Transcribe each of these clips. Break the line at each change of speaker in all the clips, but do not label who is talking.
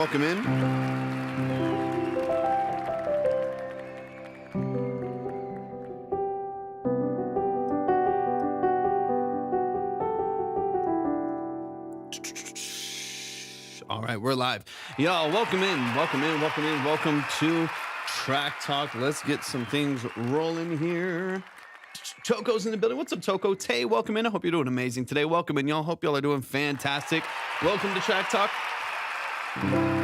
Welcome in. All right, we're live. Y'all, welcome in. Welcome to Track Talk. Let's get some things rolling here. Choco's in the building. What's up, Choco? Tay, welcome in. I hope you're doing amazing today. Welcome in, y'all. Hope y'all are doing fantastic. Welcome to Track Talk.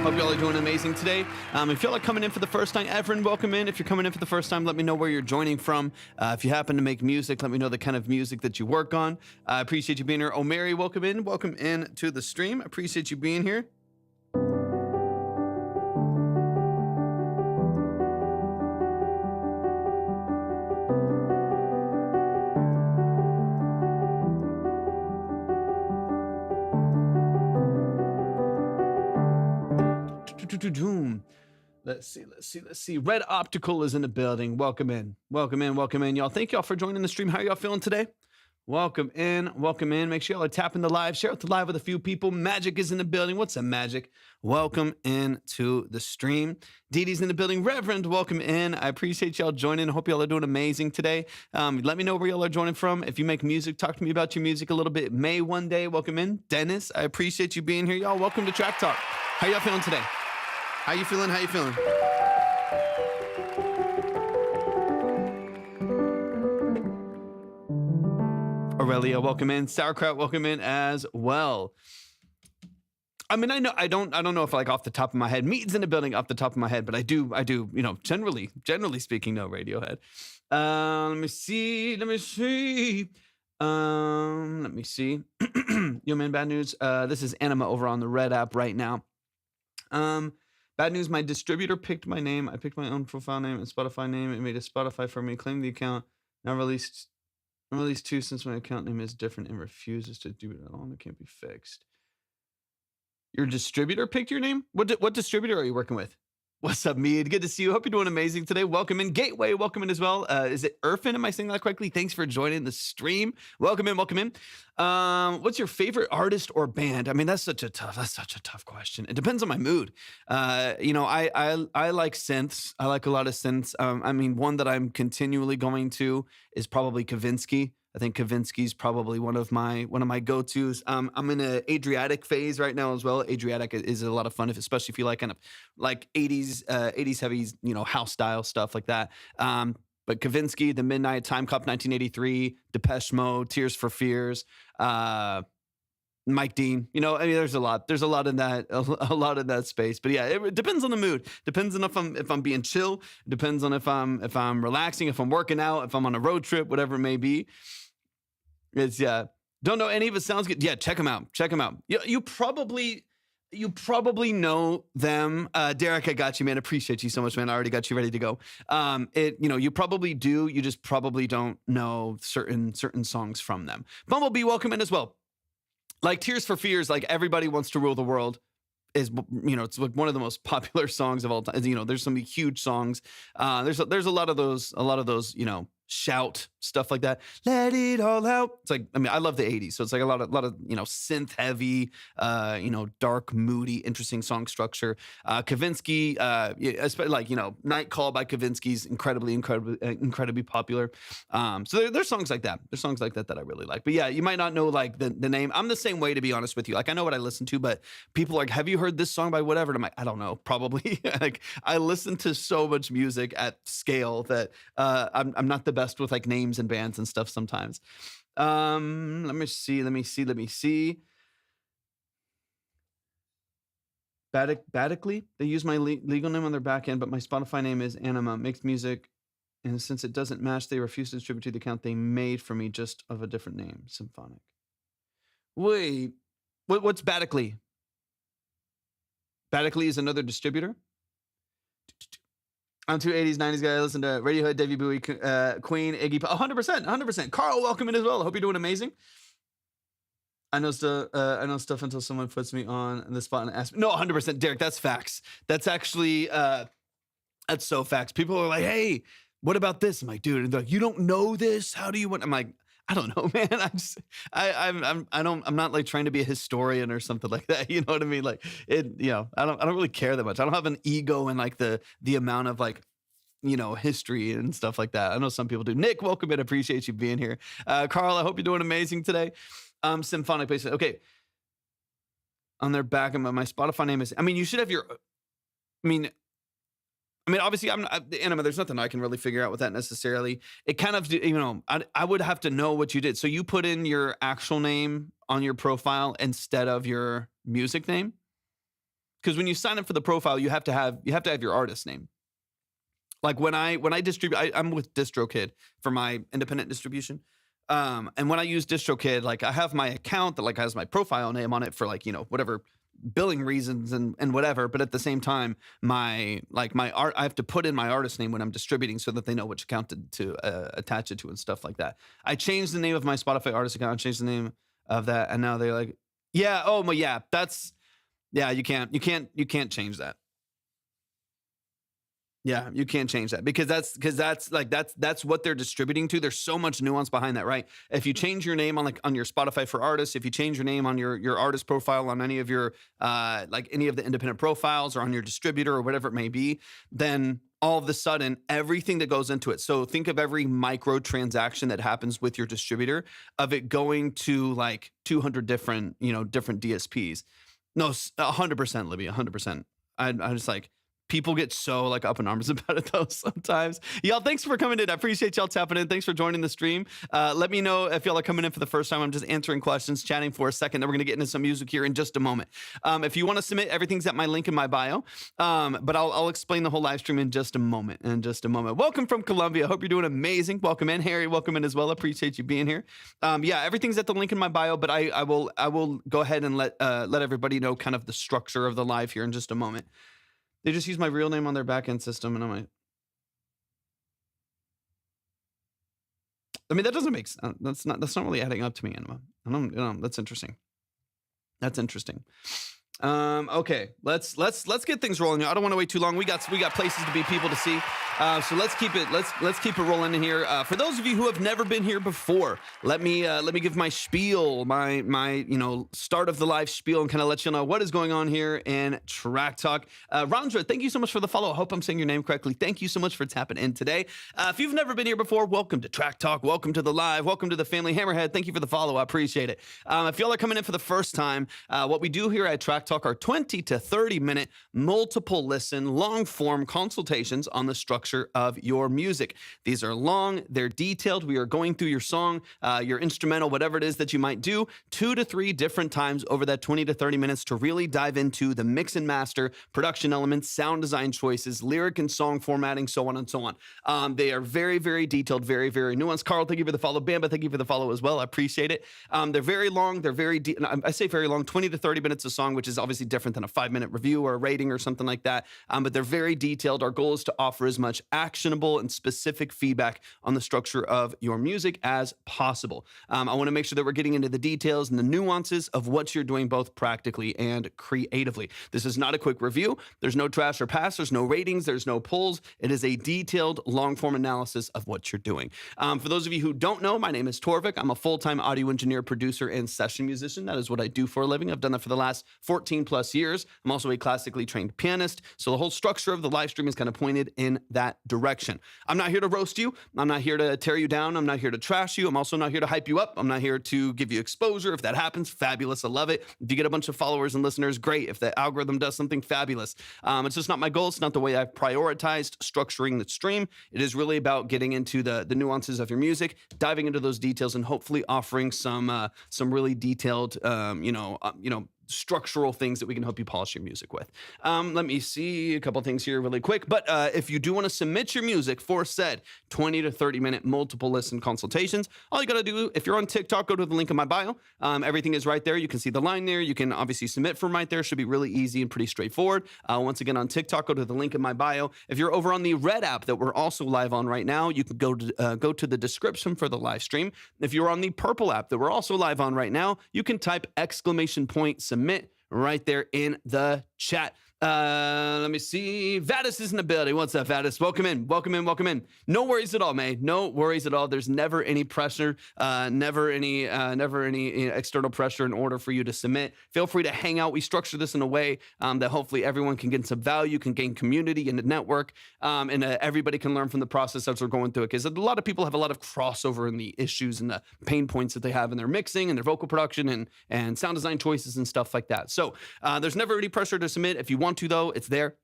Hope y'all are doing amazing today. If y'all are coming in for the first time, Everin, welcome in. If you're coming in for the first time, let me know where you're joining from. If you happen to make music, let me know the kind of music that you work on. I appreciate you being here. O'Mary, welcome in. Welcome in to the stream. Appreciate you being here. Let's see. Red Optical is in the building. Welcome in. Y'all. Thank y'all for joining the stream. How y'all feeling today? Welcome in. Make sure y'all are tapping the live. Share out the live with a few people. Magic is in the building. What's up, Magic? Welcome in to the stream. Dee Dee's in the building. Reverend, welcome in. I appreciate y'all joining. I hope y'all are doing amazing today. Let me know where y'all are joining from. If you make music, talk to me about your music a little bit. May one day, welcome in. Dennis, I appreciate you being here. Y'all, welcome to Track Talk. How y'all feeling today? How you feeling? Aurelia, welcome in. Sauerkraut, welcome in as well. I mean, I don't know if like off the top of my head, Meat's in the building off the top of my head, but I do, you know, generally speaking, no Radiohead. Let me see. Yo, man, bad news. This is Anima over on the Red app right now. Bad news, my distributor picked my name. I picked my own profile name and Spotify name. It made a Spotify for me, claimed the account. Now released two since my account name is different and refuses to do it at all, and it can't be fixed. Your distributor picked your name? What distributor are you working with? What's up, Mead? Good to see you. Hope you're doing amazing today. Welcome in. Gateway, welcome in as well. Is it Irfin? Am I saying that correctly? Thanks for joining the stream. Welcome in. What's your favorite artist or band? I mean, that's such a tough question. It depends on my mood. You know, I like synths. I like a lot of synths. I mean, one that I'm continually going to is probably Kavinsky. I think Kavinsky's probably one of my go-tos. I'm in an Adriatic phase right now as well. Adriatic is a lot of fun, especially if you like kind of like 80s heavy, you know, house style stuff like that. But Kavinsky, The Midnight, Time Cop 1983, Depeche Mode, Tears for Fears, Mike Dean. You know, I mean, there's a lot in that space. But yeah, it depends on the mood. Depends on if I'm being chill. Depends on if I'm relaxing, if I'm working out, if I'm on a road trip, whatever it may be. It's don't know any of it sounds good. Yeah, check them out. You probably know them. Derek, I got you, man. Appreciate you so much, man. I already got you ready to go. You probably do. You just probably don't know certain songs from them. Bumblebee, welcome in as well. Like Tears for Fears, like Everybody Wants to Rule the World is, you know, it's like one of the most popular songs of all time. You know, there's some huge songs. There's a lot of those, you know, shout stuff like that. Let it all out. It's like, I mean, I love the 80s. So it's like a lot of, you know, synth heavy, you know, dark, moody, interesting song structure. Kavinsky, especially like, you know, Night Call by Kavinsky's incredibly popular. So there's songs like that. There's songs like that I really like. But yeah, you might not know like the name. I'm the same way, to be honest with you. Like I know what I listen to, but people are like, have you heard this song by whatever? And I'm like, I don't know, probably. Like I listen to so much music at scale that I'm not the best with like names and bands and stuff sometimes. Let me see. Badically, they use my legal name on their back end, but my Spotify name is Anima. Makes music, and since it doesn't match, they refuse to distribute to the account they made for me, just of a different name, Symphonic. Wait, what's Badically? Badically is another distributor? I'm too 80s, 90s guy. I listen to Radiohead, David Bowie, Queen, Iggy Pop. 100%. Carl, welcome in as well. I hope you're doing amazing. I know stuff until someone puts me on the spot and asks me. No, 100%, Derek. That's facts. That's actually that's so facts. People are like, "Hey, what about this?" I'm like, "Dude," and they're like, "You don't know this? How do you want?" I'm like, I don't know, man. I'm not like trying to be a historian or something like that. You know what I mean? Like I don't really care that much. I don't have an ego in like the amount of like, history and stuff like that. I know some people do. Nick, welcome in. Appreciate you being here. Carl, I hope you're doing amazing today. Symphonic bass. Okay. On their back, and my Spotify name is, you should have I mean, obviously, Anima, there's nothing I can really figure out with that necessarily. It kind of, I would have to know what you did. So you put in your actual name on your profile instead of your music name? Because when you sign up for the profile, you have to have your artist name. Like when I distribute, I'm with DistroKid for my independent distribution. And when I use DistroKid, like I have my account that like has my profile name on it for like, whatever billing reasons and whatever. But at the same time, my art, I have to put in my artist name when I'm distributing so that they know which account to attach it to and stuff like that. I changed the name of my Spotify artist account, changed the name of that. And now they're like, yeah, oh, well, yeah, you can't change that. Yeah, you can't change that because that's what they're distributing to. There's so much nuance behind that, right? If you change your name on your Spotify for artists, if you change your name on your artist profile on any of your any of the independent profiles or on your distributor or whatever it may be, then all of a sudden everything that goes into it. So think of every micro transaction that happens with your distributor of it going to like 200 different DSPs. No, 100%, Libby, 100%. I'm just like, people get so like up in arms about it though sometimes. Y'all, thanks for coming in. I appreciate y'all tapping in. Thanks for joining the stream. Let me know if y'all are coming in for the first time. I'm just answering questions, chatting for a second. Then we're going to get into some music here in just a moment. If you want to submit, everything's at my link in my bio. But I'll explain the whole live stream in just a moment. Welcome from Colombia. Hope you're doing amazing. Welcome in, Harry. Welcome in as well. Appreciate you being here. Everything's at the link in my bio, but I will go ahead and let everybody know kind of the structure of the live here in just a moment. They just use my real name on their backend system, and I'm like, that doesn't make sense. That's not really adding up to me, Anima. I don't, that's interesting. That's interesting. Okay, let's get things rolling. I don't want to wait too long. We got places to be, people to see. So let's keep it rolling in here. For those of you who have never been here before, let me give my spiel, my start of the live spiel, and kind of let you know what is going on here in Track Talk. Randra, thank you so much for the follow. I hope I'm saying your name correctly. Thank you so much for tapping in today. If you've never been here before, welcome to Track Talk. Welcome to the live. Welcome to the family. Hammerhead, thank you for the follow. I appreciate it. If y'all are coming in for the first time, what we do here at Track Talk are 20 to 30 minute multiple listen long form consultations on the structure of your music. These are long, they're detailed. We are going through your song, your instrumental, whatever it is that you might do 2 to 3 different times over that 20 to 30 minutes to really dive into the mix and master, production elements, sound design choices, lyric and song formatting, so on and so on. They are very, very detailed, very, very nuanced. Carl, thank you for the follow. Bamba, thank you for the follow as well. I appreciate it. They're very long. They're very I say very long, 20 to 30 minutes a song, which is obviously different than a 5-minute review or a rating or something like that. But they're very detailed. Our goal is to offer as much actionable and specific feedback on the structure of your music as possible. I want to make sure that we're getting into the details and the nuances of what you're doing both practically and creatively. This is not a quick review. There's no trash or pass. There's no ratings. There's no polls. It is a detailed long-form analysis of what you're doing. For those of you who don't know, my name is Torvik. I'm a full-time audio engineer, producer, and session musician. That is what I do for a living. I've done that for the last 14 plus years. I'm also a classically trained pianist. So the whole structure of the live stream is kind of pointed in that direction. I'm not here to roast you. I'm not here to tear you down. I'm not here to trash you. I'm also not here to hype you up. I'm not here to give you exposure. If that happens, fabulous. I love it. If you get a bunch of followers and listeners, great. If the algorithm does something, fabulous. It's just not my goal. It's not the way I've prioritized structuring the stream. It is really about getting into the nuances of your music, diving into those details, and hopefully offering some really detailed, structural things that we can help you polish your music with. Let me see a couple things here really quick. But if you do want to submit your music for said 20 to 30 minute multiple listen consultations, all you got to do, if you're on TikTok, go to the link in my bio. Everything is right there. You can see the line there. You can obviously submit from right there. Should be really easy and pretty straightforward. Once again, on TikTok, go to the link in my bio. If you're over on the Red app that we're also live on right now, you can go to the description for the live stream. If you're on the Purple app that we're also live on right now, you can type !submit right there in the chat. Let me see. Vadis is in the building. What's up, Vadis? Welcome in. Welcome in. Welcome in. No worries at all, man. No worries at all. There's never any pressure. Never any external pressure in order for you to submit. Feel free to hang out. We structure this in a way that hopefully everyone can get some value, can gain community in the network, and everybody can learn from the process as we're going through it. Because a lot of people have a lot of crossover in the issues and the pain points that they have in their mixing and their vocal production and sound design choices and stuff like that. So there's never any pressure to submit. If you want to, though, it's there.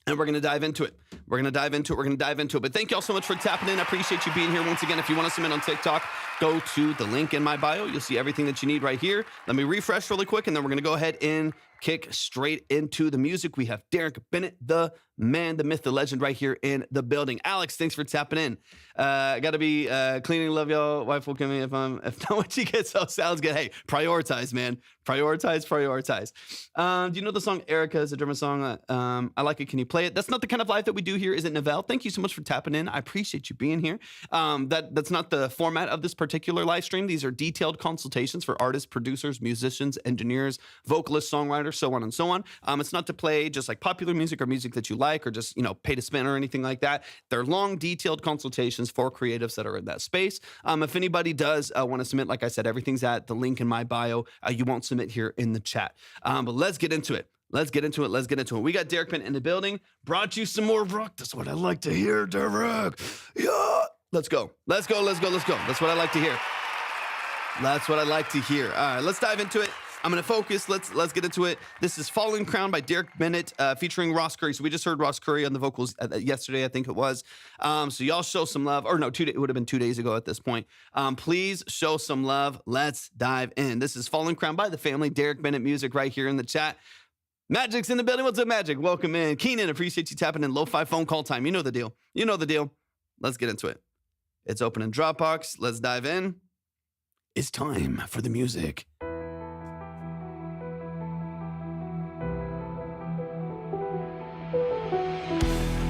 And we're going to dive into it. We're going to dive into it. But thank you all so much for tapping in. I appreciate you being here. Once again, if you want to submit on TikTok, go to the link in my bio. You'll see everything that you need right here. Let me refresh really quick, and then we're going to go ahead and kick straight into the music. We have Derek Bennett, the man, the myth, the legend right here in the building. Alex, thanks for tapping in. I got to be cleaning. Love y'all. Wife will kill me if not when she gets so sounds good. Hey, prioritize, man. Prioritize. Do you know the song Erica is a German song? I like it. Can you play it? That's not the kind of live that we do here, is it, Novell? Thank you so much for tapping in. I appreciate you being here. That's not the format of this particular live stream. These are detailed consultations for artists, producers, musicians, engineers, vocalists, songwriters, so on and so on. It's not to play just like popular music or music that you like or just, pay to spin or anything like that. They're long, detailed consultations for creatives that are in that space. If anybody does want to submit, like I said, everything's at the link in my bio. You won't submit here in the chat. But let's get into it. Let's get into it. We got Derek Bennett in the building. Brought you some more rock. That's what I like to hear, Derek. Yeah. Let's go. That's what I like to hear. All right, let's dive into it. I'm going to focus. Let's get into it. This is Fallen Crown by Derek Bennett featuring Ross Curry. So we just heard Ross Curry on the vocals yesterday, I think it was. So y'all show some love. Or no, it would have been 2 days ago at this point. Please show some love. Let's dive in. This is Fallen Crown by the family. Derek Bennett music right here in the chat. Magic's in the building. What's up, Magic? Welcome in. Keenan, appreciate you tapping in. Lo-fi phone call time. You know the deal. Let's get into it. It's open in Dropbox. Let's dive in. It's time for the music.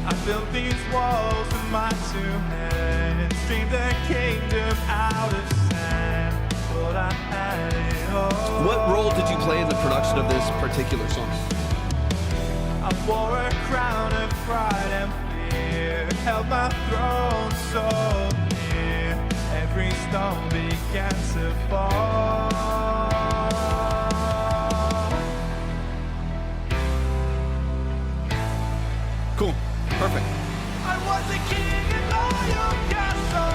I built these walls with my 2 hands, dreamed the kingdom out of sand, but I had it all.
What role did you play in the production of this particular song?
I wore a crown of pride and fear, held my throne so near, every stone began to fall.
Cool. Perfect.
I was a king in my own castle.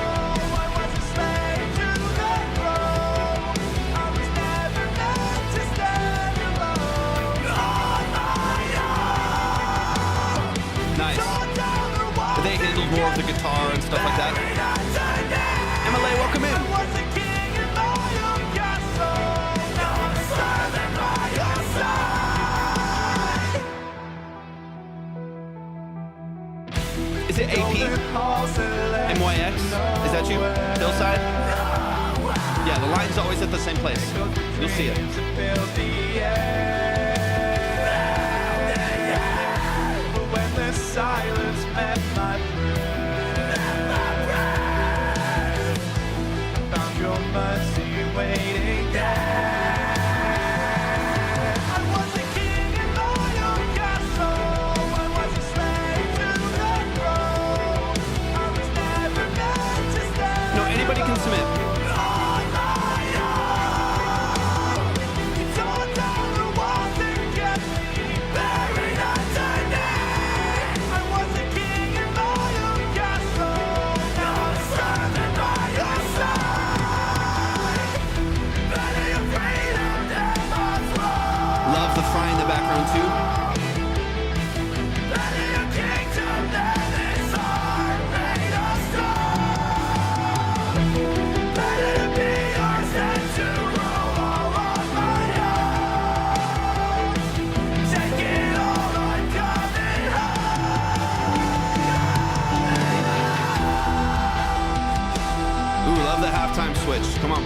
I was a slave to the throne. I was never meant to stand alone on my own.
Nice. They handled more of the guitar and stuff like that. MLA, welcome in.
I was a king in my own castle. Now I'm serving by your side.
Is it AP? MYX? Is that you? Hillside? Yeah, the line's always at the same place. You'll see it.
But when the silence met my breath, I found your mercy waiting there.
Anybody can submit. Love the fry in the background too. Halftime switch. Come on.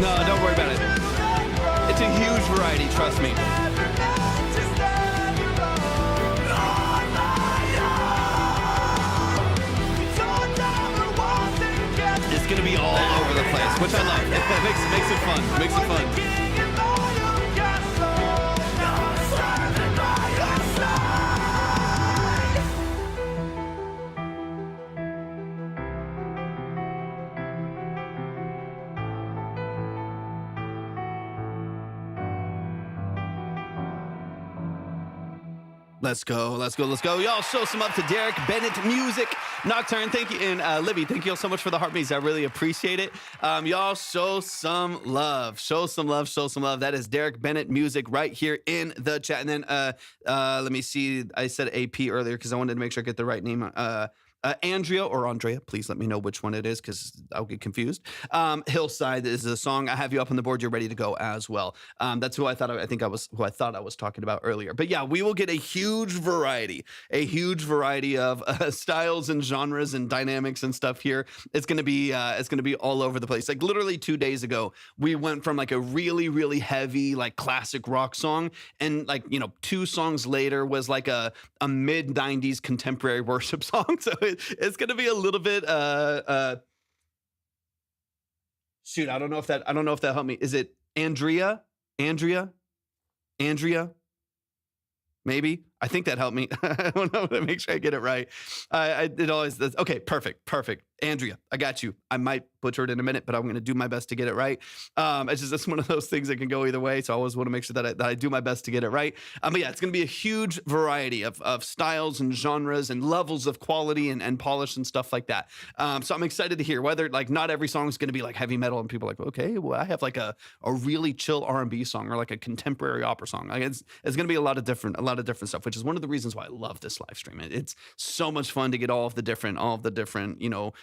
No, don't worry about it. It's a huge variety, trust me. gonna be all over the place, which I love. It makes it fun. Makes it fun.
King in all your castle. You're serving by your side.
Let's go, let's go, let's go. Y'all show some up to Derek Bennett Music. Nocturne, thank you. And Libby, thank you all so much for the heart beats. I really appreciate it. Y'all show some love. Show some love, show some love. That is Derek Bennett Music right here in the chat. And then let me see. I said AP earlier because I wanted to make sure I get the right name. Andrea or Andrea, please let me know which one it is because I'll get confused. Hillside is the song. I have you up on the board. You're ready to go as well. That's who I thought I was talking about earlier. But yeah, we will get a huge variety of styles and genres and dynamics and stuff here. It's gonna be all over the place. Like literally 2 days ago, we went from like a really, really heavy like classic rock song, and like 2 songs later was like a mid 90s contemporary worship song. So it's going to be a little bit shoot, I don't know if that helped me. Is it Andrea? Maybe. I think that helped me. I don't know to make sure I get it right. It always does. Okay, perfect. Andrea, I got you. I might butcher it in a minute, but I'm going to do my best to get it right. It's one of those things that can go either way. So I always want to make sure that I do my best to get it right. But yeah, it's going to be a huge variety of styles and genres and levels of quality and polish and stuff like that. So I'm excited to hear whether like not every song is going to be like heavy metal and people are like, okay, well I have like a really chill R&B song or like a contemporary opera song. Like it's going to be a lot of different stuff, which is one of the reasons why I love this live stream. It's so much fun to get all of the different,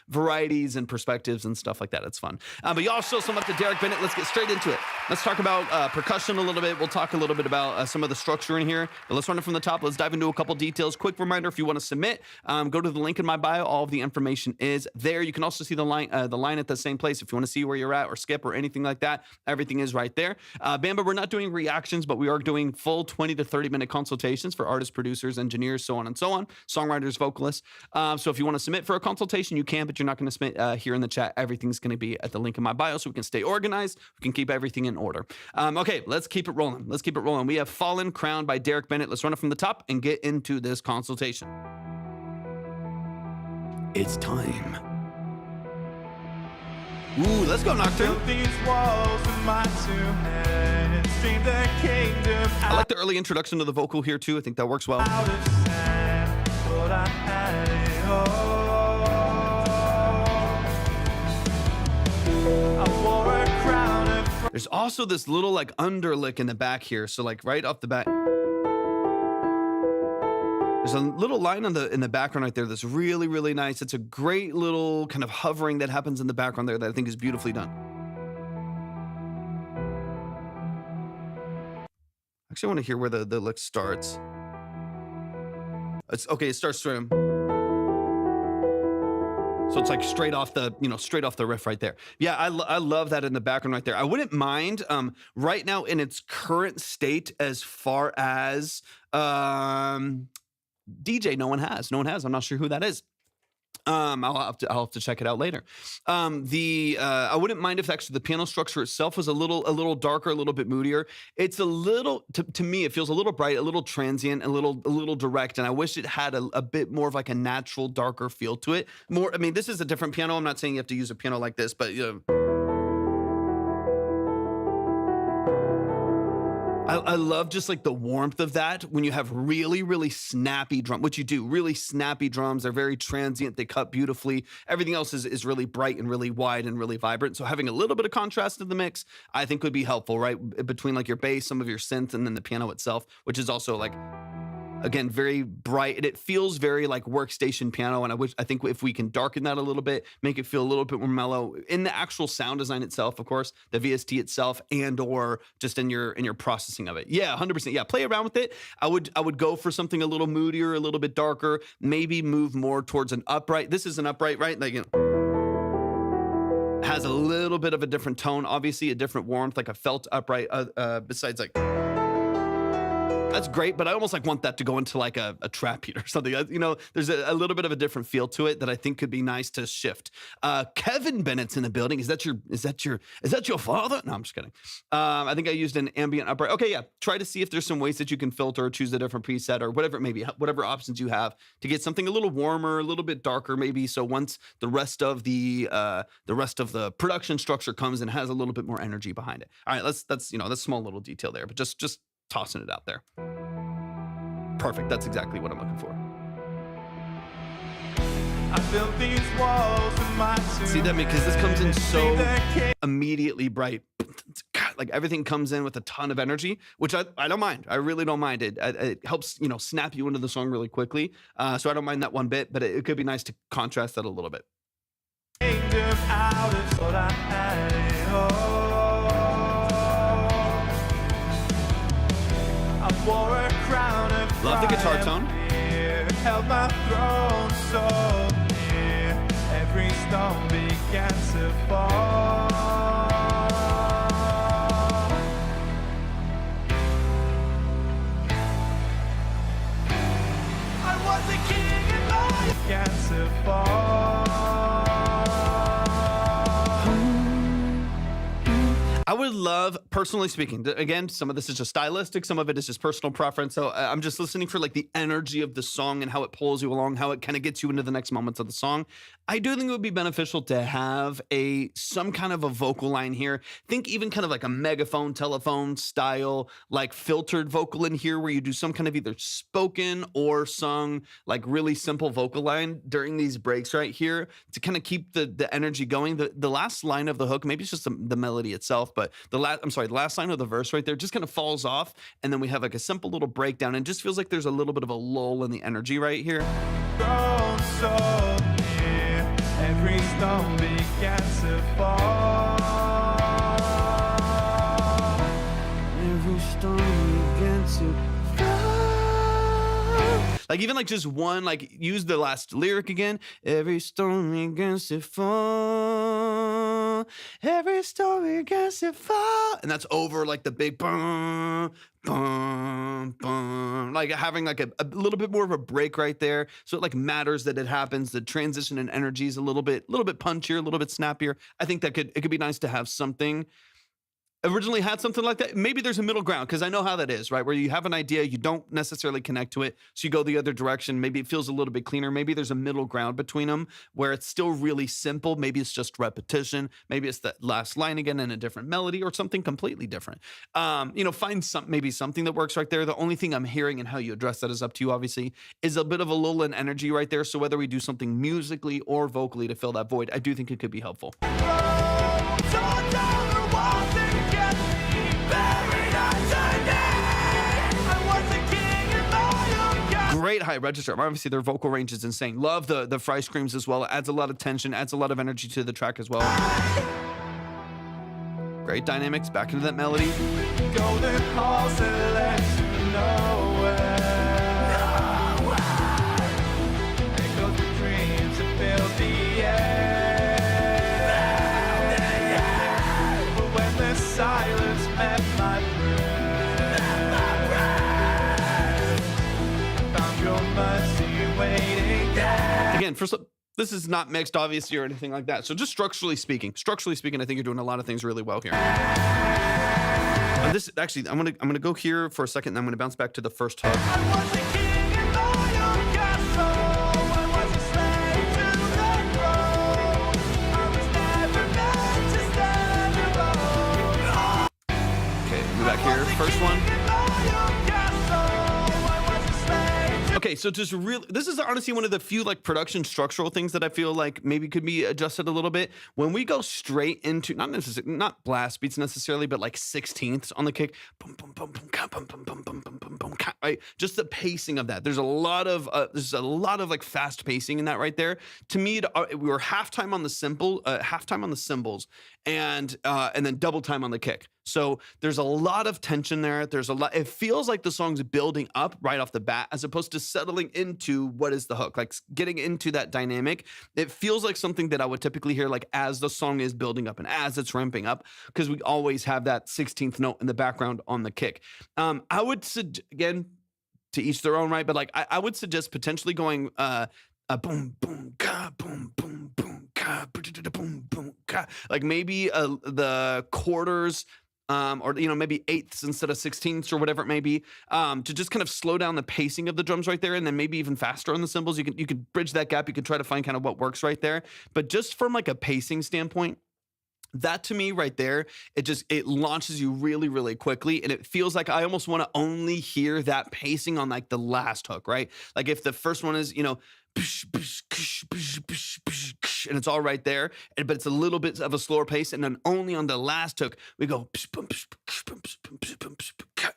varieties and perspectives and stuff like that. It's fun. But y'all show some up to Derek Bennett. Let's get straight into it. Let's talk about percussion a little bit. We'll talk a little bit about some of the structure in here. But let's run it from the top. Let's dive into a couple details. Quick reminder, if you want to submit, go to the link in my bio. All of the information is there. You can also see the line at the same place if you want to see where you're at or skip or anything like that. Everything is right there. Bamba, we're not doing reactions, but we are doing full 20 to 30 minute consultations for artists, producers, engineers, so on and so on, songwriters, vocalists. So if you want to submit for a consultation, you can, but you're not going to submit here in the chat. Everything's going to be at the link in my bio so we can stay organized. We can keep everything in order. Okay, let's keep it rolling. We have Fallen Crown by Derek Bennett. Let's run it from the top and get into this consultation. It's time. Ooh, let's go, Nocturne.
Built these walls with my 2 hands, dreamed a kingdom
I like the early introduction to the vocal here too. I think that works well.
out of sand, but I had it all. I wore a crown of
There's also this little like underlick in the back here. So like right off the bat, there's a little line in the background right there that's really, really nice. It's a great little kind of hovering that happens in the background there that I think is beautifully done. Actually, I want to hear where the lick starts. It's okay. It starts straight. So it's like straight off the riff right there. Yeah, I love that in the background right there. I wouldn't mind right now in its current state as far as DJ. No one has. I'm not sure who that is. I'll have to check it out later. I wouldn't mind if actually the piano structure itself was a little darker, a little bit moodier. It's a little to me, it feels a little bright, a little transient, a little direct, and I wish it had a bit more of like a natural, darker feel to it. More, I mean, this is a different piano. I'm not saying you have to use a piano like this, but I love just like the warmth of that when you have really, really snappy drum, which you do, really snappy drums. They're very transient. They cut beautifully. Everything else is really bright and really wide and really vibrant. So having a little bit of contrast in the mix, I think would be helpful, right? Between like your bass, some of your synth, and then the piano itself, which is also like, again, very bright, and it feels very like workstation piano. And I think if we can darken that a little bit, make it feel a little bit more mellow in the actual sound design itself, of course, the VST itself, and or just in your processing of it. Yeah, 100%. Yeah, play around with it. I would go for something a little moodier, a little bit darker. Maybe move more towards an upright. This is an upright, right? Like, has a little bit of a different tone, obviously a different warmth, like a felt upright. Besides like. That's great, but I almost like want that to go into like a trap beat or something. You know, there's a little bit of a different feel to it that I think could be nice to shift. Kevin Bennett's in the building. Is that your father? No, I'm just kidding. I think I used an ambient upright. Okay, yeah. Try to see if there's some ways that you can filter or choose a different preset or whatever it may be, whatever options you have to get something a little warmer, a little bit darker, maybe. So once the rest of the production structure comes and has a little bit more energy behind it. All right, that's small little detail there, but just tossing it out there. Perfect. That's exactly what I'm looking for.
I built these walls with my
See that, because this comes in so immediately bright. Like everything comes in with a ton of energy, which I don't mind. I really don't mind it. It helps, snap you into the song really quickly. So I don't mind that one bit, but it could be nice to contrast that a little bit.
kingdom out of what I had it all. I wore a crown of
Love the guitar tone.
fear, held my throne so near, every stone began to fall. I was a king and I began to fall.
I would love, personally speaking, again, some of this is just stylistic, some of it is just personal preference. So I'm just listening for like the energy of the song and how it pulls you along, how it kind of gets you into the next moments of the song. I do think it would be beneficial to have some kind of a vocal line here. Think even kind of like a megaphone, telephone style, like filtered vocal in here where you do some kind of either spoken or sung, like really simple vocal line during these breaks right here to kind of keep the energy going. The last line of the hook, maybe it's just the melody itself, but the last line of the verse right there just kind of falls off, and then we have like a simple little breakdown, and it just feels like there's a little bit of a lull in the energy right here.
Grown so near, every stone began to fall.
Every stone began to fall. Like even like just one, like use the last lyric again. Every stone begins to fall. Every stone begins to fall. And that's over like the big boom, boom, boom. Like having like a little bit more of a break right there. So it like matters that it happens. The transition and energy is a little bit punchier, a little bit snappier. I think it could be nice to have something. Originally had something like that. Maybe there's a middle ground, because I know how that is, right? Where you have an idea, you don't necessarily connect to it, so you go the other direction. Maybe it feels a little bit cleaner. Maybe there's a middle ground between them where it's still really simple. Maybe it's just repetition. Maybe it's that last line again in a different melody or something completely different. Find maybe something that works right there. The only thing I'm hearing and how you address that is up to you, obviously, is a bit of a lull in energy right there. So whether we do something musically or vocally to fill that void, I do think it could be helpful. Great high register. Obviously, their vocal range is insane. Love the fry screams as well. It adds a lot of tension, adds a lot of energy to the track as well. Great dynamics. Back into that melody.
Golden halls that led to nowhere. Echoes of dreams that filled the air. But when the silence met my
again, this is not mixed, obviously, or anything like that. So just structurally speaking, I think you're doing a lot of things really well here. This actually, I'm gonna go here for a second, and I'm gonna bounce back to the first hook.
I was a king in my own castle. I was a slave to the throne. I was never meant to stand alone.
Okay, move back here. First one. Okay, so just really, this is honestly one of the few like production structural things that I feel like maybe could be adjusted a little bit. When we go straight into not blast beats necessarily, but like 16ths on the kick, boom, boom, boom, boom, boom, boom, boom, boom, boom, boom, boom, right? Just the pacing of that. There's a lot of like fast pacing in that right there. To me, we were halftime on the cymbals, and then double time on the kick. So there's a lot of tension there. There's a lot. It feels like the song's building up right off the bat, as opposed to settling into what is the hook, like getting into that dynamic. It feels like something that I would typically hear like as the song is building up and as it's ramping up, because we always have that 16th note in the background on the kick. I would again, to each their own, right? But like I would suggest potentially going boom boom ka boom boom boom ka boom boom ka, like maybe the quarters, or maybe eighths instead of 16ths or whatever it may be, to just kind of slow down the pacing of the drums right there, and then maybe even faster on the cymbals. You could bridge that gap. You could try to find kind of what works right there. But just from like a pacing standpoint, that to me right there, it launches you really, really quickly. And it feels like I almost want to only hear that pacing on like the last hook, right? Like if the first one is, and it's all right there, but it's a little bit of a slower pace, and then only on the last hook we go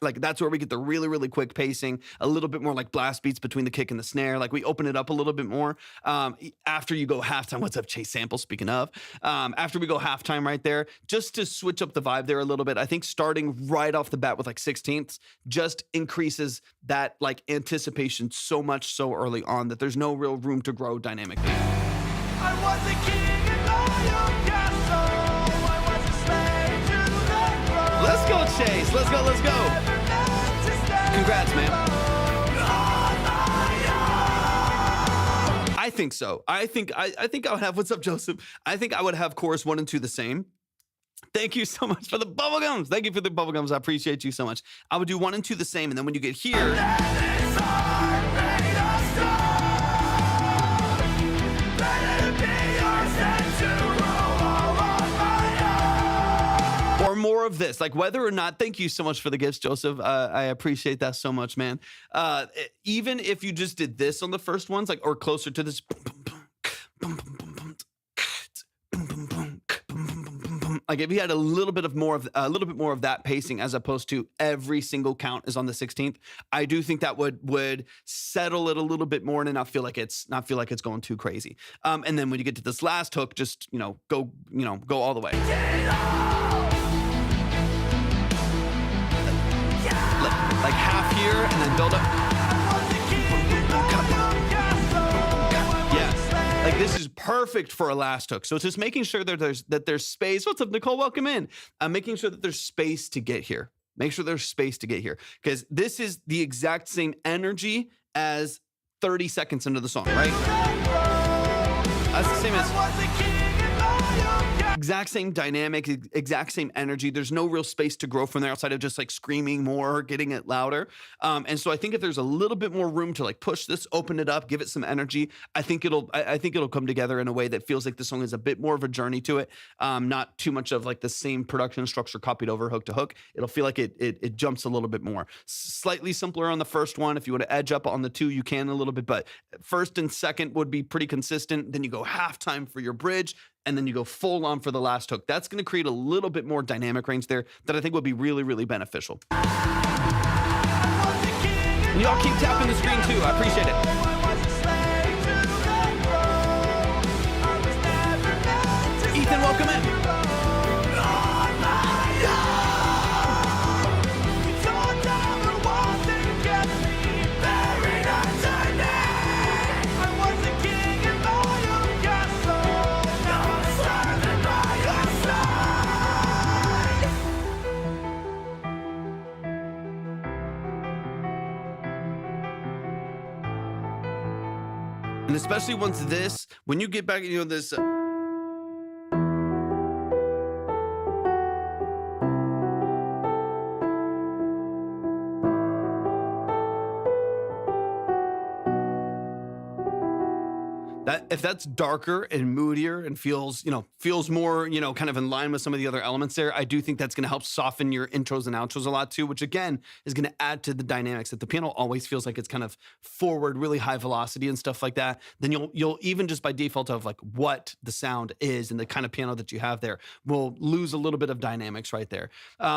like that's where we get the really, really quick pacing, a little bit more like blast beats between the kick and the snare. Like we open it up a little bit more after you go halftime. What's up, Chase Sample? Speaking of, after we go halftime right there, just to switch up the vibe there a little bit. I think starting right off the bat with like 16ths just increases that like anticipation so much so early on that there's no real room to grow dynamically.
I was a king in my own castle. I was a slave to the throne.
Let's go, Chase. Let's go. Let's go. Congrats, man. I think so. I think I would have. What's up, Joseph? I think I would have chorus 1 and 2 the same. Thank you so much for the bubblegums. Thank you for the bubblegums. I appreciate you so much. I would do 1 and 2 the same, and then when you get here. Or more of this, like whether or not, thank you so much for the gifts, Joseph. I appreciate that so much, man. Even if you just did this on the first ones, like, or closer to this, like if you had a little bit more of that pacing, as opposed to every single count is on the 16th, I do think that would settle it a little bit more and not feel like it's going too crazy. And then when you get to this last hook, just go all the way. Like half here and then build up. Yeah, like this is perfect for a last hook. So it's just making sure that there's space. What's up, Nicole? Welcome in. Making sure that there's space to get here. Make sure there's space to get here, because this is the exact same energy as 30 seconds into the song, right? That's the same as. Exact same dynamic, exact same energy. There's no real space to grow from there outside of just like screaming more, getting it louder. And so I think if there's a little bit more room to like push this, open it up, give it some energy, I think it'll come together in a way that feels like the song is a bit more of a journey to it. Not too much of like the same production structure copied over hook to hook. It'll feel like it jumps a little bit more. Slightly simpler on the first one. If you want to edge up on the 2, you can a little bit, but first and second would be pretty consistent. Then you go halftime for your bridge, and then you go full on for the last hook. That's going to create a little bit more dynamic range there that I think would be really, really beneficial. And y'all keep tapping the screen too. I appreciate it. Ethan, welcome in. And especially once when you get back, this. If that's darker and moodier and feels more, kind of in line with some of the other elements there, I do think that's going to help soften your intros and outros a lot too, which again is going to add to the dynamics. That the piano always feels like it's kind of forward, really high velocity and stuff like that. Then you'll even just by default of like what the sound is and the kind of piano that you have there will lose a little bit of dynamics right there.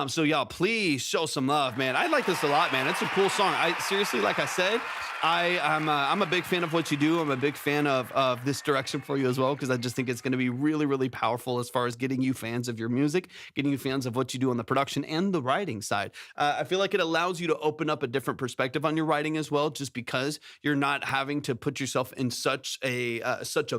So y'all, please show some love, man. I like this a lot, man. It's a cool song. I seriously, like I said, I'm a big fan of what you do. I'm a big fan of this this direction for you as well, because I just think it's going to be really, really powerful as far as getting you fans of your music, getting you fans of what you do on the production and the writing side. I feel like it allows you to open up a different perspective on your writing as well, just because you're not having to put yourself in such a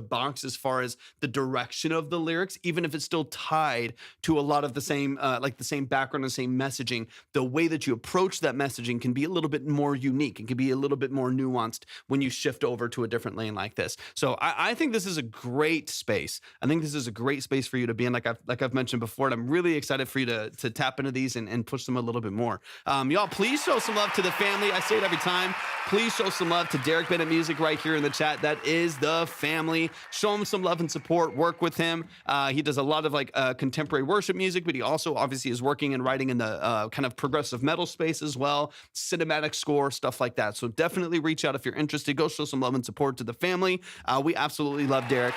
box as far as the direction of the lyrics, even if it's still tied to a lot of the same like the same background and same messaging. The way that you approach that messaging can be a little bit more unique and can be a little bit more nuanced when you shift over to a different lane like this. So I think this is a great space. I think this is a great space for you to be in, like I've mentioned before, and I'm really excited for you to tap into these and push them a little bit more. Y'all, please show some love to the family. I say it every time. Please show some love to Derek Bennett Music right here in the chat. That is the family. Show him some love and support. Work with him. He does a lot of like contemporary worship music, but he also obviously is working and writing in the kind of progressive metal space as well, cinematic score, stuff like that. So definitely reach out if you're interested. Go show some love and support to the family. We absolutely love Derek.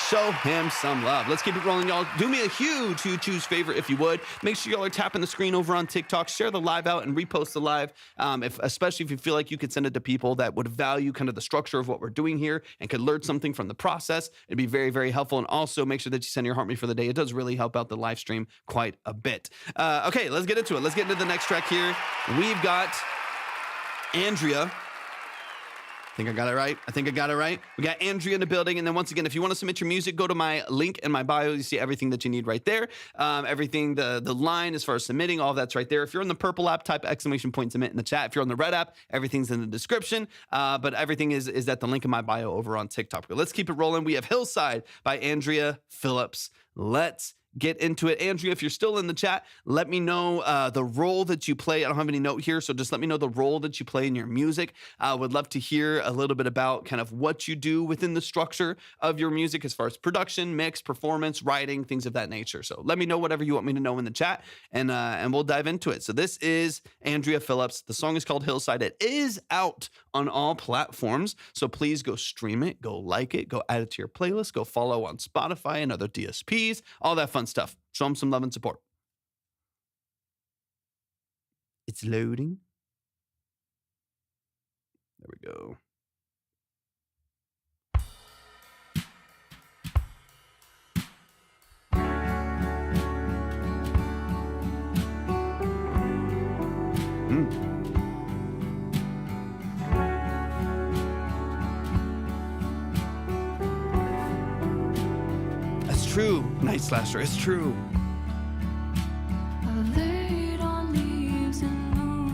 Show him some love. Let's keep it rolling, y'all. Do me a huge favor if you would. Make sure y'all are tapping the screen over on TikTok. Share the live out and repost the live, especially if you feel like you could send it to people that would value kind of the structure of what we're doing here and could learn something from the process. It'd be very, very helpful. And also make sure that you send your heart me for the day. It does really help out the live stream quite a bit. Okay, let's get into it. Let's get into the next track here. We've got Andrea. I think I got it right. We got Andrea in the building. And then once again, if you want to submit your music, go to my link in my bio. You see everything that you need right there. Everything, the line as far as submitting, all that's right there. If you're on the purple app, type !submit in the chat. If you're on the red app, everything's in the description. But everything is at the link in my bio over on TikTok. But let's keep it rolling. We have Hillside by Andrea Phillips. Let's get into it. Andrea, if you're still in the chat, let me know the role that you play. I don't have any note here, so just let me know the role that you play in your music. I would love to hear a little bit about kind of what you do within the structure of your music as far as production, mix, performance, writing, things of that nature. So let me know whatever you want me to know in the chat, and we'll dive into it. So this is Andrea Phillips. The song is called Hillside. It is out on all platforms, so please go stream it, go like it, go add it to your playlist, go follow on Spotify and other DSPs, all that fun stuff. Show them some love and support. It's loading. There we go. That's true, Night Slasher. It's true.
Laid on leaves in moonlight.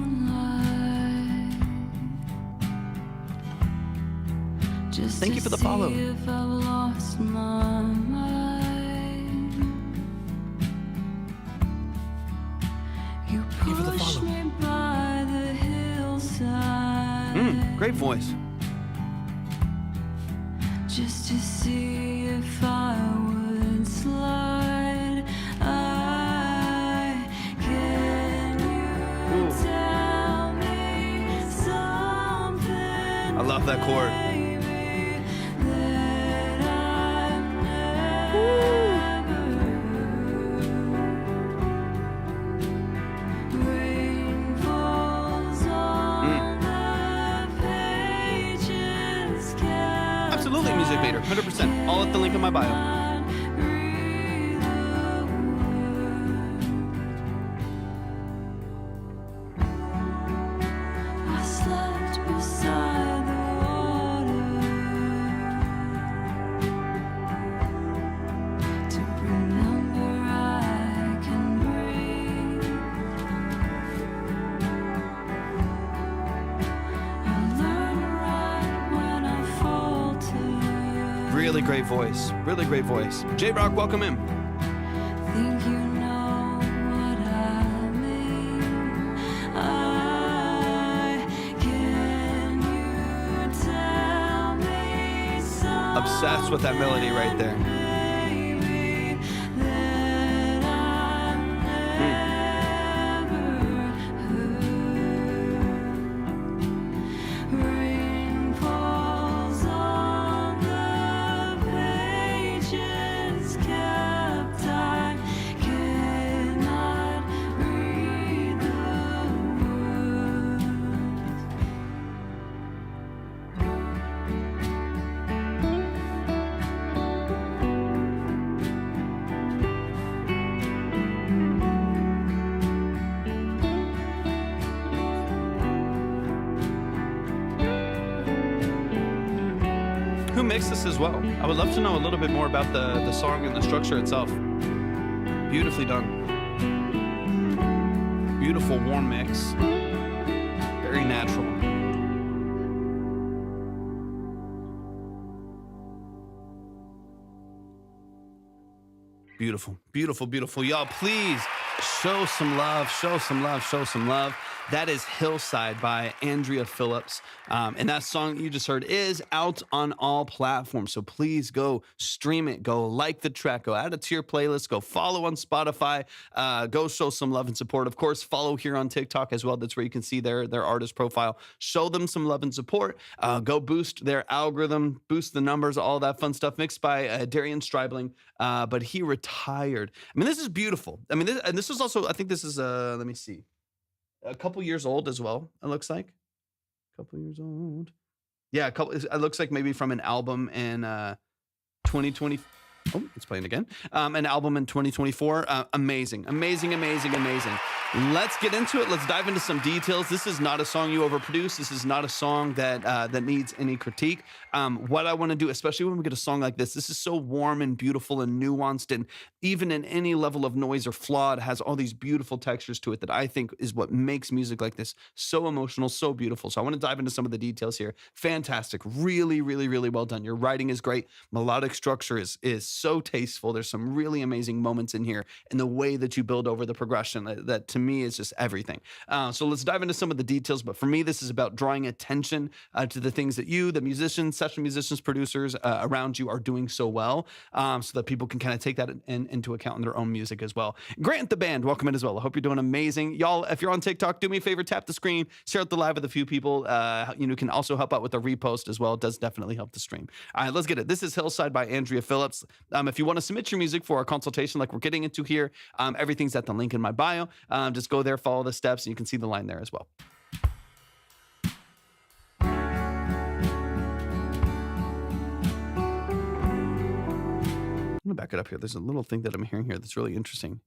Just
Thank you for the follow.
see if I've lost my mind. You
you for the
push
follow.
me by the hillside.
Great voice.
Just to see if I would slide. Can you tell me something?
I love that chord.
Baby, that I've never heard. Rain falls on the pages kept.
Absolutely, Music Vader. 100%. All at the link in my bio.
I slept beside the water to remember I can breathe. I learn to ride when I falter.
Really great voice. Really great voice. J-Rock, welcome in.
Think you know what I mean? Can you tell me something?
Obsessed with that melody right there.
Baby, that I've never heard. Rain falls on the pages kept. I cannot read the words.
mix this as well. I would love to know a little bit more about the song and the structure itself. Beautifully done. Beautiful warm mix. Very natural. Beautiful, beautiful, beautiful. Y'all, please show some love, show some love, show some love. That is Hillside by Andrea Phillips. And that song you just heard is out on all platforms. So please go stream it. Go like the track. Go add it to your playlist. Go follow on Spotify. Go show some love and support. Of course, follow here on TikTok as well. That's where you can see their artist profile. Show them some love and support. Go boost their algorithm, boost the numbers, all that fun stuff. Mixed by Darian Stribling. But he retired. I mean, this is beautiful. I mean, this is also, I think this is, let me see, a couple years old as well, it looks like. A couple years old. Yeah, it looks like maybe from an album in 2020. Oh, it's playing again. An album in 2024. Amazing, amazing, amazing, amazing. Let's get into it. Let's dive into some details. This is not a song you overproduce. This is not a song that needs any critique. What I want to do, especially when we get a song like this is so warm and beautiful and nuanced, and even in any level of noise or flaw, it has all these beautiful textures to it that I think is what makes music like this so emotional, so beautiful. So I want to dive into some of the details here. Fantastic. Really, really, really well done. Your writing is great. Melodic structure is so tasteful. There's some really amazing moments in here, and the way that you build over the progression that to me is just everything. So let's dive into some of the details. But for me, this is about drawing attention to the things that you, the musicians, session musicians, producers around you are doing so well, so that people can kind of take that into account in their own music as well. Grant the band, welcome in as well. I hope you're doing amazing. Y'all, if you're on TikTok, do me a favor, tap the screen, share out the live with a few people. You can also help out with a repost as well. It does definitely help the stream. All right, let's get it. This is Hillside by Andrea Phillips. If you want to submit your music for our consultation like we're getting into here, everything's at the link in my bio. Just go there, follow the steps, and you can see the line there as well. I'm gonna back it up here. There's a little thing that I'm hearing here that's really interesting.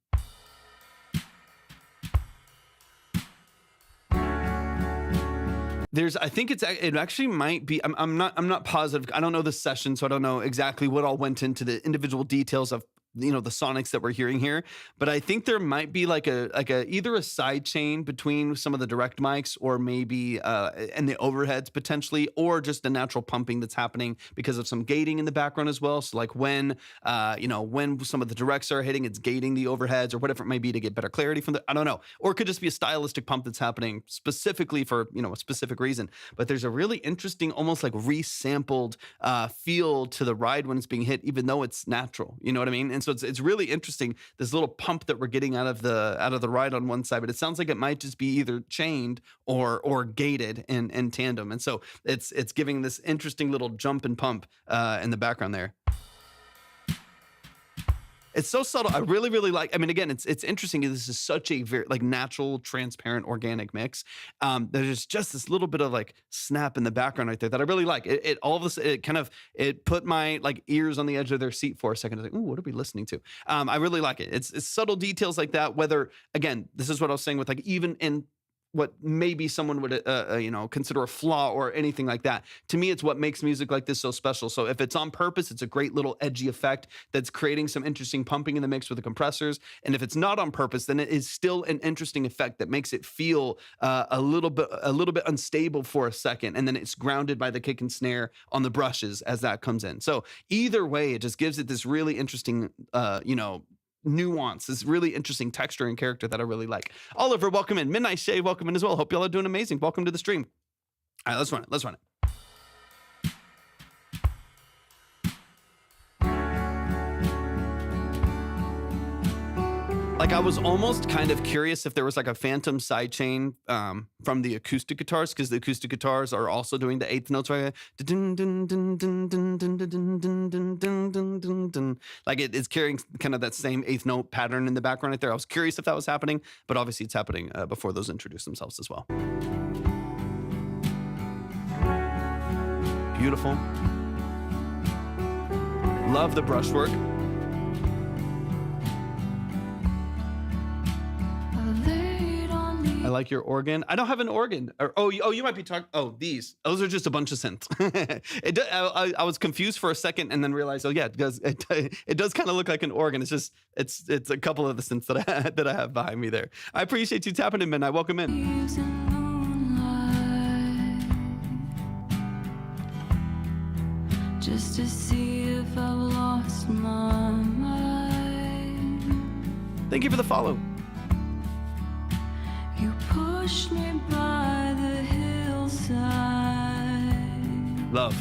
I think it actually might be, I'm not positive. I don't know the session, so I don't know exactly what all went into the individual details of, the sonics that we're hearing here, but I think there might be like a either a side chain between some of the direct mics, or maybe and the overheads potentially, or just the natural pumping that's happening because of some gating in the background as well. So like when when some of the directs are hitting, it's gating the overheads or whatever it may be to get better clarity from I don't know. Or it could just be a stylistic pump that's happening specifically for a specific reason. But there's a really interesting, almost like resampled feel to the ride when it's being hit, even though it's natural. You know what I mean? And so it's really interesting, this little pump that we're getting out of the ride on one side, but it sounds like it might just be either chained or gated in tandem. And so it's giving this interesting little jump and pump in the background there. It's so subtle. I really, really like. I mean, again, it's interesting. This is such a very natural, transparent, organic mix. There's just this little bit of like snap in the background right there that I really like. It all of this. It put my ears on the edge of their seat for a second. I was like, ooh, what are we listening to? I really like it. It's subtle details like that. Whether, again, this is what I was saying with even in what maybe someone would consider a flaw or anything like that. To me, it's what makes music like this so special. So if it's on purpose, it's a great little edgy effect that's creating some interesting pumping in the mix with the compressors. And if it's not on purpose, then it is still an interesting effect that makes it feel a little bit unstable for a second, and then it's grounded by the kick and snare on the brushes as that comes in. So either way, it just gives it this really interesting nuance, this really interesting texture and character that I really like. Oliver, welcome in. Midnight Shade, welcome in as well. Hope y'all are doing amazing. Welcome to the stream. All right, let's run it. I was almost kind of curious if there was a phantom sidechain from the acoustic guitars, because the acoustic guitars are also doing the eighth notes right here. It's carrying kind of that same eighth note pattern in the background right there. I was curious if that was happening, but obviously it's happening before those introduce themselves as well. Beautiful. Love the brushwork. I I like your organ. I don't have an organ. You might be talking. Oh, those are just a bunch of synths. I was confused for a second and then realized, oh yeah, it does kind of look like an organ. It's a couple of the synths that I have behind me there. I appreciate you tapping in, Midnight. Welcome in.
Using moonlight just to see if I've lost my mind.
Thank you for the follow.
You pushed me by the hillside
Love.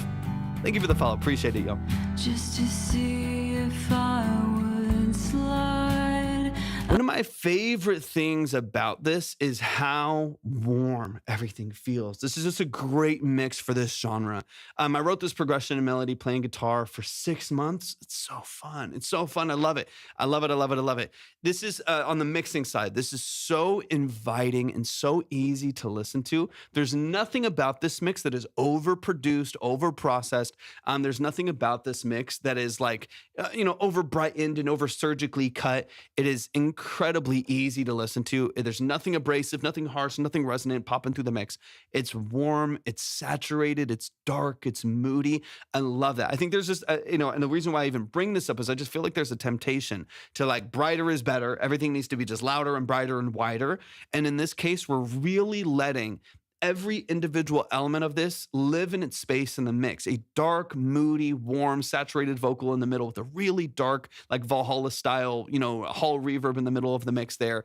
Thank you for the follow. Appreciate it, yo.
just to see if I would slide.
One of my favorite things about this is how warm everything feels. This is just a great mix for this genre. I wrote this progression and melody playing guitar for 6 months. It's so fun. It's so fun. I love it. I love it. I love it. I love it. This is on the mixing side. This is so inviting and so easy to listen to. There's nothing about this mix that is overproduced, overprocessed. There's nothing about this mix that is like, over brightened and over surgically cut. It is incredibly easy to listen to. There's nothing abrasive, nothing harsh, nothing resonant popping through the mix. It's warm, it's saturated, it's dark, it's moody. I love that. I think there's just, and the reason why I even bring this up is I just feel like there's a temptation to like brighter is better. Everything needs to be just louder and brighter and wider. And in this case, we're really letting every individual element of this live in its space in the mix. A dark, moody, warm, saturated vocal in the middle with a really dark, like Valhalla style, hall reverb in the middle of the mix there.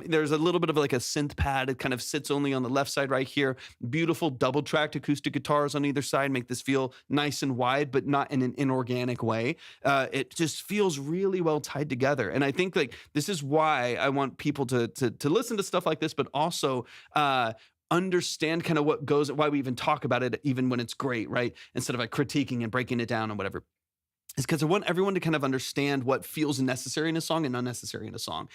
There's a little bit of like a synth pad. It kind of sits only on the left side right here. Beautiful double tracked acoustic guitars on either side make this feel nice and wide, but not in an inorganic way. It just feels really well tied together. And I think like this is why I want people to listen to stuff like this, but also understand kind of what goes, why we even talk about it, even when it's great, right? Instead of like critiquing and breaking it down and whatever. Is because I want everyone to kind of understand what feels necessary in a song and unnecessary in a song.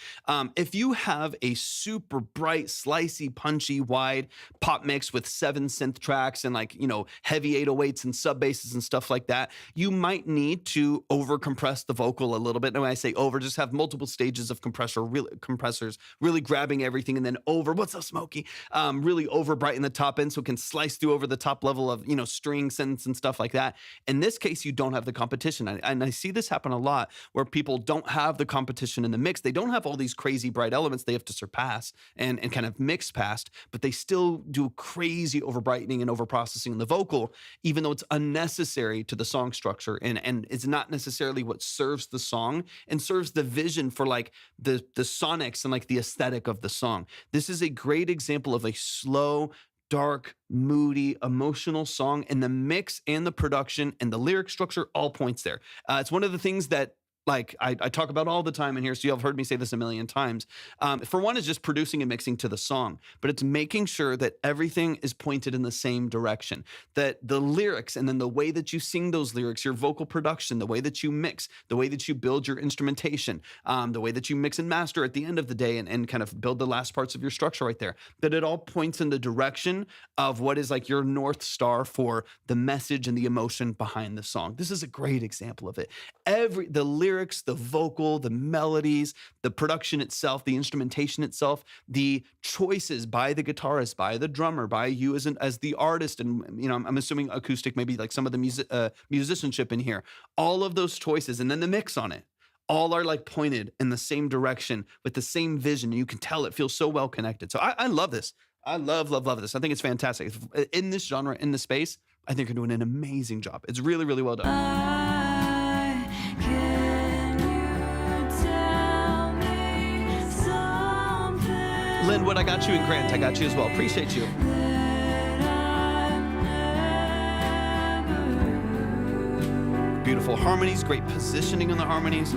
If you have a super bright, slicey, punchy, wide pop mix with 7 synth tracks and like, heavy 808s and sub basses and stuff like that, you might need to over compress the vocal a little bit. And when I say over, just have multiple stages of compressors really grabbing everything, and then over, what's up, Smokey? Really over brighten the top end so it can slice through over the top level of, string synths and stuff like that. In this case, you don't have the competition. And I see this happen a lot where people don't have the competition in the mix. They don't have all these crazy bright elements they have to surpass and kind of mix past, but they still do crazy over brightening and over processing in the vocal, even though it's unnecessary to the song structure and it's not necessarily what serves the song and serves the vision for like the sonics and like the aesthetic of the song. This is a great example of a slow, dark, moody, emotional song, and the mix and the production and the lyric structure all points there. It's one of the things that like I talk about all the time in here, so you've heard me say this a million times. For one, is just producing and mixing to the song, but it's making sure that everything is pointed in the same direction, that the lyrics and then the way that you sing those lyrics, your vocal production, the way that you mix, the way that you build your instrumentation, the way that you mix and master at the end of the day and kind of build the last parts of your structure right there, that it all points in the direction of what is like your North Star for the message and the emotion behind the song. This is a great example of it. The lyrics, the vocal, the melodies, the production itself, the instrumentation itself, the choices by the guitarist, by the drummer, by you as the artist, and I'm assuming acoustic, maybe like some of the musicianship in here, all of those choices, and then the mix on it, all are like pointed in the same direction with the same vision. And you can tell it feels so well connected. So I love this. I love this. I think it's fantastic. In this genre, in this space, I think you're doing an amazing job. It's really, really well done. Linwood, I got you, and Grant, I got you as well. Appreciate you. Beautiful harmonies, great positioning on the harmonies.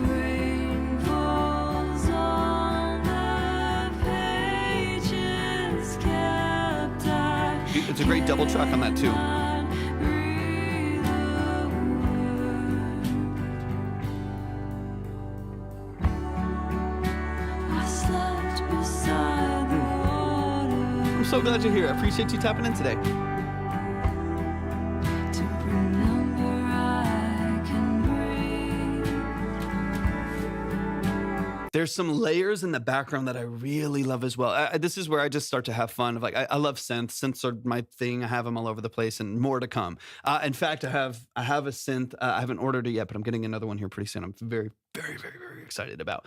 It's a great double track on that too. I'm so glad you're here. I appreciate you tapping in today. There's some layers in the background that I really love as well. This is where I just start to have fun. Of like, I love synths. Synths are my thing. I have them all over the place, and more to come. In fact, I have a synth. I haven't ordered it yet, but I'm getting another one here pretty soon. I'm very, very, very, very excited about.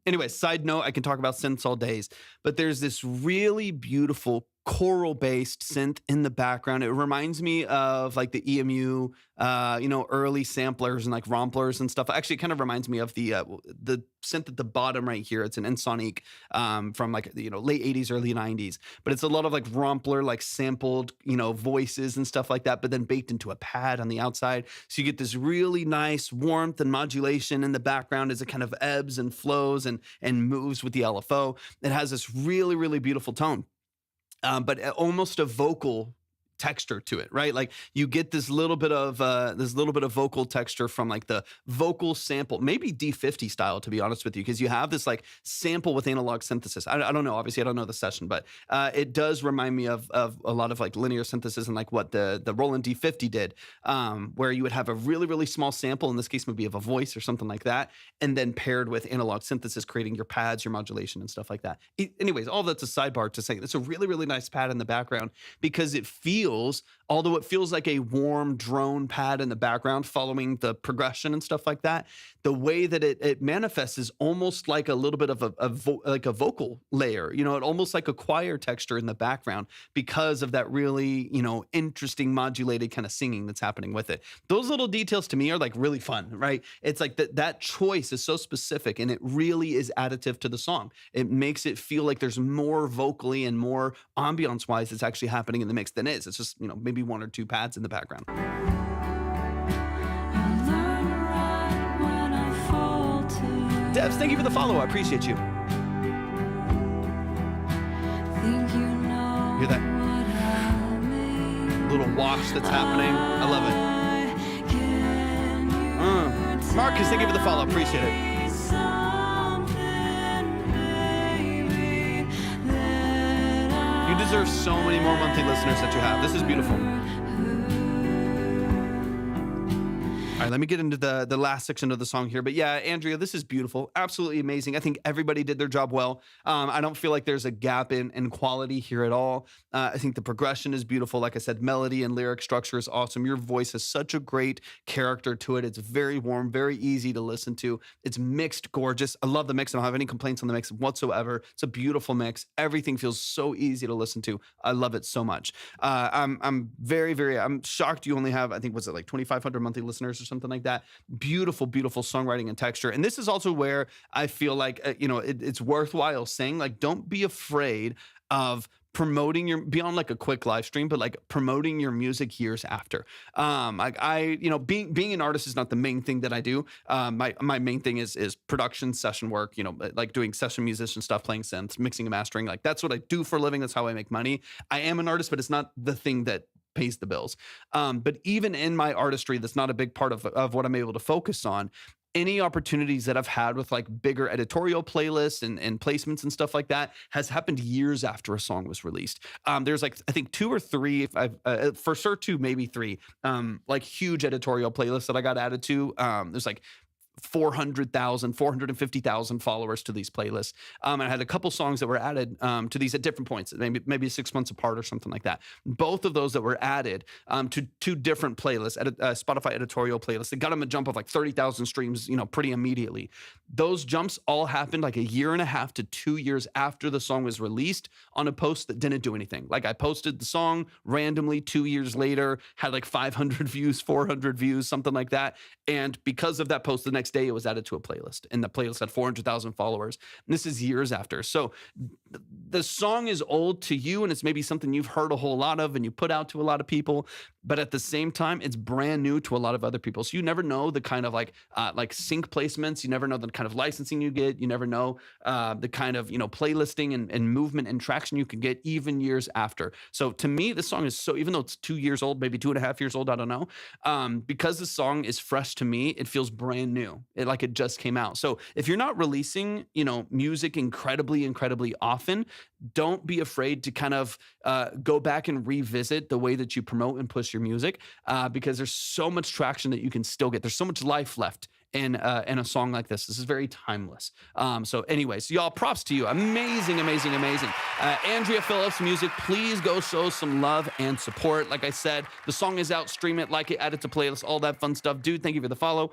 Anyway, side note, I can talk about synths all days, but there's this really beautiful choral-based synth in the background. It reminds me of like the EMU, early samplers and like romplers and stuff. Actually, it kind of reminds me of the synth at the bottom right here. It's an Ensoniq from like late 80s, early 90s. But it's a lot of like rompler, like sampled voices and stuff like that, but then baked into a pad on the outside. So you get this really nice warmth and modulation in the background as it kind of ebbs and flows and moves with the LFO. It has this really, really beautiful tone. But almost a vocal texture to it, right? Like you get this little bit of vocal texture from like the vocal sample, maybe D50 style, to be honest with you, because you have this like sample with analog synthesis. I don't know, obviously I don't know the session, but it does remind me of a lot of like linear synthesis and like what the Roland D50 did, where you would have a really, really small sample, in this case maybe of a voice or something like that, and then paired with analog synthesis, creating your pads, your modulation and stuff like that. Anyways, all that's a sidebar to say it's a really, really nice pad in the background, because it feels, although it feels like a warm drone pad in the background following the progression and stuff like that, the way that it manifests is almost like a little bit of a vocal layer, it almost like a choir texture in the background, because of that really, interesting modulated kind of singing that's happening with it. Those little details to me are like really fun, right? It's like that choice is so specific, and it really is additive to the song. It makes it feel like there's more vocally and more ambiance wise that's actually happening in the mix than is. It's just, maybe one or two pads in the background. Devs, thank you for the follow. I appreciate you. Hear that little wash that's happening? I love it. Marcus, thank you for the follow. Appreciate it. You deserve so many more monthly listeners that you have. This is beautiful. All right, let me get into the last section of the song here. But yeah, Andrea, this is beautiful. Absolutely amazing. I think everybody did their job well. I don't feel like there's a gap in quality here at all. I think the progression is beautiful. Like I said, melody and lyric structure is awesome. Your voice has such a great character to it. It's very warm, very easy to listen to. It's mixed gorgeous. I love the mix. I don't have any complaints on the mix whatsoever. It's a beautiful mix. Everything feels so easy to listen to. I love it so much. I'm shocked you only have, I think, was it like 2,500 monthly listeners or something like that. Beautiful, beautiful songwriting and texture. And this is also where I feel like, it's worthwhile saying, like, don't be afraid of promoting your, beyond like a quick live stream, but like promoting your music years after. Being an artist is not the main thing that I do. My main thing is production, session work, like doing session musician stuff, playing synths, mixing and mastering. Like that's what I do for a living. That's how I make money. I am an artist, but it's not the thing that pays the bills. But even in my artistry, that's not a big part of what I'm able to focus on. Any opportunities that I've had with like bigger editorial playlists and placements and stuff like that has happened years after a song was released. There's like, I think 2 or 3, for sure 2, maybe 3, like huge editorial playlists that I got added to. There's like 450,000 followers to these playlists. And I had a couple songs that were added to these at different points, maybe 6 months apart or something like that. Both of those that were added to 2 different playlists, Spotify editorial playlists, they got them a jump of like 30,000 streams, pretty immediately. Those jumps all happened like a year and a half to 2 years after the song was released on a post that didn't do anything. Like I posted the song randomly 2 years later, had like 500 views, 400 views, something like that. And because of that post, the next day it was added to a playlist, and the playlist had 400,000 followers. And this is years after. So the song is old to you, and it's maybe something you've heard a whole lot of and you put out to a lot of people, but at the same time, it's brand new to a lot of other people. So you never know the kind of like sync placements. You never know the kind of licensing you get. You never know the kind of, playlisting and movement and traction you can get even years after. So to me, this song is so, even though it's 2 years old, maybe 2.5 years old, I don't know. Because the song is fresh to me, it feels brand new. Like it just came out. So if you're not releasing, music incredibly often, don't be afraid to kind of go back and revisit the way that you promote and push your music, because there's so much traction that you can still get. There's so much life left in a song like this. This is very timeless. So anyways, y'all, props to you. Amazing, amazing, amazing. Andrea Phillips music, please go show some love and support. Like I said, the song is out, stream it, like it, add it to playlists, all that fun stuff. Dude, thank you for the follow.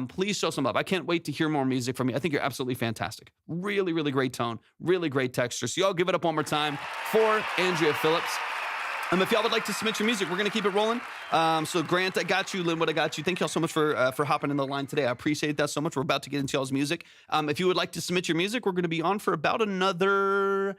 Please show some love. I can't wait to hear more music from you. I think you're absolutely fantastic. Really, really great tone, really great texture. So y'all give it up one more time for Andrea Phillips. If y'all would like to submit your music, we're going to keep it rolling. So Grant, I got you. Linwood, I got you. Thank y'all so much for hopping in the line today. I appreciate that so much. We're about to get into y'all's music. If you would like to submit your music, we're going to be on for about another...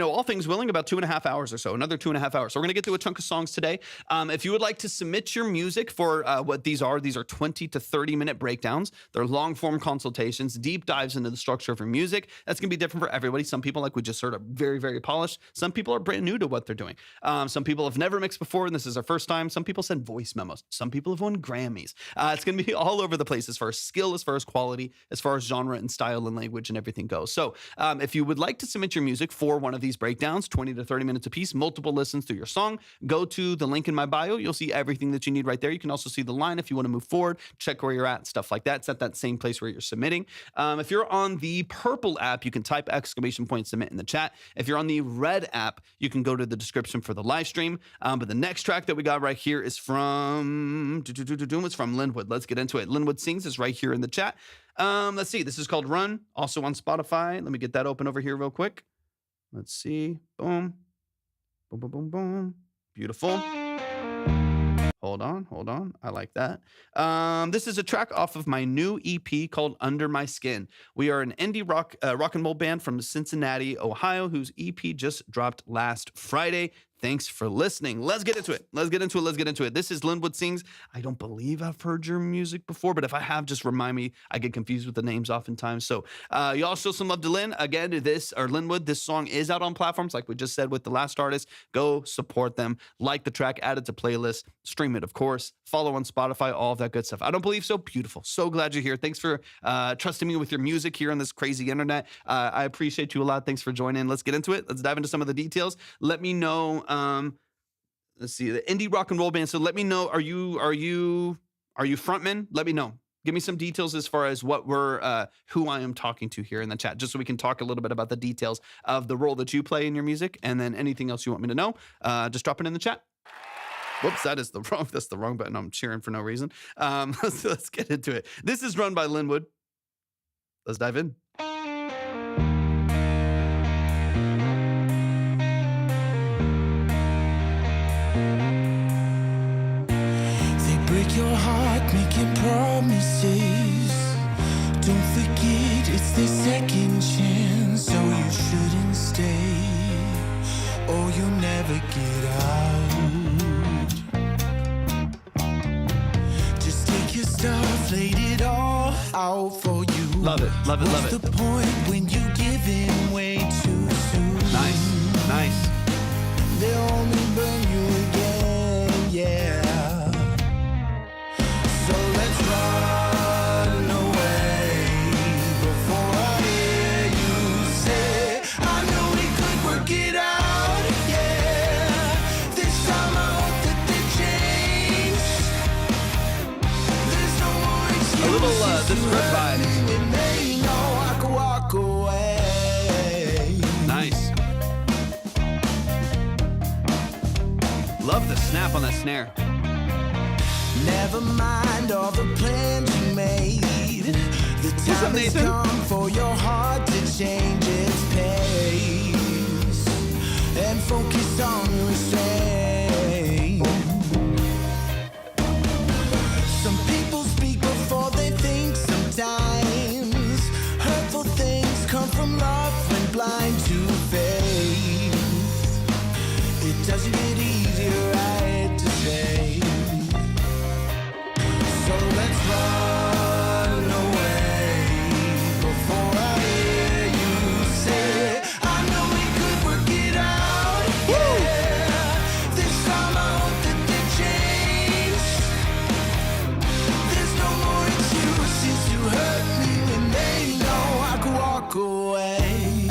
all things willing, about 2.5 hours or so, another 2.5 hours. So we're going to get through a chunk of songs today. If you would like to submit your music for what these are 20 to 30 minute breakdowns. They're long form consultations, deep dives into the structure of your music. That's going to be different for everybody. Some people, like we just heard, are very, very polished. Some people are brand new to what they're doing. Some people have never mixed before, and this is their first time. Some people send voice memos. Some people have won Grammys. It's going to be all over the place as far as skill, as far as quality, as far as genre and style and language and everything goes. So if you would like to submit your music for one of these breakdowns, 20 to 30 minutes a piece, multiple listens through your song, go to the link in my bio. You'll see everything that you need right there. You can also see the line if you want to move forward, check where you're at, stuff like that. It's at that same place where you're submitting. If you're on the purple app, you can type !submit in the chat. If you're on the red app, you can go to the description for the live stream. But the next track that we got right here is from Linwood. Let's get into it. Linwood Sings is right here in the chat. Let's see. This is called Run, also on Spotify. Let me get that open over here real quick. Let's see. Boom. Boom, boom, boom, boom. Beautiful. Hold on. I like that. This is a track off of my new EP called Under My Skin. We are an indie rock and roll band from Cincinnati, Ohio, whose EP just dropped last Friday. Thanks for listening. Let's get into it. This is Linwood Sings. I don't believe I've heard your music before, but if I have, just remind me. I get confused with the names oftentimes. So y'all show some love to Lynn. Again, Linwood, this song is out on platforms like we just said with the last artist. Go support them. Like the track, add it to playlists, stream it, of course. Follow on Spotify, all of that good stuff. I don't believe so. Beautiful. So glad you're here. Thanks for trusting me with your music here on this crazy internet. I appreciate you a lot. Thanks for joining. Let's get into it. Let's dive into some of the details. Let me know. Let's see, the indie rock and roll band. So let me know, are you frontman? Let me know. Give me some details as far as who I am talking to here in the chat, just so we can talk a little bit about the details of the role that you play in your music, and then anything else you want me to know, just drop it in the chat. Whoops, that's the wrong button. I'm cheering for no reason. Let's get into it. This is Run by Linwood. Let's dive in.
Break your heart, making promises. Don't forget it's the second chance. So you shouldn't stay, or you'll never get out. Just take your stuff, laid it all out for you.
Love it.
What's the point when you give in way too soon?
Nice.
They'll only burn you again, yeah. So let's run away before I hear you say, I know we could work it out, yeah. This time I hope that they change. There's no more excuses.
A little the script vibe.
And they know I could walk away.
Nice. Love the snap on that snare.
Never mind all the plans you made. The time has come for your heart to change its pace and focus on restraint. Some people speak before they think sometimes. Hurtful things come from love when blind to faith. It doesn't get easier, right to say. So let's run away before I hear you say, I know we could work it out, yeah. This time I hope that they change. There's no more excuses to hurt me when they know I could walk away.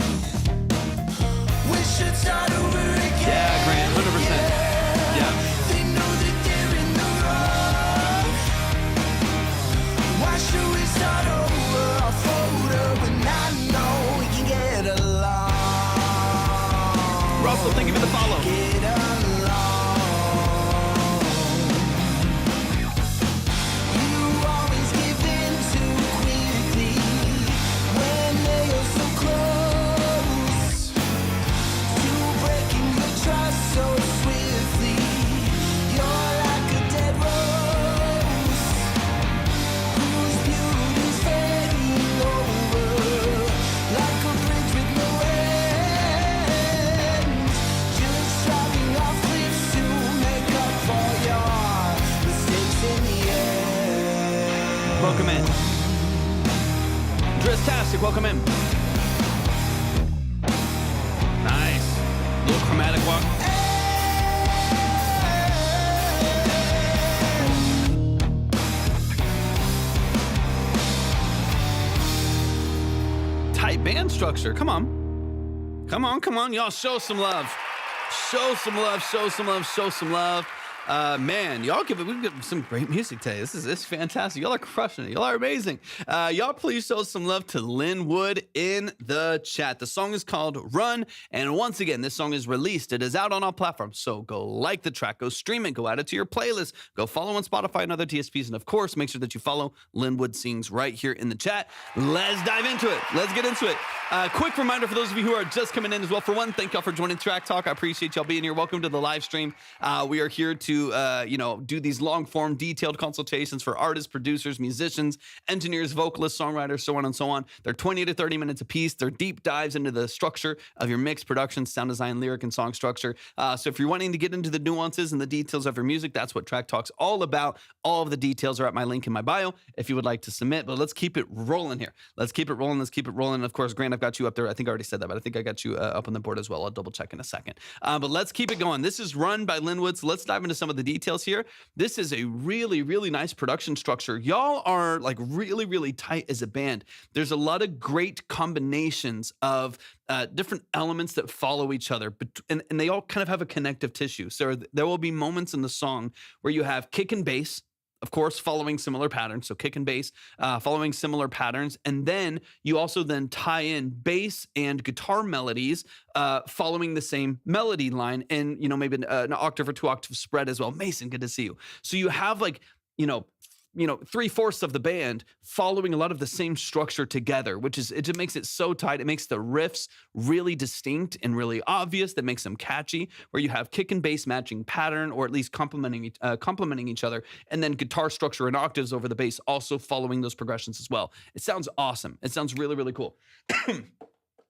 Russell, thank you for the follow.
Get along. You always give in too quickly when they are so close to breaking your trust so swiftly. You're like a dead rose whose beauty's fading over like a bridge with no end. Just driving off cliffs to make up for your mistakes in the end.
Welcome in. Dristastic, welcome in. Nice. Little chromatic walk. Tight band structure. Come on. Come on, come on. Y'all show some love. Show some love, show some love, show some love. Man, y'all we get some great music today. This is fantastic. Y'all are crushing it. Y'all are amazing. Y'all please show some love to Lynn Wood in the chat. The song is called Run. And once again, this song is released. It is out on all platforms. So go like the track, go stream it, go add it to your playlist, go follow on Spotify and other DSPs. And of course, make sure that you follow Lynn Wood Sings right here in the chat. Let's dive into it. Let's get into it. Quick reminder for those of you who are just coming in as well. For one, thank y'all for joining Track Talk. I appreciate y'all being here. Welcome to the live stream. We are here to do these long form detailed consultations for artists, producers, musicians, engineers, vocalists, songwriters, so on and so on. They're 20 to 30 minutes a piece. They're deep dives into the structure of your mix, production, sound design, lyric, and song structure. So if you're wanting to get into the nuances and the details of your music, that's what Track Talk's all about. All of the details are at my link in my bio if you would like to submit. But let's keep it rolling here. Let's keep it rolling. Let's keep it rolling. And of course, Grant, I've got you up there. I think I already said that, but I think I got you up on the board as well. I'll double check in a second. But let's keep it going. This is Run by Lynn Wood. So let's dive into some of the details here. This is a really, really nice production structure. Y'all are like really, really tight as a band. There's a lot of great combinations of different elements that follow each other, and they all kind of have a connective tissue. So there will be moments in the song where you have kick and bass, of course, following similar patterns. So kick and bass, following similar patterns. And then you also then tie in bass and guitar melodies, following the same melody line and, maybe an octave or 2 octave spread as well. Mason, good to see you. So you have 3/4 of the band following a lot of the same structure together, which is, it just makes it so tight. It makes the riffs really distinct and really obvious. That makes them catchy, where you have kick and bass matching pattern, or at least complementing each other. And then guitar structure and octaves over the bass also following those progressions as well. It sounds awesome. It sounds really, really cool.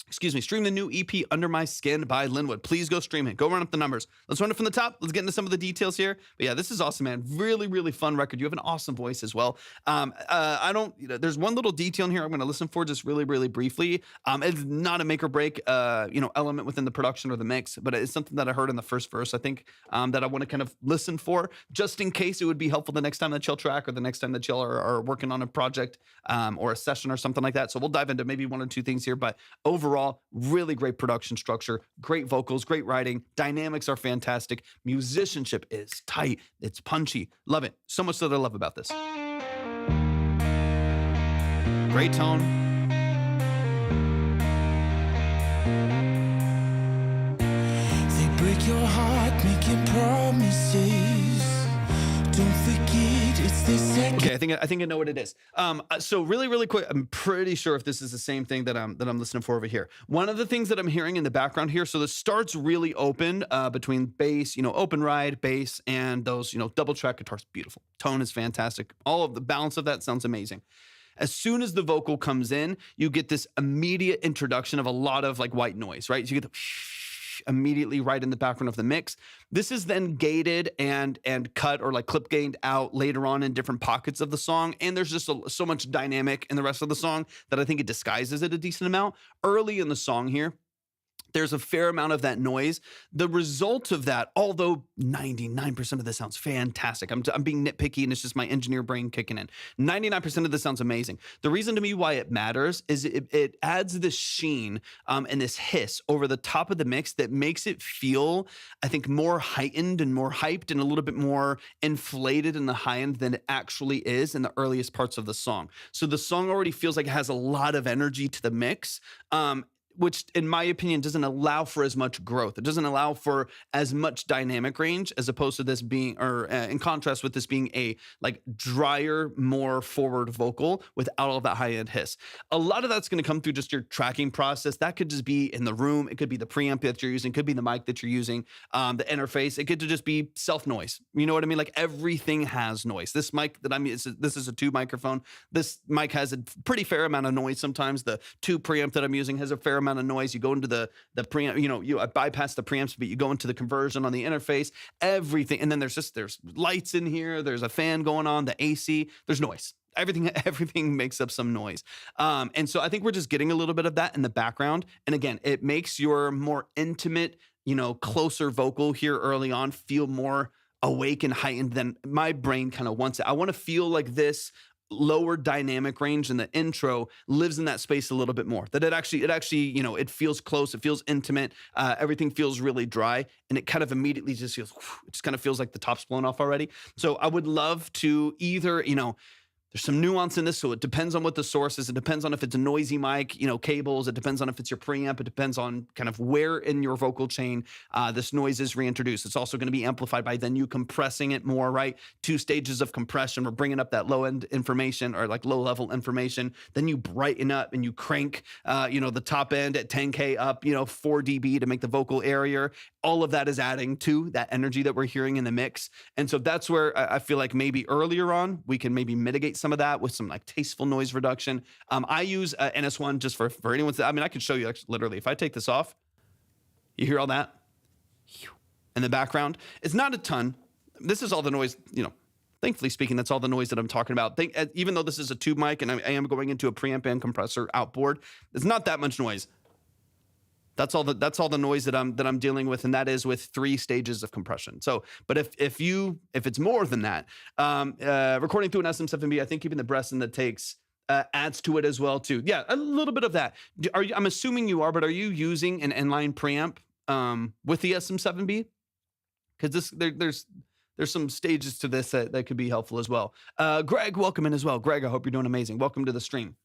Excuse me, stream the new EP Under My Skin by Lynn Wood. Please go stream it. Go run up the numbers. Let's run it from the top. Let's get into some of the details here. But yeah, this is awesome, man. Really, really fun record. You have an awesome voice as well. There's one little detail in here I'm going to listen for just really, really briefly. It's not a make or break, element within the production or the mix, but it's something that I heard in the first verse, I think, that I want to kind of listen for just in case it would be helpful the next time that y'all track or the next time that y'all are working on a project or a session or something like that. So we'll dive into maybe 1 or 2 things here, but overall, really great production structure, great vocals, great writing, dynamics are fantastic, musicianship is tight, it's punchy, love it. So much that I love about this. Great tone.
They break your heart, making promises. Don't forget, it's the second.
Okay, I think I know what it is. So really, really quick, I'm pretty sure if this is the same thing that I'm listening for over here. One of the things that I'm hearing in the background here, so the starts really open between bass, open ride, bass, and those, double track guitars. Beautiful. Tone is fantastic. All of the balance of that sounds amazing. As soon as the vocal comes in, you get this immediate introduction of a lot of like white noise, right? So you get the immediately right in the background of the mix. This is then gated and cut or like clip gained out later on in different pockets of the song. And there's just so much dynamic in the rest of the song that I think it disguises it a decent amount. Early in the song here, there's a fair amount of that noise. The result of that, although 99% of this sounds fantastic, I'm being nitpicky and it's just my engineer brain kicking in. 99% of this sounds amazing. The reason to me why it matters is it adds this sheen and this hiss over the top of the mix that makes it feel, I think, more heightened and more hyped and a little bit more inflated in the high end than it actually is in the earliest parts of the song. So the song already feels like it has a lot of energy to the mix. which in my opinion doesn't allow for as much growth. It doesn't allow for as much dynamic range, as opposed to this being, or in contrast with this being a like drier, more forward vocal without all that high end hiss. A lot of that's going to come through just your tracking process. That could just be in the room. It could be the preamp that you're using. It could be the mic that you're using, the interface. It could just be self noise. You know what I mean? Like everything has noise. This mic that I'm using, this is a tube microphone. This mic has a pretty fair amount of noise. Sometimes the tube preamp that I'm using has a fair amount of noise. You go into the preamp, I bypass the preamps, but you go into the conversion on the interface, everything. And then there's lights in here. There's a fan going on, the AC, there's noise. Everything makes up some noise. And so I think we're just getting a little bit of that in the background. And again, it makes your more intimate, closer vocal here early on feel more awake and heightened than my brain kind of wants it. I want to feel like this lower dynamic range in the intro lives in that space a little bit more, that it actually it feels close, it feels intimate, everything feels really dry, and it kind of immediately just feels, it just kind of feels like the top's blown off already. So I would love to either, there's some nuance in this, so it depends on what the source is. It depends on if it's a noisy mic, cables. It depends on if it's your preamp. It depends on kind of where in your vocal chain this noise is reintroduced. It's also going to be amplified by then you compressing it more, right? 2 stages of compression. We're bringing up that low-end information, or like low-level information. Then you brighten up and you crank, the top end at 10K up, 4 dB to make the vocal airier. All of that is adding to that energy that we're hearing in the mix. And so that's where I feel like maybe earlier on, we can maybe mitigate some of that with some like tasteful noise reduction. I use NS1 just for anyone. I could show you actually, literally, if I take this off, you hear all that in the background. It's not a ton. This is all the noise, thankfully speaking, that's all the noise that I'm talking about. Even though this is a tube mic and I am going into a preamp and compressor outboard, it's not that much noise. That's all the noise that I'm dealing with, and that is with 3 stages of compression. So, but if it's more than that, recording through an SM7B, I think even the breaths and the takes adds to it as well too. Yeah, a little bit of that. I'm assuming you are, but are you using an inline preamp with the SM7B? Because there's some stages to this that could be helpful as well. Greg, welcome in as well. Greg, I hope you're doing amazing. Welcome to the stream.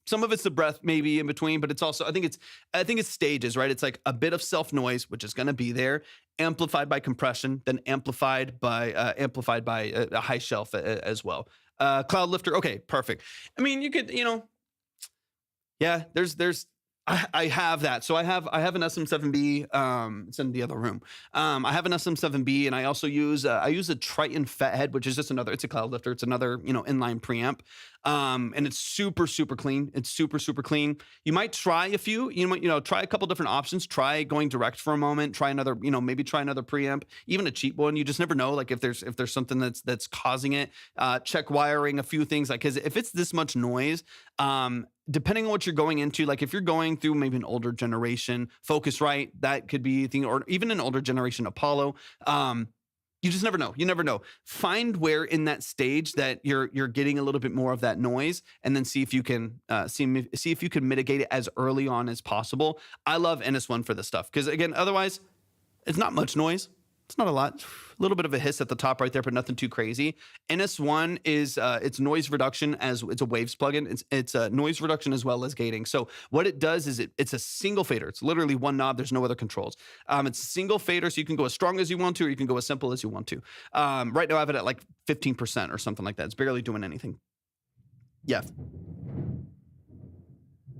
Some of it's the breath maybe in between, but it's also, I think it's stages, right? It's like a bit of self noise, which is going to be there, amplified by compression, then amplified by a high shelf as well. Cloud lifter. Okay, perfect. I mean, you could, yeah, I have that. So I have an SM7B. It's in the other room. I have an SM7B, and I also use a Triton Fathead, which is just it's a cloud lifter. It's another inline preamp. And it's super, super clean. It's super, super clean. You might try a few. You might try a couple different options. Try going direct for a moment. Try another. Maybe try another preamp. Even a cheap one. You just never know. Like if there's something that's causing it. Check wiring. A few things, like because if it's this much noise. Depending on what you're going into, like if you're going through maybe an older generation Focusrite, that could be a thing, or even an older generation Apollo. You just never know. You never know. Find where in that stage that you're getting a little bit more of that noise, and then see if you can see if you can mitigate it as early on as possible. I love NS1 for this stuff because again, otherwise, it's not much noise. It's not a lot. A little bit of a hiss at the top right there, but nothing too crazy. NS1 is it's noise reduction as it's a waves plugin. It's noise reduction as well as gating. So what it does is it's a single fader. It's literally one knob. There's no other controls. It's a single fader, so you can go as strong as you want to, or you can go as simple as you want to. Right now I have it at like 15% or something like that. It's barely doing anything. Yeah.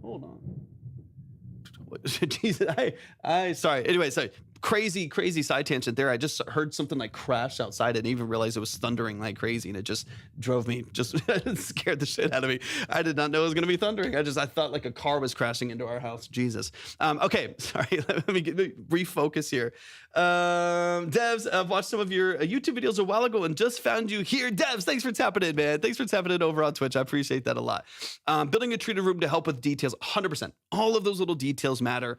Hold on. Jesus, I sorry. Anyway, sorry. Crazy side tangent there. I just heard something like crash outside and even realized it was thundering like crazy, and it just drove me, scared the shit out of me. I did not know it was going to be thundering. I thought like a car was crashing into our house. Jesus. Okay, sorry. Let me refocus here. Devs, I've watched some of your YouTube videos a while ago and just found you here. Devs, thanks for tapping in, man. Thanks for tapping in over on Twitch. I appreciate that a lot. Building a treated room to help with details, 100%. All of those little details matter.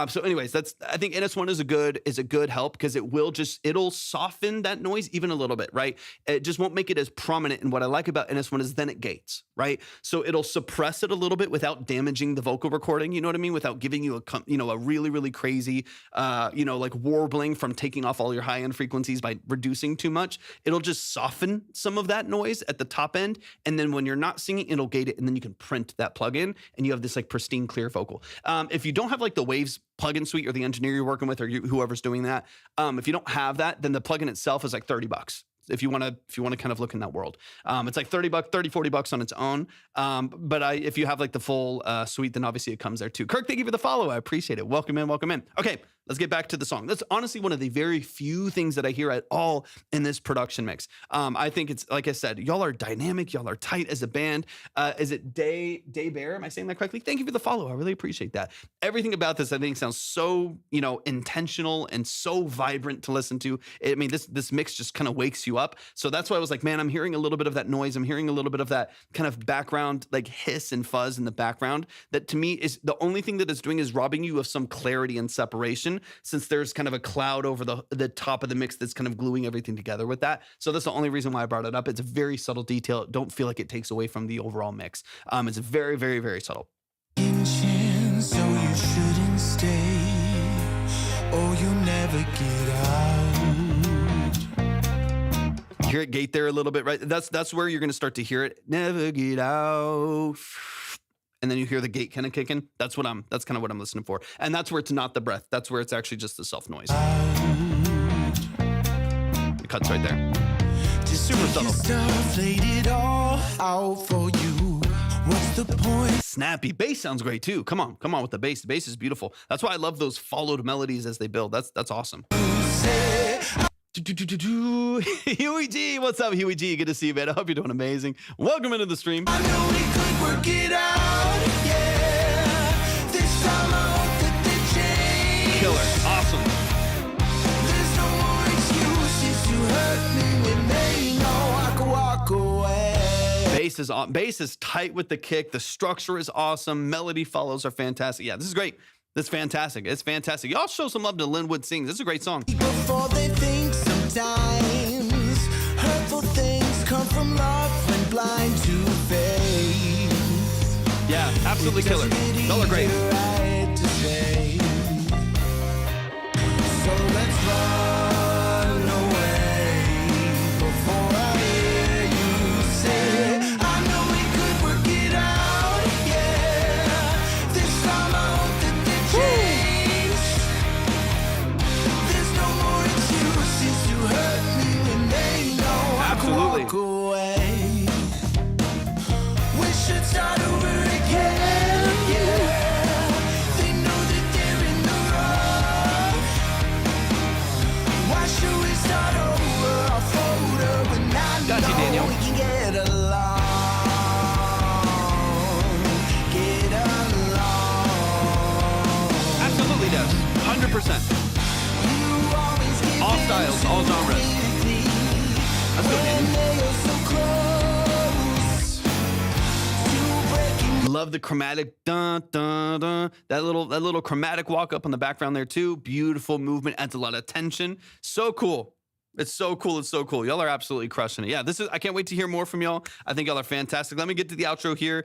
So anyways, I think NS1 is a good a good help because it'll soften that noise even a little bit, right? It just won't make it as prominent. And what I like about this one is then it gates, right? So it'll suppress it a little bit without damaging the vocal recording. You know what I mean? Without giving you a really, really crazy, like warbling from taking off all your high end frequencies by reducing too much. It'll just soften some of that noise at the top end. And then when you're not singing, it'll gate it. And then you can print that plugin and you have this like pristine, clear vocal. If you don't have like the Waves plugin suite or the engineer you're working with or whoever's doing that, if you don't have that, then the plugin itself is like $30. If you want to kind of look in that world, it's like $40 on its own. But if you have like the full suite, then obviously it comes there too. Kirk, thank you for the follow. I appreciate it. Welcome in. Okay, let's get back to the song. That's honestly one of the very few things that I hear at all in this production mix. I think it's, like I said, y'all are dynamic. Y'all are tight as a band. Is it Day Bear? Am I saying that correctly? Thank you for the follow. I really appreciate that. Everything about this, I think, sounds so, intentional and so vibrant to listen to. I mean, this mix just kind of wakes you up. So that's why I was like, man, I'm hearing a little bit of that noise. I'm hearing a little bit of that kind of background, like hiss and fuzz in the background. That to me is the only thing that it's doing is robbing you of some clarity and separation, since there's kind of a cloud over the top of the mix that's kind of gluing everything together with that. So that's the only reason why I brought it up. It's a very subtle detail. Don't feel like it takes away from the overall mix. It's very, very, very subtle.
Chance, so you shouldn't stay, or you never get out.
Hear it gate there a little bit, right? That's where you're going to start to hear it. Never get out. And then you hear the gate kind of kicking. That's kind of what I'm listening for. And that's where it's not the breath. That's where it's actually just the self noise. It cuts right there. Super subtle.
Stuff laid it all out for you. What's the point?
Snappy bass sounds great too. Come on with the bass. The bass is beautiful. That's why I love those followed melodies as they build. That's awesome. Huey G, what's up, Huey G? Good to see you, man. I hope you're doing amazing. Welcome into the stream.
I know we could work it out, yeah. This time I hope that they change.
Killer, awesome.
There's no more excuses to hurt me when they know I can walk away.
Bass is tight with the kick. The structure is awesome. Melody follows are fantastic. Yeah, this is great. That's fantastic. It's fantastic. Y'all show some love to Linwood Sings. This is a great song.
Before they think sometimes hurtful things come from love when blind to faith.
Yeah, absolutely killer. Y'all are great.
Right to say. So let's run away before I hear you say, I know we could work it out, yeah. This time I hope that they change. There's no more excuses to hurt me when they know
Absolutely.
I can walk away. We should start over again, yeah. They know that they're in the wrong. Why should we start over? I'll fold up and I
Got you, Daniel.
know we can get along. Get along.
Absolutely does. 100%.
You always give
All
in
styles,
so
all genres.
easily.
Let's go,
When
Daniel.
they are so close to breaking.
Love the chromatic dun dun dun. That little chromatic walk up on the background there too. Beautiful movement, adds a lot of tension. So cool. It's so cool. It's so cool. Y'all are absolutely crushing it. Yeah, I can't wait to hear more from y'all. I think y'all are fantastic. Let me get to the outro here.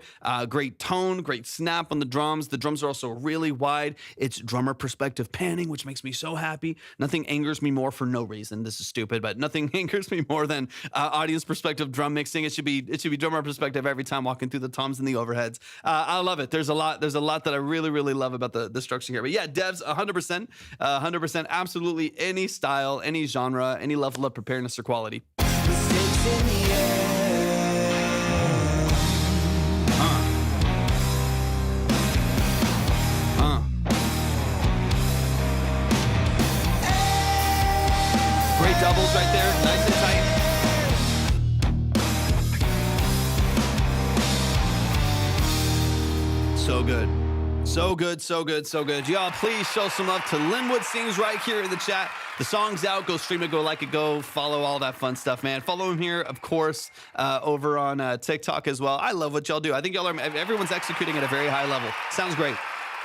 Great tone, great snap on the drums. The drums are also really wide. It's drummer perspective panning, which makes me so happy. Nothing angers me more for no reason. This is stupid, but nothing angers me more than audience perspective drum mixing. It should be drummer perspective every time walking through the toms and the overheads. I love it. There's a lot that I really, really love about the structure here. But yeah, devs, 100%, absolutely any style, any genre, any level of preparedness or quality.
Mistakes in the air.
Great doubles right there, nice and tight. So good. So good, so good, so good. Y'all, please show some love to Linwood Sings right here in the chat. The song's out. Go stream it, go like it, go follow all that fun stuff, man. Follow him here, of course, over on TikTok as well. I love what y'all do. I think y'all are, everyone's executing at a very high level. Sounds great.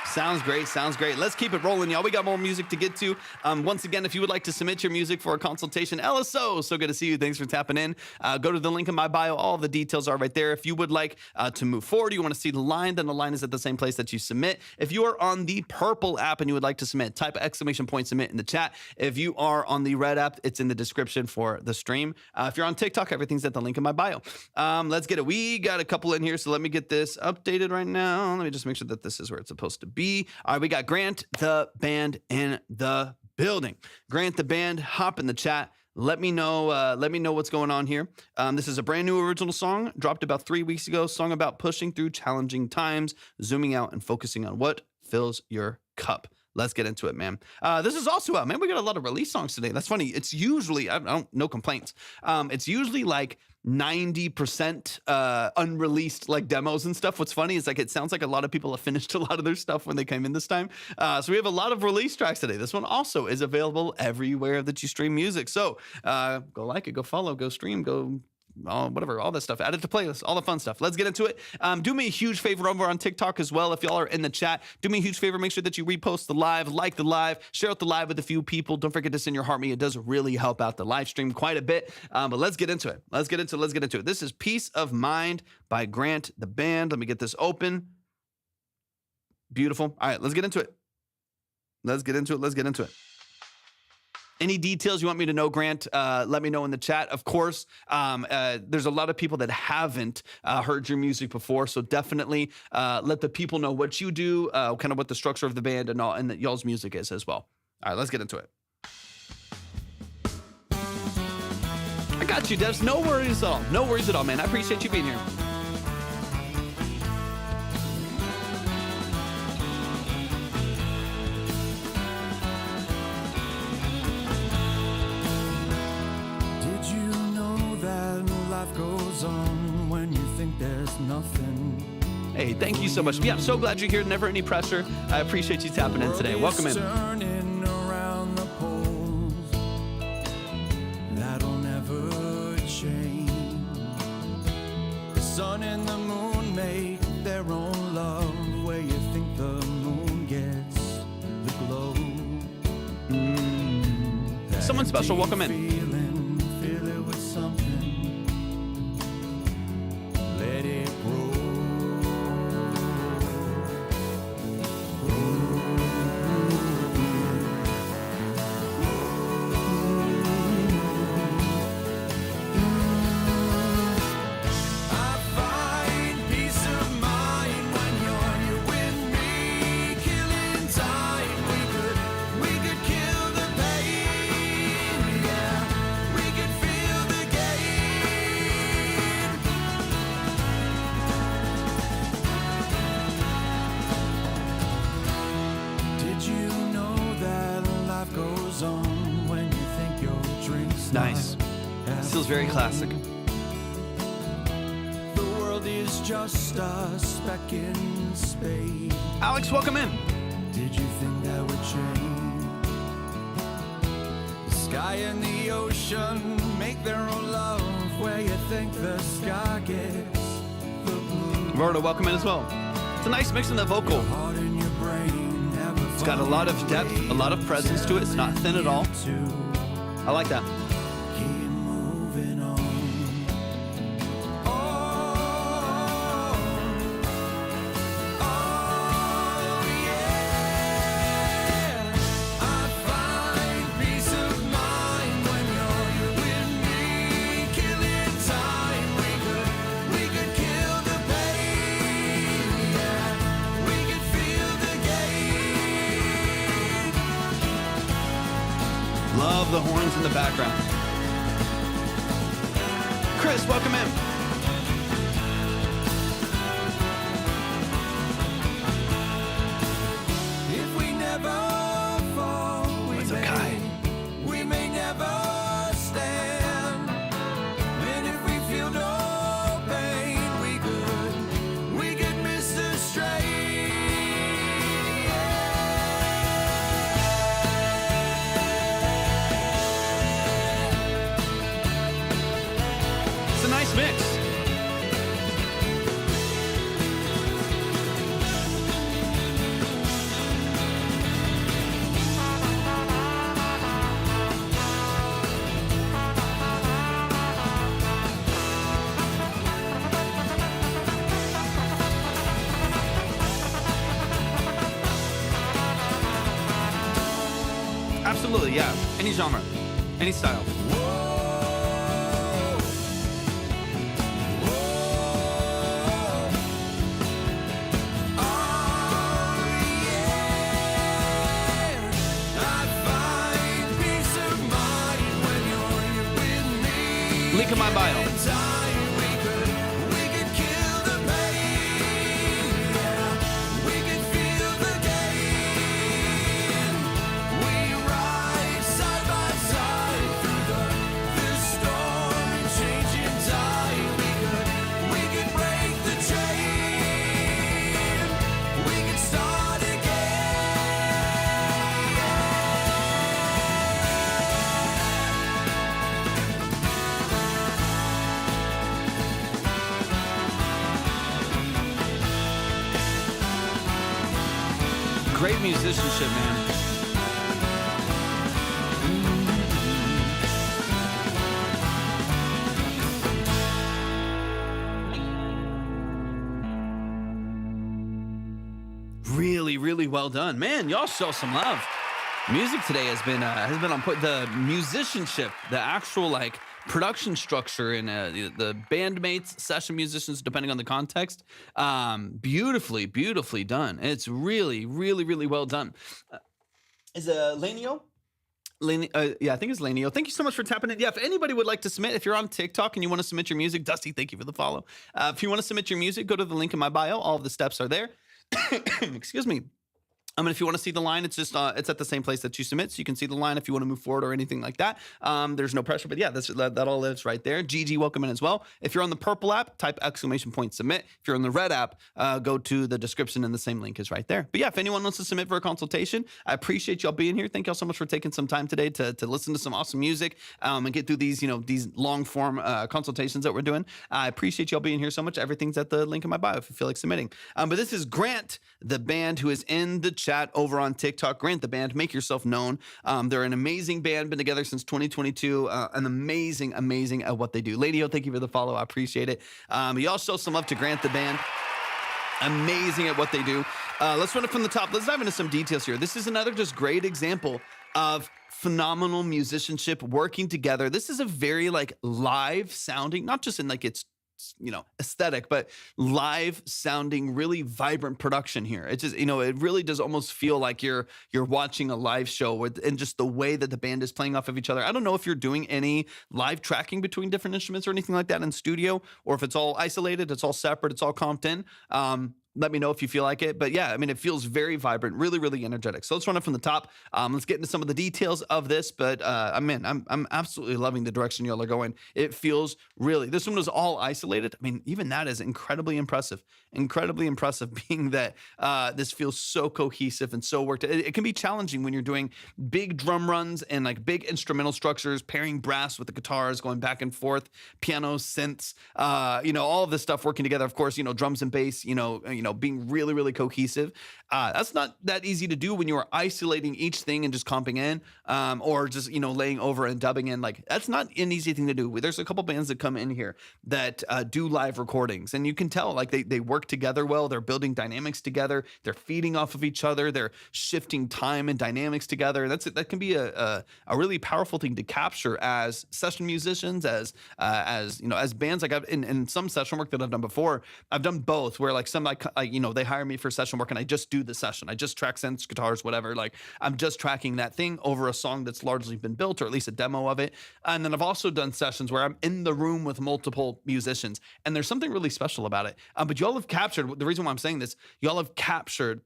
Sounds great. Sounds great. Let's keep it rolling, y'all. We got more music to get to. Once again, if you would like to submit your music for a consultation, LSO, so good to see you. Thanks for tapping in. Go to the link in my bio. All the details are right there. If you would like to move forward, you want to see the line, then the line is at the same place that you submit. If you are on the purple app and you would like to submit, type exclamation point submit in the chat. If you are on the red app, it's in the description for the stream. If you're on TikTok, everything's at the link in my bio. Let's get it. We got a couple in here, so let me get this updated right now. Let me just make sure that this is where it's supposed to be. All right, we got Grant the Band in the building. Grant the Band, hop in the chat. Let me know what's going on here. This is a brand new original song, dropped about 3 weeks ago. Song about pushing through challenging times, zooming out and focusing on what fills your cup. Let's get into it, man. This is also out, man. We got a lot of release songs today. That's funny. It's usually, no complaints. It's usually like 90% unreleased like demos and stuff. What's funny is like it sounds like a lot of people have finished a lot of their stuff when they came in this time. So we have a lot of release tracks today. This one also is available everywhere that you stream music. So go like it, go follow, go stream, go whatever, all that stuff. Add it to playlists, all the fun stuff. Let's get into it. Do me a huge favor over on TikTok as well. If y'all are in the chat, do me a huge favor. Make sure that you repost the live, like the live, share out the live with a few people. Don't forget to send your heart me. It does really help out the live stream quite a bit. But let's get into it. Let's get into it. This is Peace of Mind by Grant the Band. Let me get this open. Beautiful. All right, let's get into it. Let's get into it. Any details you want me to know, Grant, let me know in the chat. Of course, there's a lot of people that haven't heard your music before, so definitely let the people know what you do, kind of what the structure of the band and all, and that y'all's music is as well. All right, let's get into it. I got you, Devs. No worries at all. No worries at all, man. I appreciate you being here.
Life goes on when you think there's nothing.
Hey, thank you so much. Yeah, I'm so glad you're here. Never any pressure. I appreciate you tapping in today. Welcome in.
Turning around the poles, that'll never change. The sun and the moon make their own love. Where you think the moon gets the glow.
Someone special, welcome in.
Fill it with something. Let it grow. I find peace of mind when you're with me, killing time. We could kill the pain, yeah. We could feel the gain. Did you know that life goes on when you think your drink's
Nice. Feels very classic.
The world is just a speck in space.
Alex, welcome in.
Did you think that would change? The sky and the ocean make their own love. Where you think the sky gets the blue.
Roberto, welcome in as well. It's a nice mix in the vocal.
Heart in your brain never
It's got a lot of depth, a lot of presence to it. It's not thin at all. I like that.
Keep moving on. Oh, yeah. I find peace of mind when you're with me, killing time. We could kill the pain, yeah. We could feel the gain.
Love the horns in the background. Chris, welcome in.
If we never fall,
What's up, Kai?
we may never stand. And if we feel no pain, we could miss the strain.
It's a nice mix. Absolutely, yeah. Any genre, any style. Link in my bio. Great musicianship, man. Really, really well done, man. Y'all show some love. Music today has been on point. The musicianship, the actual like production structure, and the bandmates, session musicians, depending on the context, beautifully, beautifully done. It's really, really, really well done. Is Lanio? Yeah, I think it's Lanio. Thank you so much for tapping in. Yeah, if anybody would like to submit, if you're on TikTok and you want to submit your music, Dusty, thank you for the follow. If you want to submit your music, go to the link in my bio. All of the steps are there. Excuse me. I mean, if you want to see the line, it's just it's at the same place that you submit, so you can see the line if you want to move forward or anything like that. There's no pressure, but yeah, that all lives right there. GG, welcome in as well. If you're on the purple app, type !submit. If you're on the red app, go to the description and the same link is right there. But yeah, if anyone wants to submit for a consultation, I appreciate y'all being here. Thank y'all so much for taking some time today to listen to some awesome music and get through these long form consultations that we're doing. I appreciate y'all being here so much. Everything's at the link in my bio if you feel like submitting. But this is Grant, the band, who is in the chat over on TikTok. Grant, the band, make yourself known. They're an amazing band, been together since 2022, and amazing at what they do. Lady O, thank you for the follow. I appreciate it. Y'all show some love to Grant, the band. Amazing at what they do. Let's run it from the top. Let's dive into some details here. This is another just great example of phenomenal musicianship working together. This is a very like live sounding, not just in like its aesthetic, but live sounding, really vibrant production here. It's just, it really does almost feel like you're watching a live show and just the way that the band is playing off of each other. I don't know if you're doing any live tracking between different instruments or anything like that in studio, or if it's all isolated, it's all separate, it's all comped in. Let me know if you feel like it. But yeah, I mean, it feels very vibrant, really, really energetic. So let's run it from the top. Let's get into some of the details of this. But I'm absolutely loving the direction y'all are going. It feels really, this one was all isolated. I mean, even that is incredibly impressive. Incredibly impressive, being that this feels so cohesive and so worked. It can be challenging when you're doing big drum runs and like big instrumental structures, pairing brass with the guitars, going back and forth, piano, synths, all of this stuff working together. Of course, drums and bass, being really, really cohesive. That's not that easy to do when you are isolating each thing and just comping in, or just, laying over and dubbing in. Like, that's not an easy thing to do. There's a couple bands that come in here that do live recordings, and you can tell like they work together well. They're building dynamics together. They're feeding off of each other. They're shifting time and dynamics together. That can be a really powerful thing to capture as session musicians, as bands. Like in some session work that I've done before, I've done both, where like some they hire me for session work and I just do the session. I just track synths, guitars, whatever. Like, I'm just tracking that thing over a song that's largely been built, or at least a demo of it. And then I've also done sessions where I'm in the room with multiple musicians, and there's something really special about it. But y'all have captured, the reason why I'm saying this, y'all have captured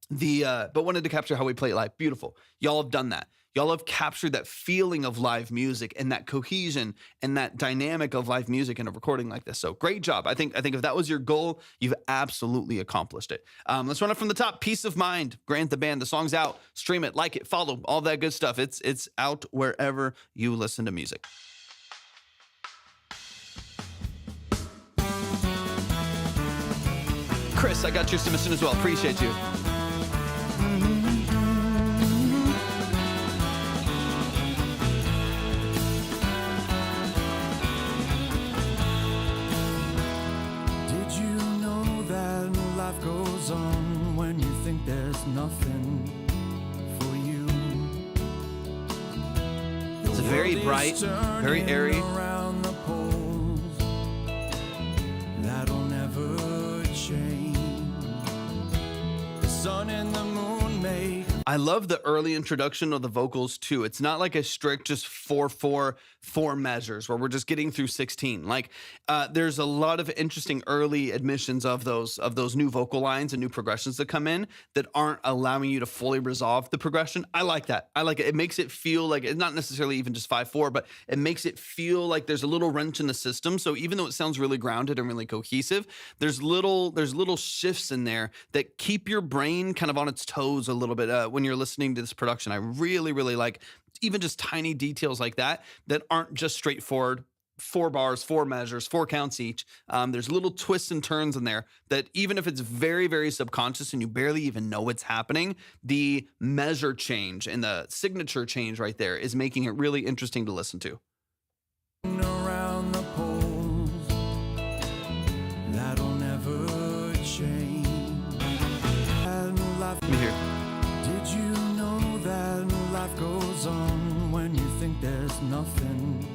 but wanted to capture how we play it live. Beautiful. Y'all have done that. Y'all have captured that feeling of live music and that cohesion and that dynamic of live music in a recording like this. So great job. I think if that was your goal, you've absolutely accomplished it. Let's run it from the top. Peace of Mind, Grant the band. The song's out. Stream it, like it, follow, all that good stuff. It's out wherever you listen to music. Chris, I got your submission as well. Appreciate you.
Did you know that life goes on when you think there's nothing for you?
very bright, very airy.
Around the poles, that'll never change. The sun and the moon make.
I love the early introduction of the vocals too. It's not like a strict just 4/4 4 measures where we're just getting through 16. Like there's a lot of interesting early admissions of those new vocal lines and new progressions that come in that aren't allowing you to fully resolve the progression. I like that. I like it. It makes it feel like it's not necessarily even just 5/4, but it makes it feel like there's a little wrench in the system. So even though it sounds really grounded and really cohesive, there's little shifts in there that keep your brain kind of on its toes a little bit when you're listening to this production. I really, really like even just tiny details like that aren't just straightforward 4 bars, 4 measures, 4 counts each. There's little twists and turns in there that even if it's very, very subconscious and you barely even know what's happening, the measure change and the signature change right there is making it really interesting to listen to.
Around the poles, that'll never change. And life,
Let me hear.
did you know that life goes on when you think there's nothing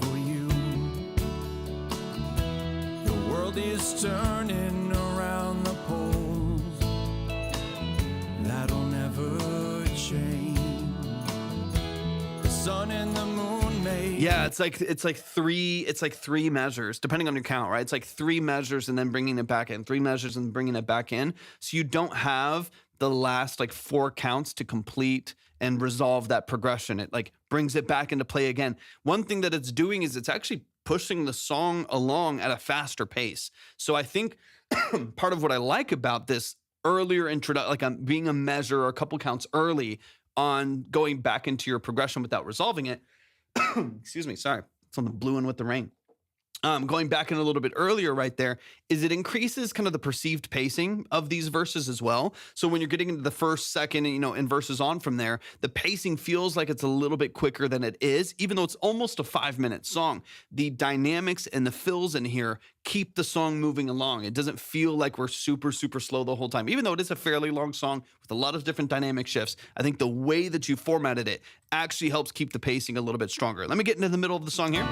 for you? The world is turning around the poles, that'll never change. The sun and the moon made.
Yeah, it's like 3 measures depending on your count, right? It's like 3 measures and then bringing it back in, 3 measures and bringing it back in. So you don't have the last like 4 counts to complete and resolve that progression. It like brings it back into play again. One thing that it's doing is it's actually pushing the song along at a faster pace. So I think part of what I like about this earlier introduction, like being a measure or a couple counts early on going back into your progression without resolving it. Excuse me, sorry, something blew in with the rain. Going back in a little bit earlier right there is it increases kind of the perceived pacing of these verses as well. So when you're getting into the first, second, and verses on from there, the pacing feels like it's a little bit quicker than it is, even though it's almost a 5-minute song. The dynamics and the fills in here keep the song moving along. It doesn't feel like we're super, super slow the whole time, even though it is a fairly long song with a lot of different dynamic shifts. I think the way that you formatted it actually helps keep the pacing a little bit stronger. Let me get into the middle of the song here.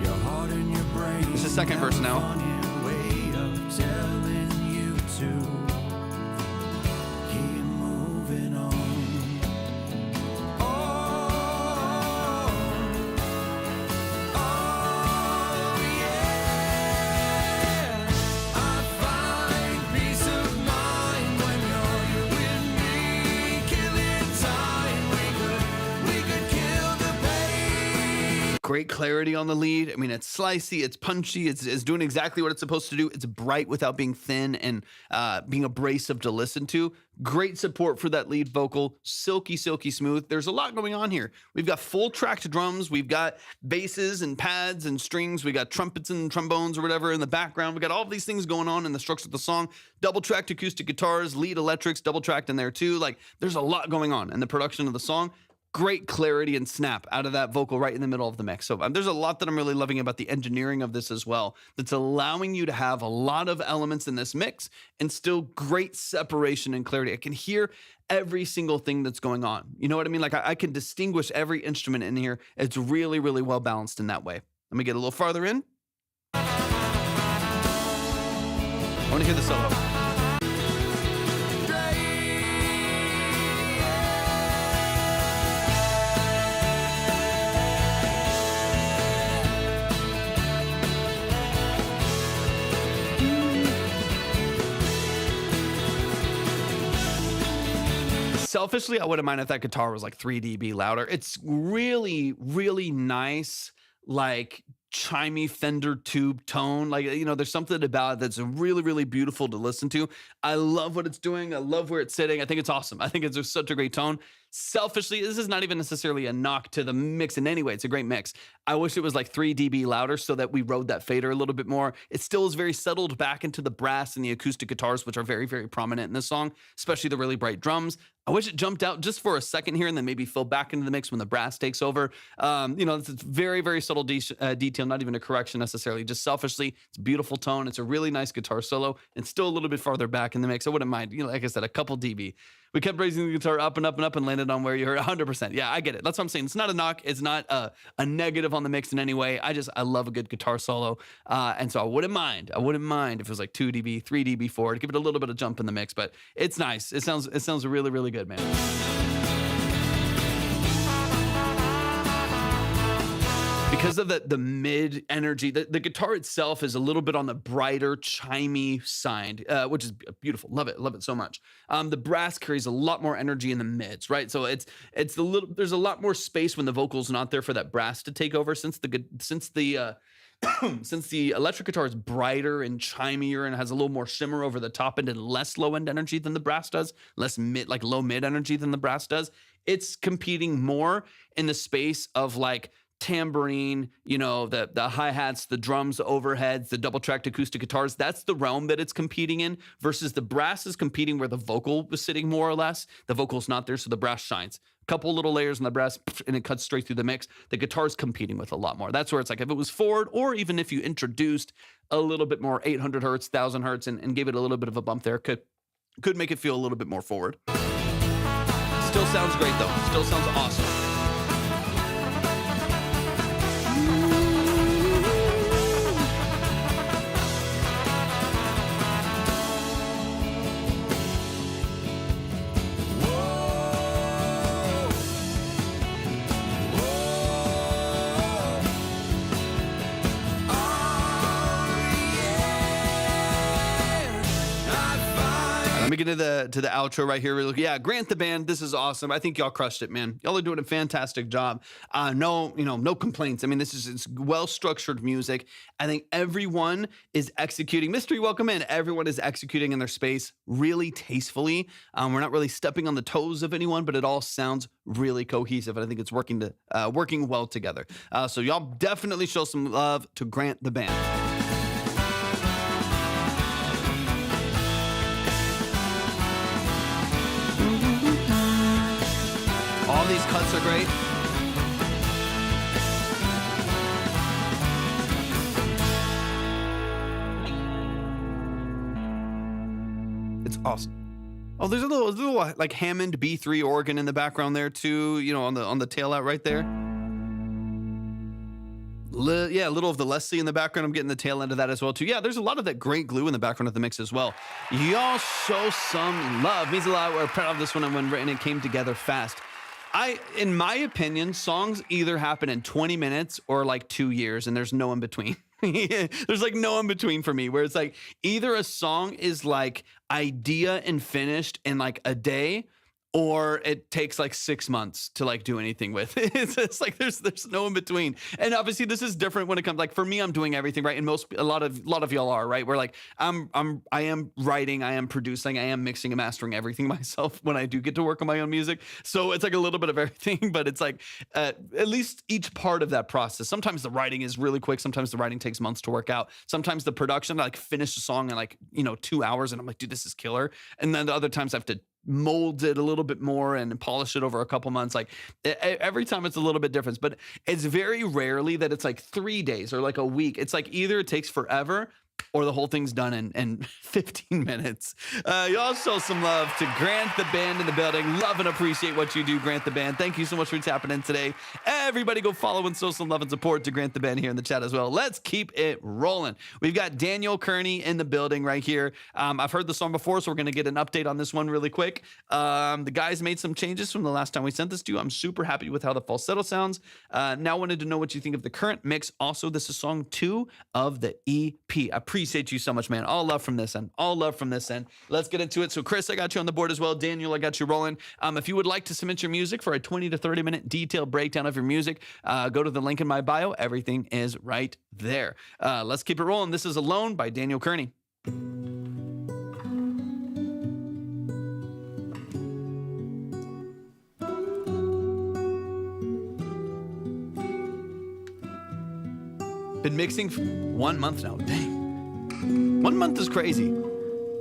Your heart and your brain.
It's the second verse now.
Funny way of telling you to keep moving on. Oh, yeah. I find peace of mind when you're with me. Killing time. We could kill the pain.
Great clarity on the lead. I mean, it's slicey, it's punchy, it's doing exactly what it's supposed to do. It's bright without being thin and being abrasive to listen to. Great support for that lead vocal. Silky, silky smooth. There's a lot going on here. We've got full tracked drums. We've got basses and pads and strings. We got trumpets and trombones or whatever in the background. We got all of these things going on in the structure of the song. Double tracked acoustic guitars, lead electrics, double tracked in there too. Like there's a lot going on in the production of the song. Great clarity and snap out of that vocal right in the middle of the mix. So there's a lot that I'm really loving about the engineering of this as well. That's allowing you to have a lot of elements in this mix and still great separation and clarity. I can hear every single thing that's going on. You know what I mean? Like I can distinguish every instrument in here. It's really, really well balanced in that way. Let me get a little farther in. I want to hear the solo. Selfishly, I wouldn't mind if that guitar was like 3 dB louder. It's really, really nice, like chimey Fender tube tone. Like, there's something about it that's really, really beautiful to listen to. I love what it's doing. I love where it's sitting. I think it's awesome. I think it's just such a great tone. Selfishly, this is not even necessarily a knock to the mix in any way. It's a great mix. I wish it was like 3 dB louder so that we rode that fader a little bit more. It still is very settled back into the brass and the acoustic guitars, which are very, very prominent in this song, especially the really bright drums. I wish it jumped out just for a second here and then maybe fill back into the mix when the brass takes over. It's very, very subtle detail, not even a correction necessarily. Just selfishly, it's a beautiful tone. It's a really nice guitar solo. It's still a little bit farther back in the mix. I wouldn't mind, like I said, a couple dB. We kept raising the guitar up and up and up and landed on where you heard 100%. Yeah, I get it. That's what I'm saying. It's not a knock. It's not a negative on the mix in any way. I love a good guitar solo. And so I wouldn't mind if it was like 2 dB, 3 dB, 4 to give it a little bit of jump in the mix, but it's nice. It sounds really, really good, man. Because of the mid energy, the guitar itself is a little bit on the brighter, chimey side, which is beautiful. Love it so much. The brass carries a lot more energy in the mids, right? So there's a lot more space when the vocal's not there for that brass to take over. Since the electric guitar is brighter and chimier and has a little more shimmer over the top end and less low end energy than the brass does, less low mid energy than the brass does, it's competing more in the space of like tambourine, the hi-hats, the drums, the overheads, the double-tracked acoustic guitars. That's the realm that it's competing in, versus the brass is competing where the vocal was sitting more or less. The vocal's not there, so the brass shines. A couple little layers in the brass, and it cuts straight through the mix. The guitar's competing with a lot more. That's where it's like if it was forward, or even if you introduced a little bit more 800 hertz, 1000 hertz, and gave it a little bit of a bump there, could make it feel a little bit more forward. Still sounds great, though. Still sounds awesome. Let me get to the outro right here. Yeah, Grant the Band. This is awesome. I think y'all crushed it, man. Y'all are doing a fantastic job. No complaints. I mean, it's well-structured music. I think everyone is executing. Mystery, welcome in. Everyone is executing in their space really tastefully. We're not really stepping on the toes of anyone, but it all sounds really cohesive. And I think it's working well together. So y'all definitely show some love to Grant the Band. All these cuts are great. It's awesome. Oh, there's a little like Hammond B3 organ in the background there too, on the tail out right there. Yeah, a little of the Leslie in the background. I'm getting the tail end of that as well too. Yeah, there's a lot of that great glue in the background of the mix as well. Y'all show some love. Means a lot. We're proud of this one when written. It came together fast. In my opinion, songs either happen in 20 minutes or like 2 years, and there's no in between. There's like no in between for me, where it's like either a song is like idea and finished in like a day, or it takes like 6 months to like do anything with. It's like there's no in between. And obviously this is different when it comes, like for me, I'm doing everything, right? And a lot of y'all are, right? We're like, I am writing, I am producing, I am mixing and mastering everything myself when I do get to work on my own music. So it's like a little bit of everything, but it's like at least each part of that process. Sometimes the writing is really quick. Sometimes the writing takes months to work out. Sometimes the production, I like finish a song in like, 2 hours and I'm like, dude, this is killer. And then the other times I have to mold it a little bit more and polish it over a couple months. Like every time it's a little bit different, but it's very rarely that it's like 3 days or like a week. It's like either it takes forever or the whole thing's done in 15 minutes. Y'all show some love to Grant the Band in the building. Love and appreciate what you do, Grant the Band. Thank you so much for tapping in today. Everybody go follow and show some love and support to Grant the Band here in the chat as well. Let's keep it rolling. We've got Daniel Kearney in the building right here. I've heard the song before, so we're going to get an update on this one really quick. The guys made some changes from the last time we sent this to you. I'm super happy with how the falsetto sounds. Now wanted to know what you think of the current mix. Also, this is song 2 of the EP. I appreciate you so much, man. All love from this end. All love from this end. Let's get into it. So Chris, I got you on the board as well. Daniel, I got you rolling. If you would like to submit your music for a 20 to 30 minute detailed breakdown of your music, go to the link in my bio. Everything is right there. Let's keep it rolling. This is Alone by Daniel Kearney. Been mixing for 1 month now. Dang. 1 month is crazy.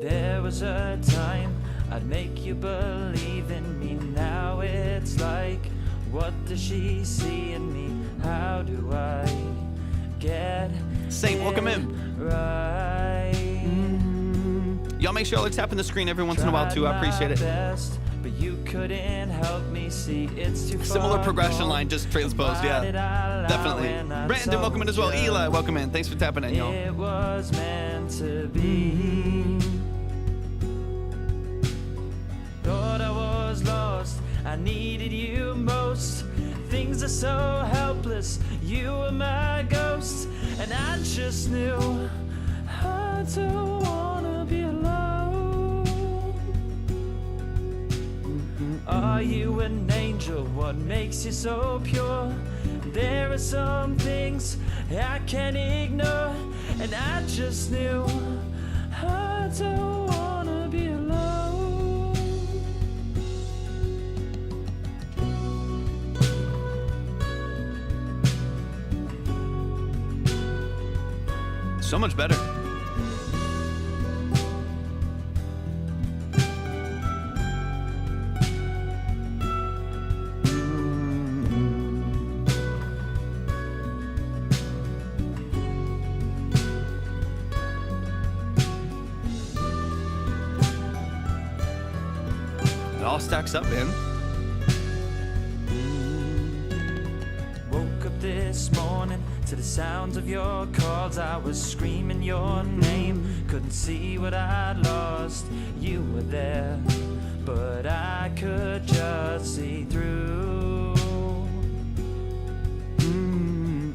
There was a time I'd make you believe in me. Now it's like, what does she see in me? How do I get
Saint, welcome in.
right?
Y'all make sure y'all are tapping the screen every once in a while too. I appreciate it.
Best, but you couldn't help me see it's too far
Similar progression
gone.
line, just transposed.
Why
Yeah,
did I lie
definitely.
when I
Brandon, welcome in as well.
told ya
Eli, welcome in. Thanks for tapping in, y'all.
it was meant to be? Thought I was lost, I needed you most. Things are so helpless, you were my ghost, and I just knew I don't wanna be alone. Are you an angel? What makes you so pure? There are some things I can't ignore, and I just knew I don't wanna be alone.
So much better. It all stacks up, man.
Woke up this morning to the sounds of your calls. I was screaming your name, couldn't see what I'd lost. You were there, but I could just see through.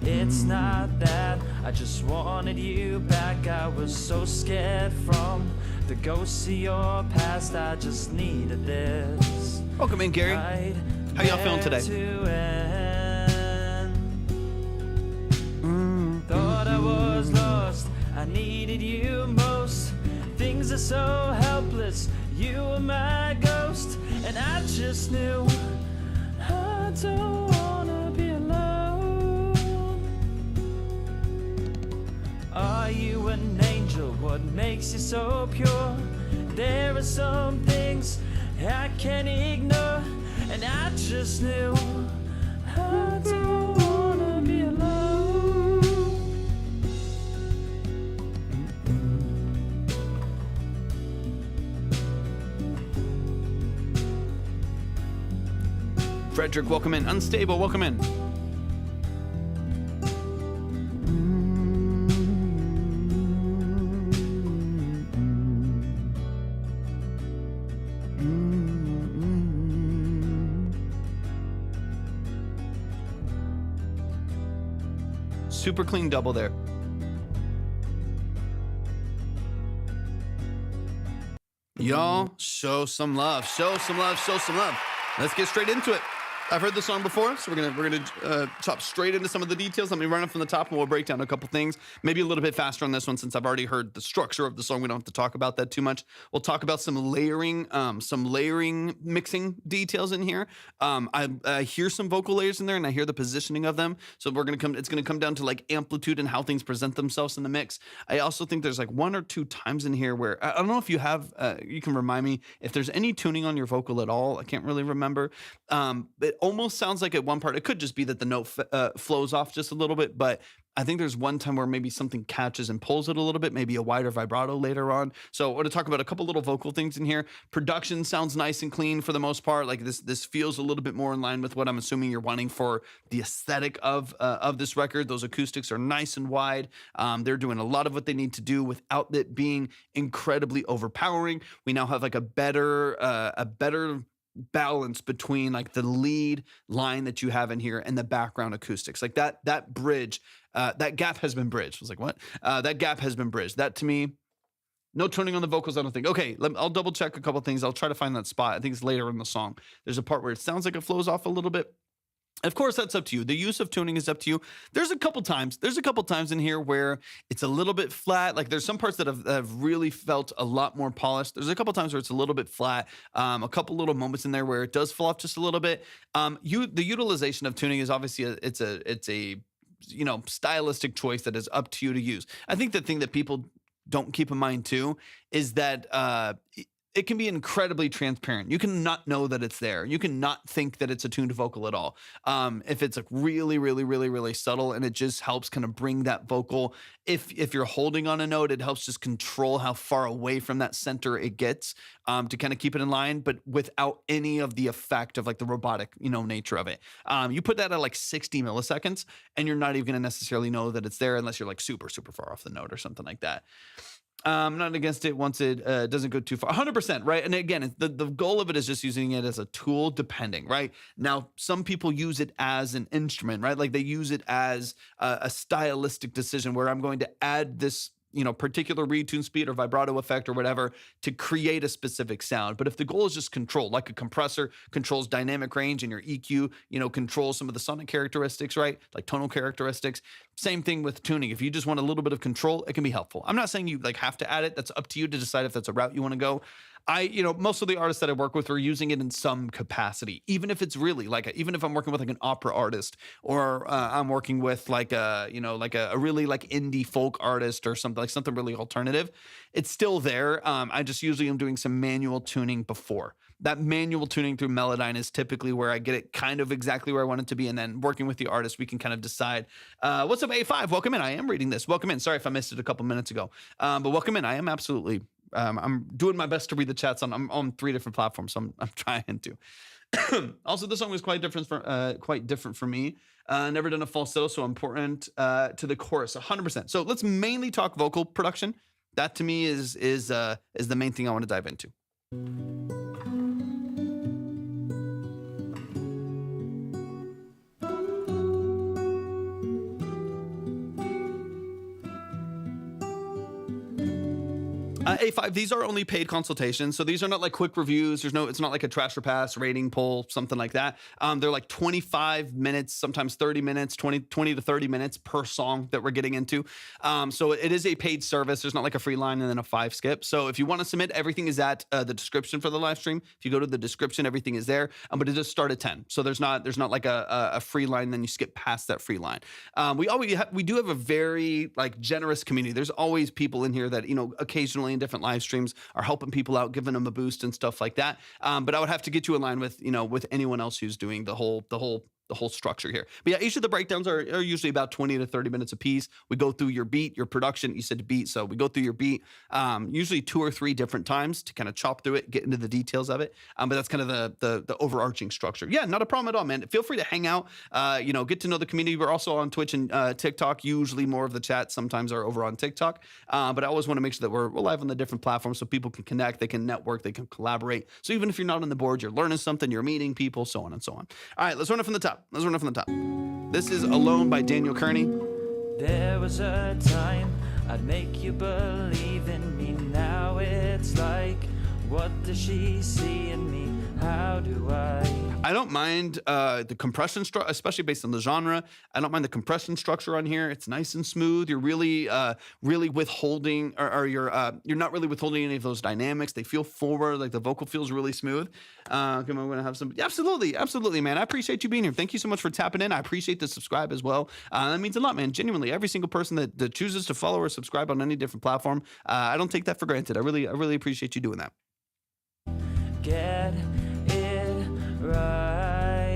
It's not that I just wanted you back. I was so scared from the ghosts of your past. I just needed this.
Welcome in, Gary.
Right
How y'all feeling
there
today?
to end. Thought I was lost, I needed you most. Things are so helpless, you were my ghost, and I just knew I don't wanna be alone. Are you an angel? What makes you so pure? There are some things I can't ignore, and I just knew I don't wanna be alone.
Frederick, welcome in. Unstable, welcome in. Super clean double there. Y'all, show some love. Show some love. Show some love. Let's get straight into it. I've heard this song before, so we're gonna chop straight into some of the details. Let me run it from the top, and we'll break down a couple things. Maybe a little bit faster on this one, since I've already heard the structure of the song. We don't have to talk about that too much. We'll talk about some layering mixing details in here. I hear some vocal layers in there, and I hear the positioning of them. So it's gonna come down to like amplitude and how things present themselves in the mix. I also think there's like one or two times in here where I don't know if you have. You can remind me if there's any tuning on your vocal at all. I can't really remember. It almost sounds like at one part, it could just be that the note flows off just a little bit, but I think there's one time where maybe something catches and pulls it a little bit, maybe a wider vibrato later on. So I want to talk about a couple little vocal things in here. Production sounds nice and clean for the most part. Like this feels a little bit more in line with what I'm assuming you're wanting for the aesthetic of this record. Those acoustics are nice and wide. They're doing a lot of what they need to do without it being incredibly overpowering. We now have like a better balance between like the lead line that you have in here and the background acoustics. Like that bridge, that gap has been bridged. I was like, what? That gap has been bridged. That to me, no tuning on the vocals, I don't think. Okay, I'll double check a couple things. I'll try to find that spot. I think it's later in the song. There's a part where it sounds like it flows off a little bit. Of course, that's up to you. The use of tuning is up to you. There's a couple times in here where it's a little bit flat. Like there's some parts that have really felt a lot more polished. There's a couple times where it's a little bit flat. A couple little moments in there where it does fall off just a little bit. The utilization of tuning is obviously it's a stylistic choice that is up to you to use. I think the thing that people don't keep in mind too is that it can be incredibly transparent. You can not know that it's there. You can not think that it's a tuned vocal at all. If it's like really subtle, and it just helps kind of bring that vocal. If you're holding on a note, it helps just control how far away from that center it gets, to kind of keep it in line, but without any of the effect of like the robotic, nature of it. You put that at like 60 milliseconds, and you're not even going to necessarily know that it's there unless you're like super far off the note or something like that. I'm not against it once it doesn't go too far. 100%, right? And again, the goal of it is just using it as a tool, depending, right? Now, some people use it as an instrument, right? Like they use it as a stylistic decision where I'm going to add this particular retune speed or vibrato effect or whatever to create a specific sound. But if the goal is just control, like a compressor controls dynamic range and your EQ, controls some of the sonic characteristics, right? Like tonal characteristics. Same thing with tuning. If you just want a little bit of control, it can be helpful. I'm not saying you like have to add it. That's up to you to decide if that's a route you want to go. Most of the artists that I work with are using it in some capacity, even if it's really even if I'm working with like an opera artist, or I'm working with like a really like indie folk artist or something really alternative, it's still there. I just usually am doing some manual tuning before. That manual tuning through Melodyne is typically where I get it kind of exactly where I want it to be. And then working with the artist, we can kind of decide, what's up, A5? Welcome in. I am reading this. Welcome in. Sorry if I missed it a couple minutes ago. But welcome in. I am absolutely, I'm doing my best to read the chats I'm on 3 different platforms. So I'm trying to. Also, the song was quite different for me. Never done a falsetto, so important to the chorus, 100%. So let's mainly talk vocal production. That to me is the main thing I want to dive into. A5, these are only paid consultations. So these are not like quick reviews. It's not like a trash or pass rating poll, something like that. They're like 25 minutes, sometimes 30 minutes, 20 to 30 minutes per song that we're getting into. So it is a paid service. There's not like a free line and then a 5 skip. So if you want to submit, everything is at the description for the live stream. If you go to the description, everything is there. But it does start at 10. So there's not like a free line, then you skip past that free line. We do have a very like generous community. There's always people in here that, occasionally in different live streams are helping people out, giving them a boost and stuff like that. But I would have to get you in line with, with anyone else who's doing the whole structure here. But yeah, each of the breakdowns are usually about 20 to 30 minutes a piece. We go through your beat, your production. You said beat, so we go through your beat usually 2 or 3 different times to kind of chop through it, get into the details of it. But that's kind of the overarching structure. Yeah, not a problem at all, man. Feel free to hang out, get to know the community. We're also on Twitch and TikTok. Usually more of the chats sometimes are over on TikTok. But I always want to make sure that we're live on the different platforms so people can connect, they can network, they can collaborate. So even if you're not on the board, you're learning something, you're meeting people, so on and so on. All right, let's run it from the top. This is Alone by Daniel Kearney.
There was a time I'd make you believe in me. Now it's like, what does she see in me? How do I
don't mind the compression structure, especially based on the genre. I don't mind the compression structure on here. It's nice and smooth. You're really withholding, or you're not really withholding any of those dynamics. They feel forward, like the vocal feels really smooth. Come on, we're gonna have some. Yeah, absolutely, man. I appreciate you being here. Thank you so much for tapping in. I appreciate the subscribe as well. That means a lot, man. Genuinely, every single person that chooses to follow or subscribe on any different platform, I don't take that for granted. I really appreciate you doing that.
get it right?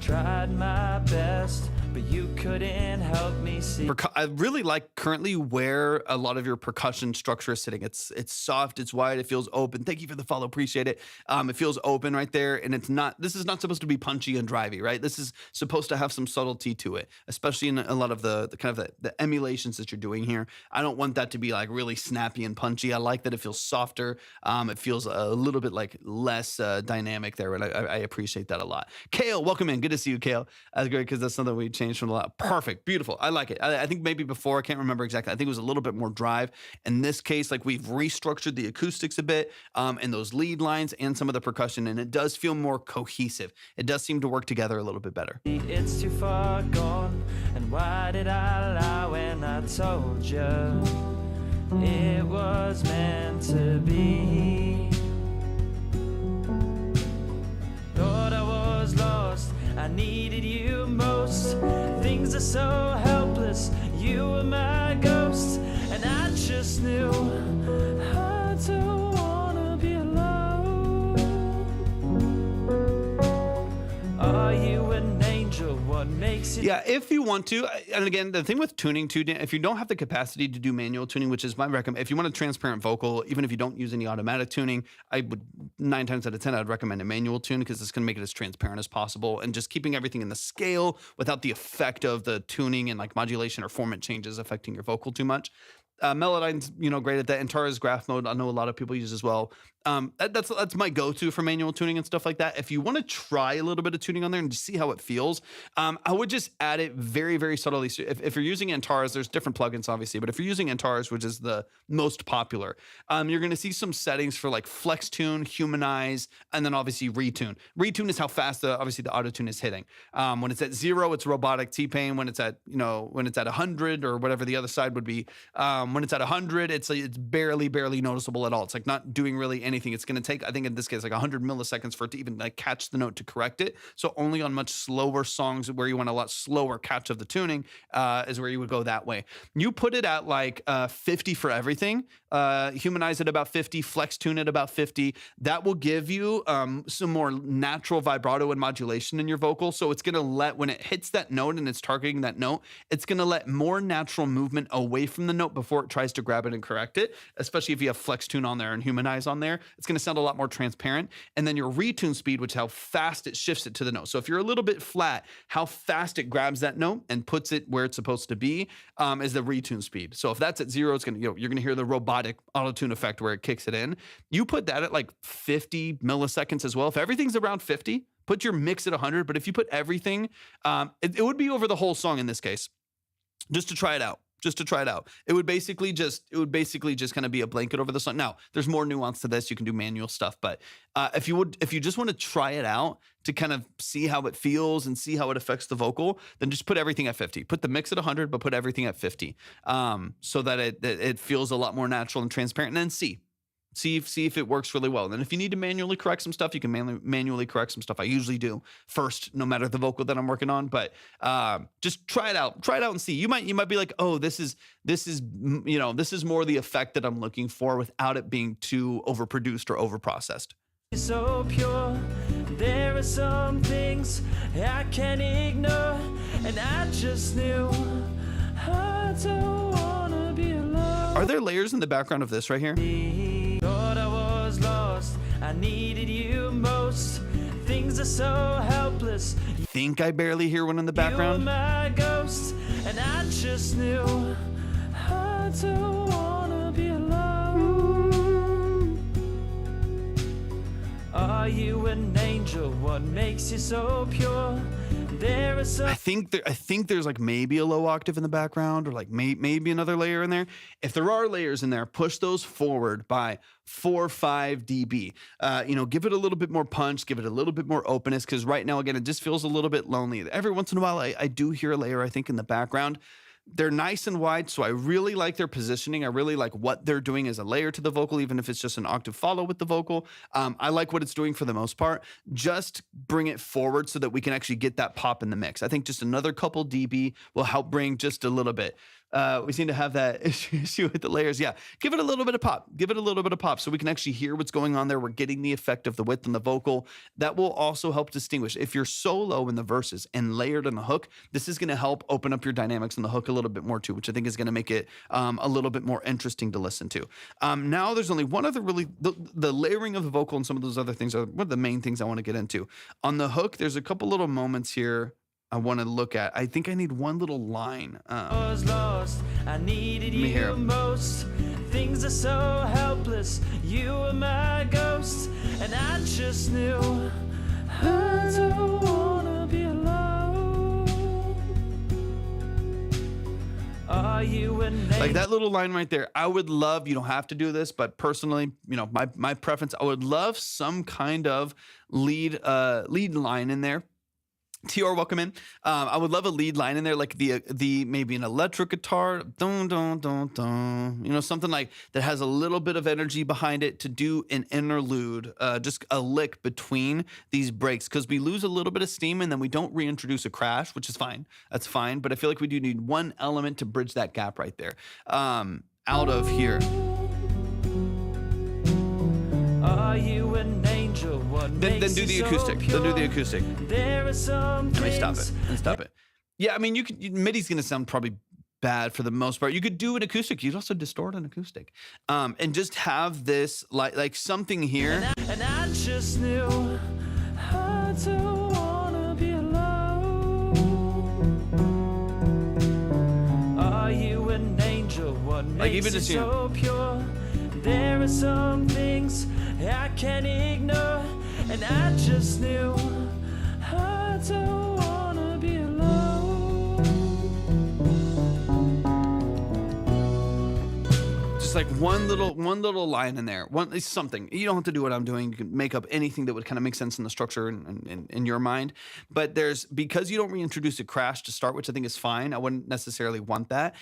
Tried my best, but you couldn't help me see.
I really like currently where a lot of your percussion structure is sitting. It's soft, it's wide, it feels open. Thank you for the follow, appreciate it. It feels open right there, and this is not supposed to be punchy and drivey, right? This is supposed to have some subtlety to it, especially in a lot of the kind of the emulations that you're doing here. I don't want that to be like really snappy and punchy. I like that it feels softer. It feels a little bit like less dynamic there, and I appreciate that a lot. Kale, welcome in. Good to see you, Kale. That's great because that's something we changed from a lot. Perfect, beautiful. I like it. I think maybe before, I can't remember exactly. I think it was a little bit more drive. In this case, like we've restructured the acoustics a bit, and those lead lines and some of the percussion, and it does feel more cohesive. It does seem to work together a little bit better.
It's too far gone, and why did I lie when I told you it was meant to be? Thought I was lost, I needed you most. Things are so helpless, you were my ghost, and I just knew
Yeah, if you want to, and again, the thing with tuning too, if you don't have the capacity to do manual tuning, which is my recommend, if you want a transparent vocal, even if you don't use any automatic tuning, I would 9 times out of 10, I'd recommend a manual tune because it's going to make it as transparent as possible and just keeping everything in the scale without the effect of the tuning and like modulation or formant changes affecting your vocal too much. Melodyne's, great at that. And Tara's graph mode, I know a lot of people use as well. That's my go-to for manual tuning and stuff like that. If you want to try a little bit of tuning on there and just see how it feels, I would just add it very, very subtly. So if you're using Antares, there's different plugins, obviously, but if you're using Antares, which is the most popular, you're going to see some settings for like flex tune, humanize, and then obviously retune. Retune is how fast obviously the auto tune is hitting. When it's at 0, it's robotic T-Pain. When it's at 100 or whatever the other side would be, when it's at 100, it's barely noticeable at all. It's like not doing really anything. It's going to take, I think in this case, like 100 milliseconds for it to even like catch the note to correct it. So only on much slower songs where you want a lot slower catch of the tuning is where you would go that way. You put it at like 50 for everything, humanize at about 50, flex tune at about 50. That will give you some more natural vibrato and modulation in your vocal. So it's going to when it hits that note and it's targeting that note, it's going to let more natural movement away from the note before it tries to grab it and correct it, especially if you have flex tune on there and humanize on there. It's going to sound a lot more transparent. And then your retune speed, which is how fast it shifts it to the note. So if you're a little bit flat, how fast it grabs that note and puts it where it's supposed to be is the retune speed. So if that's at 0, it's going to, you're going to hear the robotic auto tune effect where it kicks it in. You put that at like 50 milliseconds as well. If everything's around 50, put your mix at 100. But if you put everything, it would be over the whole song in this case, just to try it out. It would basically just kind of be a blanket over the song. Now, there's more nuance to this. You can do manual stuff, but if you just want to try it out to kind of see how it feels and see how it affects the vocal, then just put everything at 50. Put the mix at 100, but put everything at 50, so that it feels a lot more natural and transparent. And then see if it works really well. And then if you need to manually correct some stuff, you can manually correct some stuff. I usually do first, no matter the vocal that I'm working on. But just try it out and see. You might be like, oh, this is more the effect that I'm looking for without it being too overproduced or overprocessed.
So pure, there are some things I can't ignore, and I just knew I don't wanna be alone.
Are there layers in the background of this right here?
Thought I was lost, I needed you most. Things are so helpless.
I think I barely hear one in the
You were
background.
my ghost, and I just knew I don't wanna be alone. Are you an angel? What makes you so pure? There is
I
some
think there's like maybe a low octave in the background or like maybe another layer in there. If there are layers in there, push those forward by 4 or 5 dB. Give it a little bit more punch, give it a little bit more openness, because right now, again, it just feels a little bit lonely. Every once in a while, I do hear a layer, I think, in the background. They're nice and wide, so I really like their positioning. I really like what they're doing as a layer to the vocal, even if it's just an octave follow with the vocal. I like what it's doing for the most part. Just bring it forward so that we can actually get that pop in the mix. I think just another couple dB will help bring just a little bit. We seem to have that issue with the layers. Yeah, give it a little bit of pop. Give it a little bit of pop so we can actually hear what's going on there. We're getting the effect of the width on the vocal. That will also help distinguish. If you're solo in the verses and layered in the hook, this is going to help open up your dynamics in the hook a little bit more too, which I think is going to make it a little bit more interesting to listen to. Now there's only one other the layering of the vocal and some of those other things are one of the main things I want to get into. On the hook, there's a couple little moments here I want to look at. I think I need one little line.
was lost, I needed
me hear
you
it.
most. Things are so helpless. You were my ghost, and I just knew I don't wanna be alone. Are you an
Like that little line right there. I would love, you don't have to do this, but personally, my preference, I would love some kind of lead line in there. Tyor, welcome in. I would love a lead line in there, like the maybe an electric guitar, dun dun dun dun, something like that has a little bit of energy behind it to do an interlude, just a lick between these breaks, because we lose a little bit of steam and then we don't reintroduce a crash, which is fine. That's fine, but I feel like we do need one element to bridge that gap right there. Out of here.
Are you an angel? What
Then
makes
do
you
the
so
acoustic. Then do the
pure?
acoustic.
There are some
Let me stop it.
things
And stop it. Yeah, I mean, MIDI's gonna sound probably bad for the most part. You could do an acoustic. You'd also distort an acoustic, and just have this like something here.
And I just knew I don't wanna be alone. Are you an angel? What
Like,
makes
even
you
just here.
so pure? There are some things I can't ignore, and I just knew I don't wanna be alone.
Just like one little line in there, it's something. You don't have to do what I'm doing. You can make up anything that would kind of make sense in the structure and in your mind. But because you don't reintroduce a crash to start, which I think is fine. I wouldn't necessarily want that.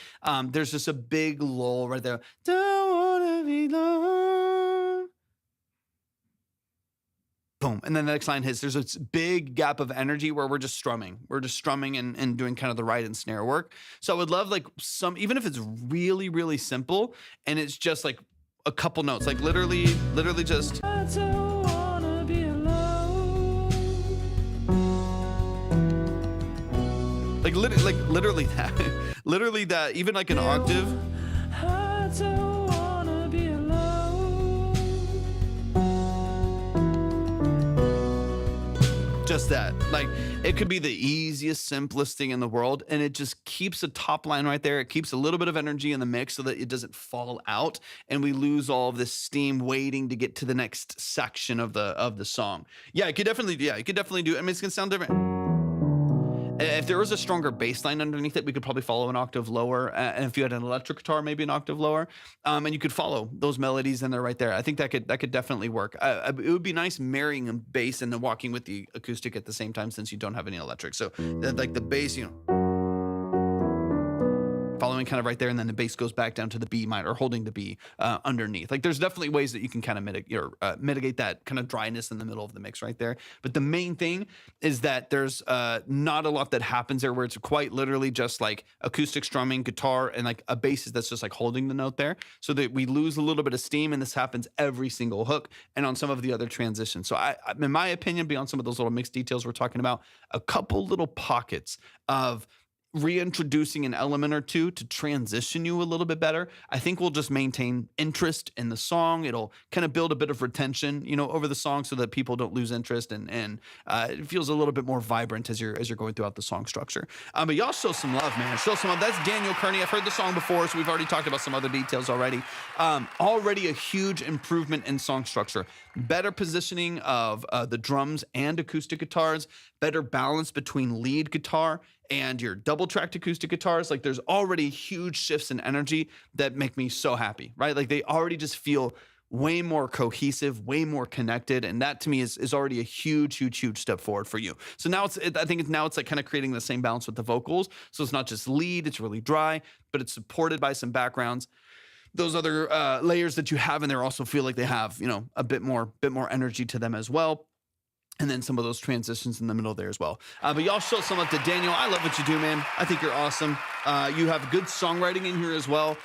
There's just a big lull right there. Don't wanna be alone. Boom. And then the next line hits. There's this big gap of energy where we're just strumming. We're just strumming and doing kind of the ride and snare work. So I would love like even if it's really, really simple and it's just like a couple notes, like literally just.
I don't wanna be alone.
Like literally that, literally that, even like an octave.
I don't wanna be alone.
Just that, like it could be the easiest, simplest thing in the world, and it just keeps a top line right there. It keeps a little bit of energy in the mix so that it doesn't fall out, and we lose all of this steam waiting to get to the next section of the song. Yeah, you could definitely do. I mean, it's gonna sound different. If there was a stronger bass line underneath it, we could probably follow an octave lower. And if you had an electric guitar, maybe an octave lower, and you could follow those melodies in there right there. I think that could definitely work. It would be nice marrying a bass and then walking with the acoustic at the same time, since you don't have any electric. So like the bass, following kind of right there, and then the bass goes back down to the B minor, or holding the B underneath. Like there's definitely ways that you can kind of mitigate that kind of dryness in the middle of the mix right there. But the main thing is that there's not a lot that happens there, where it's quite literally just like acoustic strumming, guitar, and like a bass that's just like holding the note there, so that we lose a little bit of steam. And this happens every single hook and on some of the other transitions. So I in my opinion, beyond some of those little mix details we're talking about, a couple little pockets of reintroducing an element or two to transition you a little bit better, I think will just maintain interest in the song. It'll kind of build a bit of retention, over the song, so that people don't lose interest, and it feels a little bit more vibrant as you're going throughout the song structure. But y'all show some love, man. Show some love. That's Daniel Kearney. I've heard the song before, so we've already talked about some other details already. Already a huge improvement in song structure. Better positioning of the drums and acoustic guitars. Better balance between lead guitar and your double tracked acoustic guitars. Like there's already huge shifts in energy that make me so happy, right? Like they already just feel way more cohesive, way more connected. And that to me is already a huge step forward for you. So now it's like kind of creating the same balance with the vocals. So it's not just lead, it's really dry, but it's supported by some backgrounds. Those other layers that you have in there also feel like they have, a bit more energy to them as well. And then some of those transitions in the middle there as well. But y'all show some love to Daniel. I love what you do, man. I think you're awesome. You have good songwriting in here as well.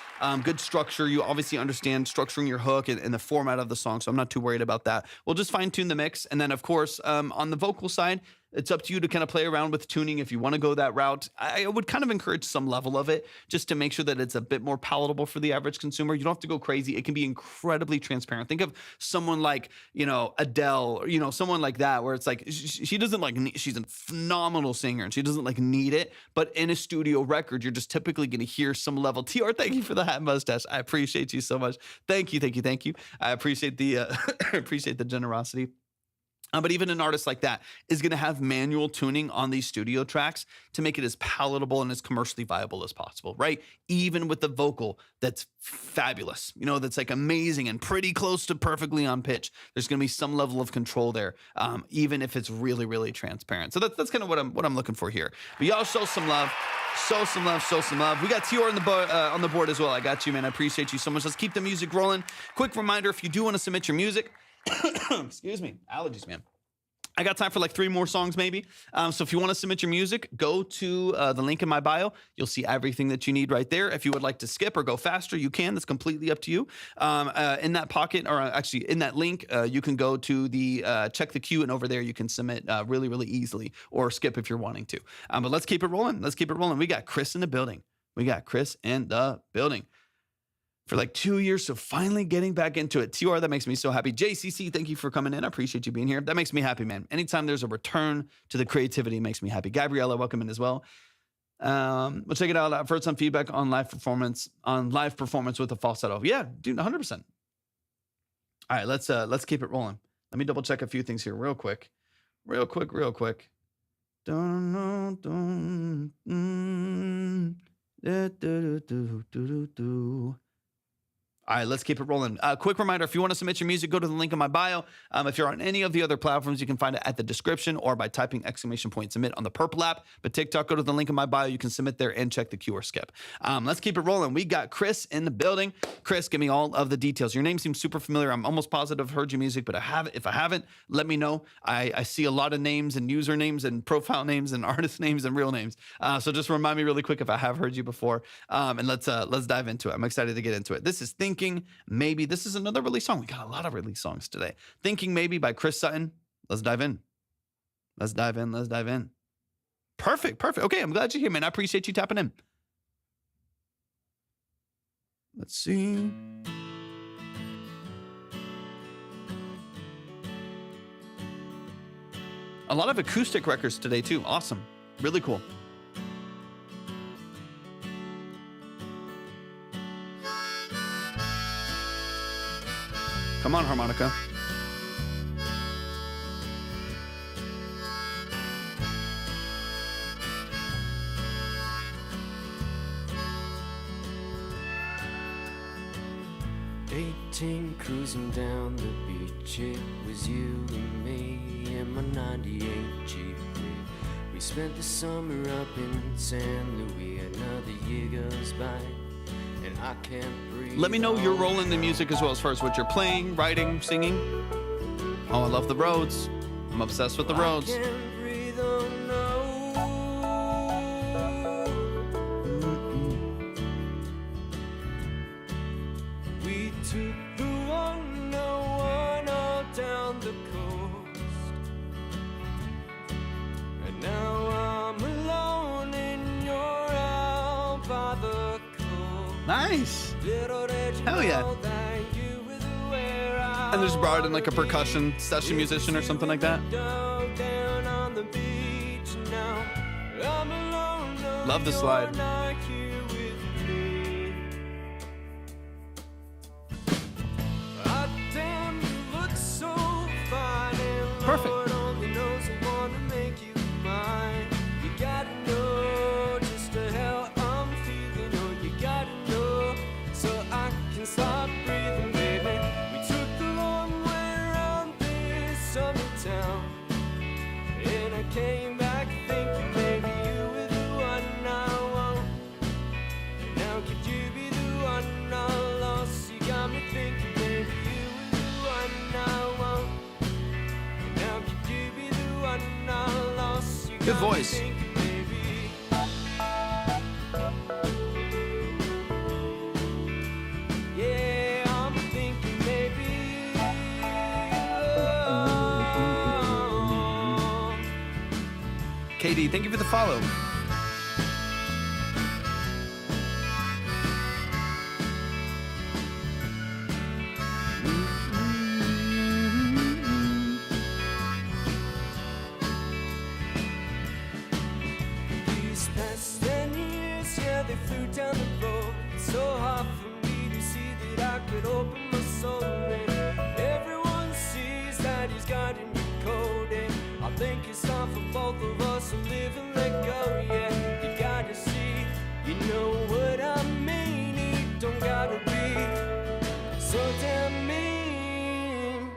Good structure. You obviously understand structuring your hook and the format of the song, so I'm not too worried about that. We'll just fine tune the mix. And then, of course, on the vocal side, it's up to you to kind of play around with tuning if you want to go that route. I would kind of encourage some level of it, just to make sure that it's a bit more palatable for the average consumer. You don't have to go crazy. It can be incredibly transparent. Think of someone like, Adele, or, someone like that, where it's like, she doesn't she's a phenomenal singer and she doesn't need it. But in a studio record, you're just typically going to hear some level. Tyor, thank you for the hat mustache. I appreciate you so much. Thank you. I appreciate the generosity. But even an artist like that is going to have manual tuning on these studio tracks to make it as palatable and as commercially viable as possible, right? Even with the vocal that's fabulous, that's like amazing and pretty close to perfectly on pitch, there's going to be some level of control there, even if it's really, really transparent. So that's kind of what I'm looking for here. But y'all show some love. Show some love. We got Tyor on the board as well. I got you, man. I appreciate you so much. Let's keep the music rolling. Quick reminder, if you do want to submit your music, excuse me, allergies, man. I got time for like 3 more songs maybe. So if you want to submit your music, go to the link in my bio. You'll see everything that you need right there. If you would like to skip or go faster, you can. That's completely up to you. In that pocket, or actually in that link, you can go to the check the queue, and over there you can submit really, really easily, or skip if you're wanting to. But let's keep it rolling. Let's keep it rolling. We got Chris in the building. For like 2 years, so finally getting back into it. Tyor, that makes me so happy. JCC, thank you for coming in. I appreciate you being here. That makes me happy, man. Anytime there's a return to the creativity, it makes me happy. Gabriella, welcome in as well. We'll check it out. I've heard some feedback on live performance with a falsetto. Yeah, dude, 100%. All right, let's keep it rolling. Let me double check a few things here real quick. All right, let's keep it rolling. Quick reminder, if you want to submit your music, go to the link in my bio. If you're on any of the other platforms, you can find it at the description or by typing !submit on the purple app. But TikTok, go to the link in my bio. You can submit there and check the queue or skip. Let's keep it rolling. We got Chris in the building. Chris, give me all of the details. Your name seems super familiar. I'm almost positive I've heard your music, but if I haven't, let me know. I see a lot of names and usernames and profile names and artist names and real names. So just remind me really quick if I have heard you before. And let's dive into it. I'm excited to get into it. This is Thinking Maybe. This is another release song. We got a lot of release songs today. Thinking Maybe by Chris Sutton. Let's dive in. Perfect. Okay, I'm glad you're here, man. I appreciate you tapping in. Let's see. A lot of acoustic records today, too. Awesome. Really cool. Come on, harmonica.
Cruising down the beach, it was you and me in my 98 Jeep. We spent the summer up in San Luis. Another year goes by, and I can't breathe.
Let me know your role in the music as well, as far as what you're playing, writing, singing. Oh, I love the Rhodes. I'm obsessed with the Rhodes.
I can't breathe, oh no. We took the 101 all down the coast, and now I'm alone and you're out by the coast.
Nice.
Little did you
Hell yeah.
know that you were where I
And there's brought in like a percussion session musician or something like that.
down on the beach now. I'm alone, no,
Love the
you're
slide.
not here with me. Ah, damn, you look so fine, and
Perfect.
Lord only knows I wanna make you mine. You gotta know just how I'm feeling. Oh, you gotta know so I can stop breathing, baby. We took the long way around this summertown, and I came back thinking maybe you were the one I want. And now could you be the one I lost? You got me thinking maybe you were the one I want. And now could you be the one I lost? You
Good
got me
voice.
thinking maybe. Yeah, I'm thinking maybe. Oh.
KD, thank you for the follow.
These past 10 years, yeah, they flew down the road. It's so hard for me to see that I could open my soul. And everyone sees that he's got a new code. And I think it's time for both of us to live and let go. Yeah, you gotta see, you know what I mean. It don't gotta be so damn mean.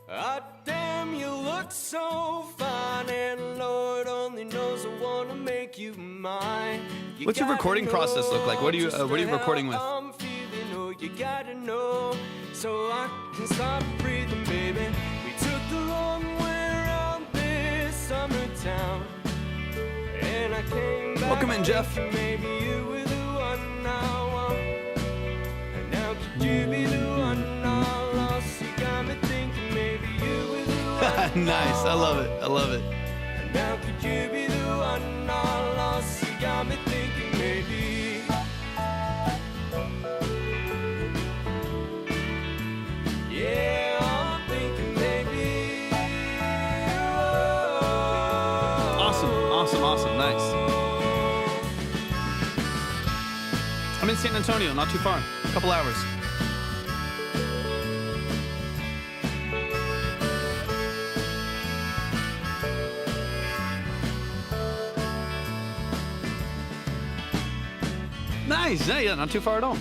Ah, damn, you look so fine, and Lord only knows I wanna make you mine. You
What's your
gotta
recording process look like? What are you
know
what are you
just
recording with?
how I'm feeling. Oh, you gotta know so I can stop breathing, baby. We took the long
in, Jeff.
Maybe you were the one I want. And now could you be the one I lost? You got me thinking maybe you were the one.
Nice. I love it. I love it.
And now could you be the one I lost? You got me thinking maybe. Yeah, I'm thinking maybe.
Awesome. Nice. I'm in San Antonio, not too far. A couple hours. Nice. Yeah, not too far at all.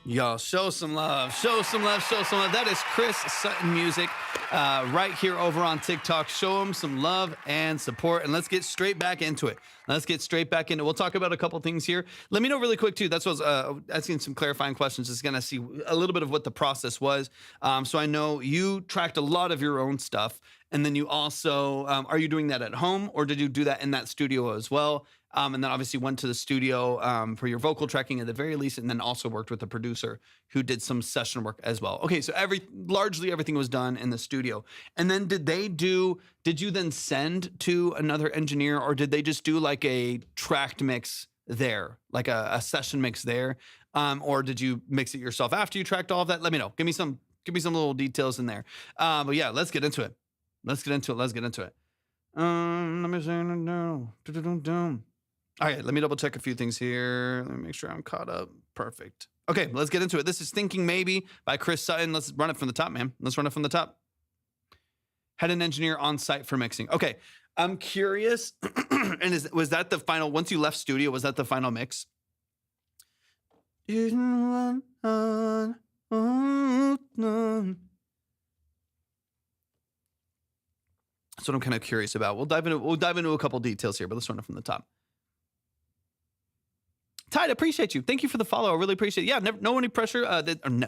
Y'all, show some love. That is Chris Sutton Music right here over on TikTok. Show him some love and support, and let's get straight back into it. We'll talk about a couple things here. Let me know really quick, too. That's what I was asking some clarifying questions. Just going to see a little bit of what the process was. So I know you tracked a lot of your own stuff, and then you also, are you doing that at home, or did you do that in that studio as well? And then obviously went to the studio for your vocal tracking at the very least, and then also worked with a producer who did some session work as well. Okay, so largely everything was done in the studio. And then did you then send to another engineer, or did they just do like a tracked mix there, like a session mix there? Or did you mix it yourself after you tracked all of that? Let me know. Give me some little details in there. But yeah, let's get into it. Let me say no. All right, let me double check a few things here. Let me make sure I'm caught up. Perfect. Okay, let's get into it. This is Thinking Maybe by Chris Sutton. Let's run it from the top, man. Had an engineer on site for mixing. Okay, I'm curious. And was that the final, once you left studio, was that the final mix? That's what I'm kind of curious about. We'll dive into a couple details here, but let's run it from the top. Tide, appreciate you. Thank you for the follow. I really appreciate it. Yeah, no any pressure.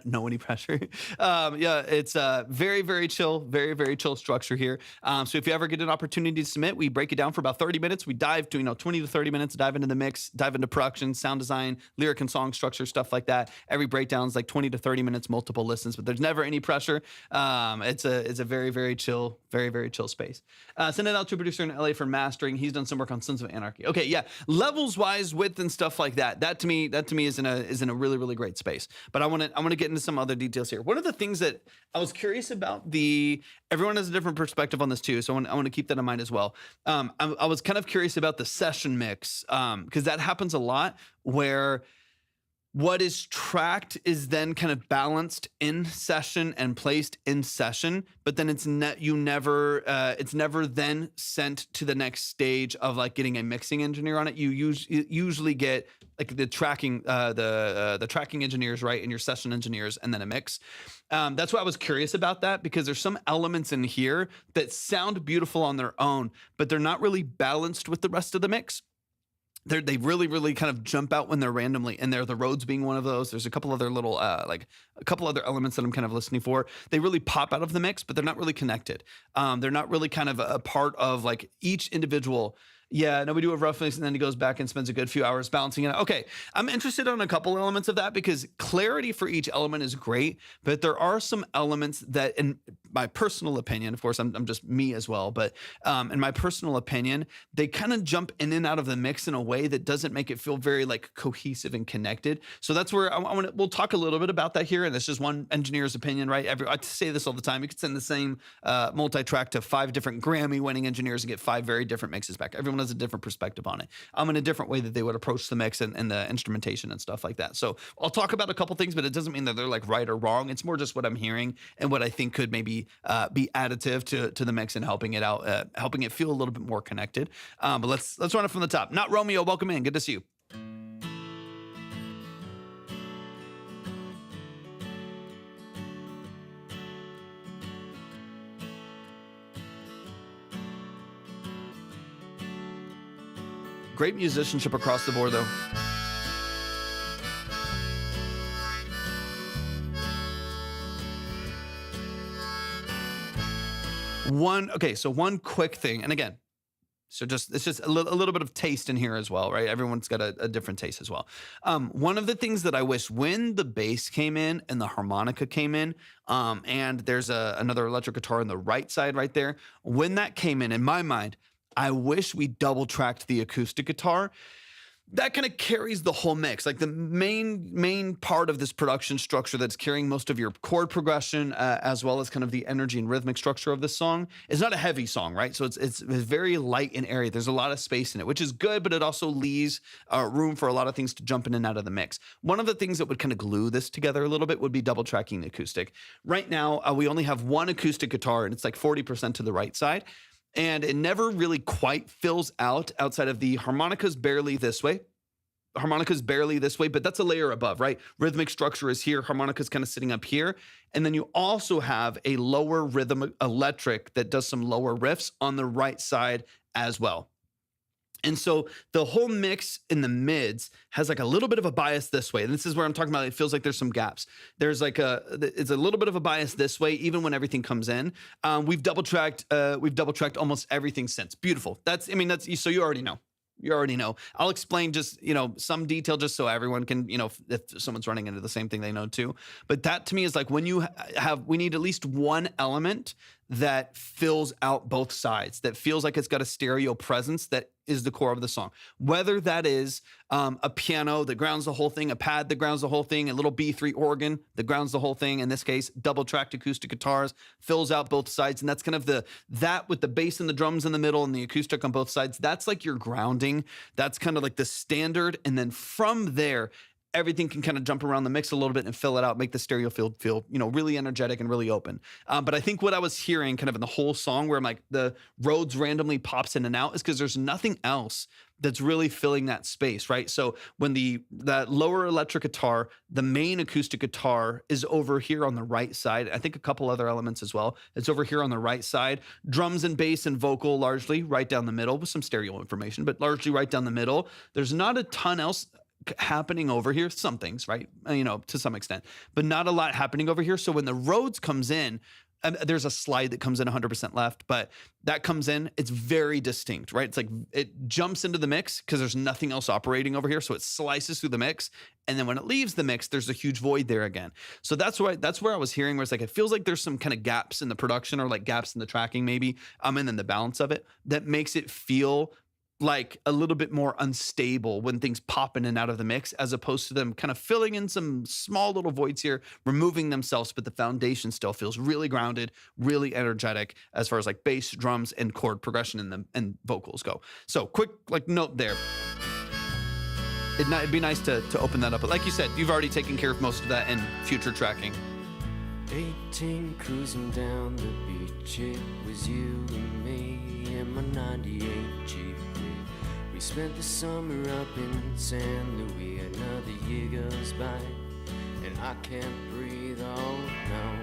No any pressure. Yeah, it's very, very chill, very, very chill structure here. So if you ever get an opportunity to submit, we break it down for about 30 minutes. We dive to 20 to 30 minutes, dive into the mix, dive into production, sound design, lyric and song structure, stuff like that. Every breakdown is like 20 to 30 minutes, multiple listens, but there's never any pressure. It's a very, very chill, very, very chill space. Send it out to a producer in LA for mastering. He's done some work on Sons of Anarchy. Okay, yeah, levels wise, width and stuff like that. That to me is in a really, really great space. But I want to get into some other details here. One of the things that I was curious about, everyone has a different perspective on this too, so I want to keep that in mind as well. I was kind of curious about the session mix, because that happens a lot where what is tracked is then kind of balanced in session and placed in session, but then it's never then sent to the next stage of like getting a mixing engineer on it. You usually get like the tracking engineers, right, and your session engineers, and then a mix. That's why I was curious about that, because there's some elements in here that sound beautiful on their own, but they're not really balanced with the rest of the mix. They really, really kind of jump out when they're randomly, and the roads being one of those. There's a couple other little, like a couple other elements that I'm kind of listening for. They really pop out of the mix, but they're not really connected. They're not really kind of a part of like each individual. Yeah, no, we do a rough mix, and then he goes back and spends a good few hours balancing it. Okay, I'm interested in a couple elements of that, because clarity for each element is great, but there are some elements that, in my personal opinion, of course, I'm just me as well, but in my personal opinion, they kind of jump in and out of the mix in a way that doesn't make it feel very like cohesive and connected. So that's where we'll talk a little bit about that here, and it's just one engineer's opinion, right? I say this all the time. You could send the same multi-track to 5 different Grammy-winning engineers and get 5 very different mixes back. Everyone has a different perspective on it. In a different way that they would approach the mix and the instrumentation and stuff like that. So I'll talk about a couple things, but it doesn't mean that they're like right or wrong. It's more just what I'm hearing and what I think could maybe be additive to the mix and helping it out, helping it feel a little bit more connected. But let's run it from the top. Not Romeo, welcome in. Good to see you. great musicianship across the board though. One quick thing, and again, it's just a little bit of taste in here as well, right? Everyone's got a different taste as well. One of the things that I wish when the bass came in and the harmonica came in, and there's another electric guitar on the right side right there, when that came in my mind, I wish we double tracked the acoustic guitar. That kind of carries the whole mix. Like the main part of this production structure that's carrying most of your chord progression, as well as kind of the energy and rhythmic structure of this song, is not a heavy song, right? So it's very light and airy. There's a lot of space in it, which is good, but it also leaves room for a lot of things to jump in and out of the mix. One of the things that would kind of glue this together a little bit would be double tracking the acoustic. Right now, we only have one acoustic guitar, and it's like 40% to the right side. And it never really quite fills out outside of the harmonicas barely this way. But that's a layer above, right? Rhythmic structure is here. Harmonica's kind of sitting up here. And then you also have a lower rhythm electric that does some lower riffs on the right side as well. And so the whole mix in the mids has like a little bit of a bias this way. And this is where I'm talking about, it feels like there's some gaps. It's a little bit of a bias this way, even when everything comes in. We've double tracked almost everything since. Beautiful. So you already know. You already know. I'll explain just, some detail just so everyone can, if someone's running into the same thing, they know too. But that to me is like when we need at least one element that fills out both sides, that feels like it's got a stereo presence that is the core of the song. Whether that is a piano that grounds the whole thing, a pad that grounds the whole thing, a little B3 organ that grounds the whole thing. In this case, double tracked acoustic guitars fills out both sides. And that's kind of that with the bass and the drums in the middle and the acoustic on both sides. That's like your grounding. That's kind of like the standard. And then from there, everything can kind of jump around the mix a little bit and fill it out, make the stereo field feel, really energetic and really open. But I think what I was hearing kind of in the whole song where I'm like the Rhodes randomly pops in and out is because there's nothing else that's really filling that space, right? So when that lower electric guitar, the main acoustic guitar is over here on the right side. I think a couple other elements as well. It's over here on the right side. Drums and bass and vocal largely right down the middle with some stereo information, but largely right down the middle. There's not a ton else happening over here. Some things, right? To some extent, but not a lot happening over here. So when the Rhodes comes in, there's a slide that comes in 100% left, but that comes in, it's very distinct, right? It's like it jumps into the mix because there's nothing else operating over here. So it slices through the mix. And then when it leaves the mix, there's a huge void there again. So that's where I was hearing where it's like, it feels like there's some kind of gaps in the production or like gaps in the tracking maybe, and then the balance of it that makes it feel like a little bit more unstable when things pop in and out of the mix, as opposed to them kind of filling in some small little voids here, removing themselves, but the foundation still feels really grounded, really energetic as far as like bass, drums, and chord progression and vocals go. So quick note there. It'd be nice to open that up. But like you said, you've already taken care of most of that in future tracking.
18 cruising down the beach, it was you and me in my 98 Jeep. We spent the summer up in San Luis. Another year goes by and I can't breathe, oh no.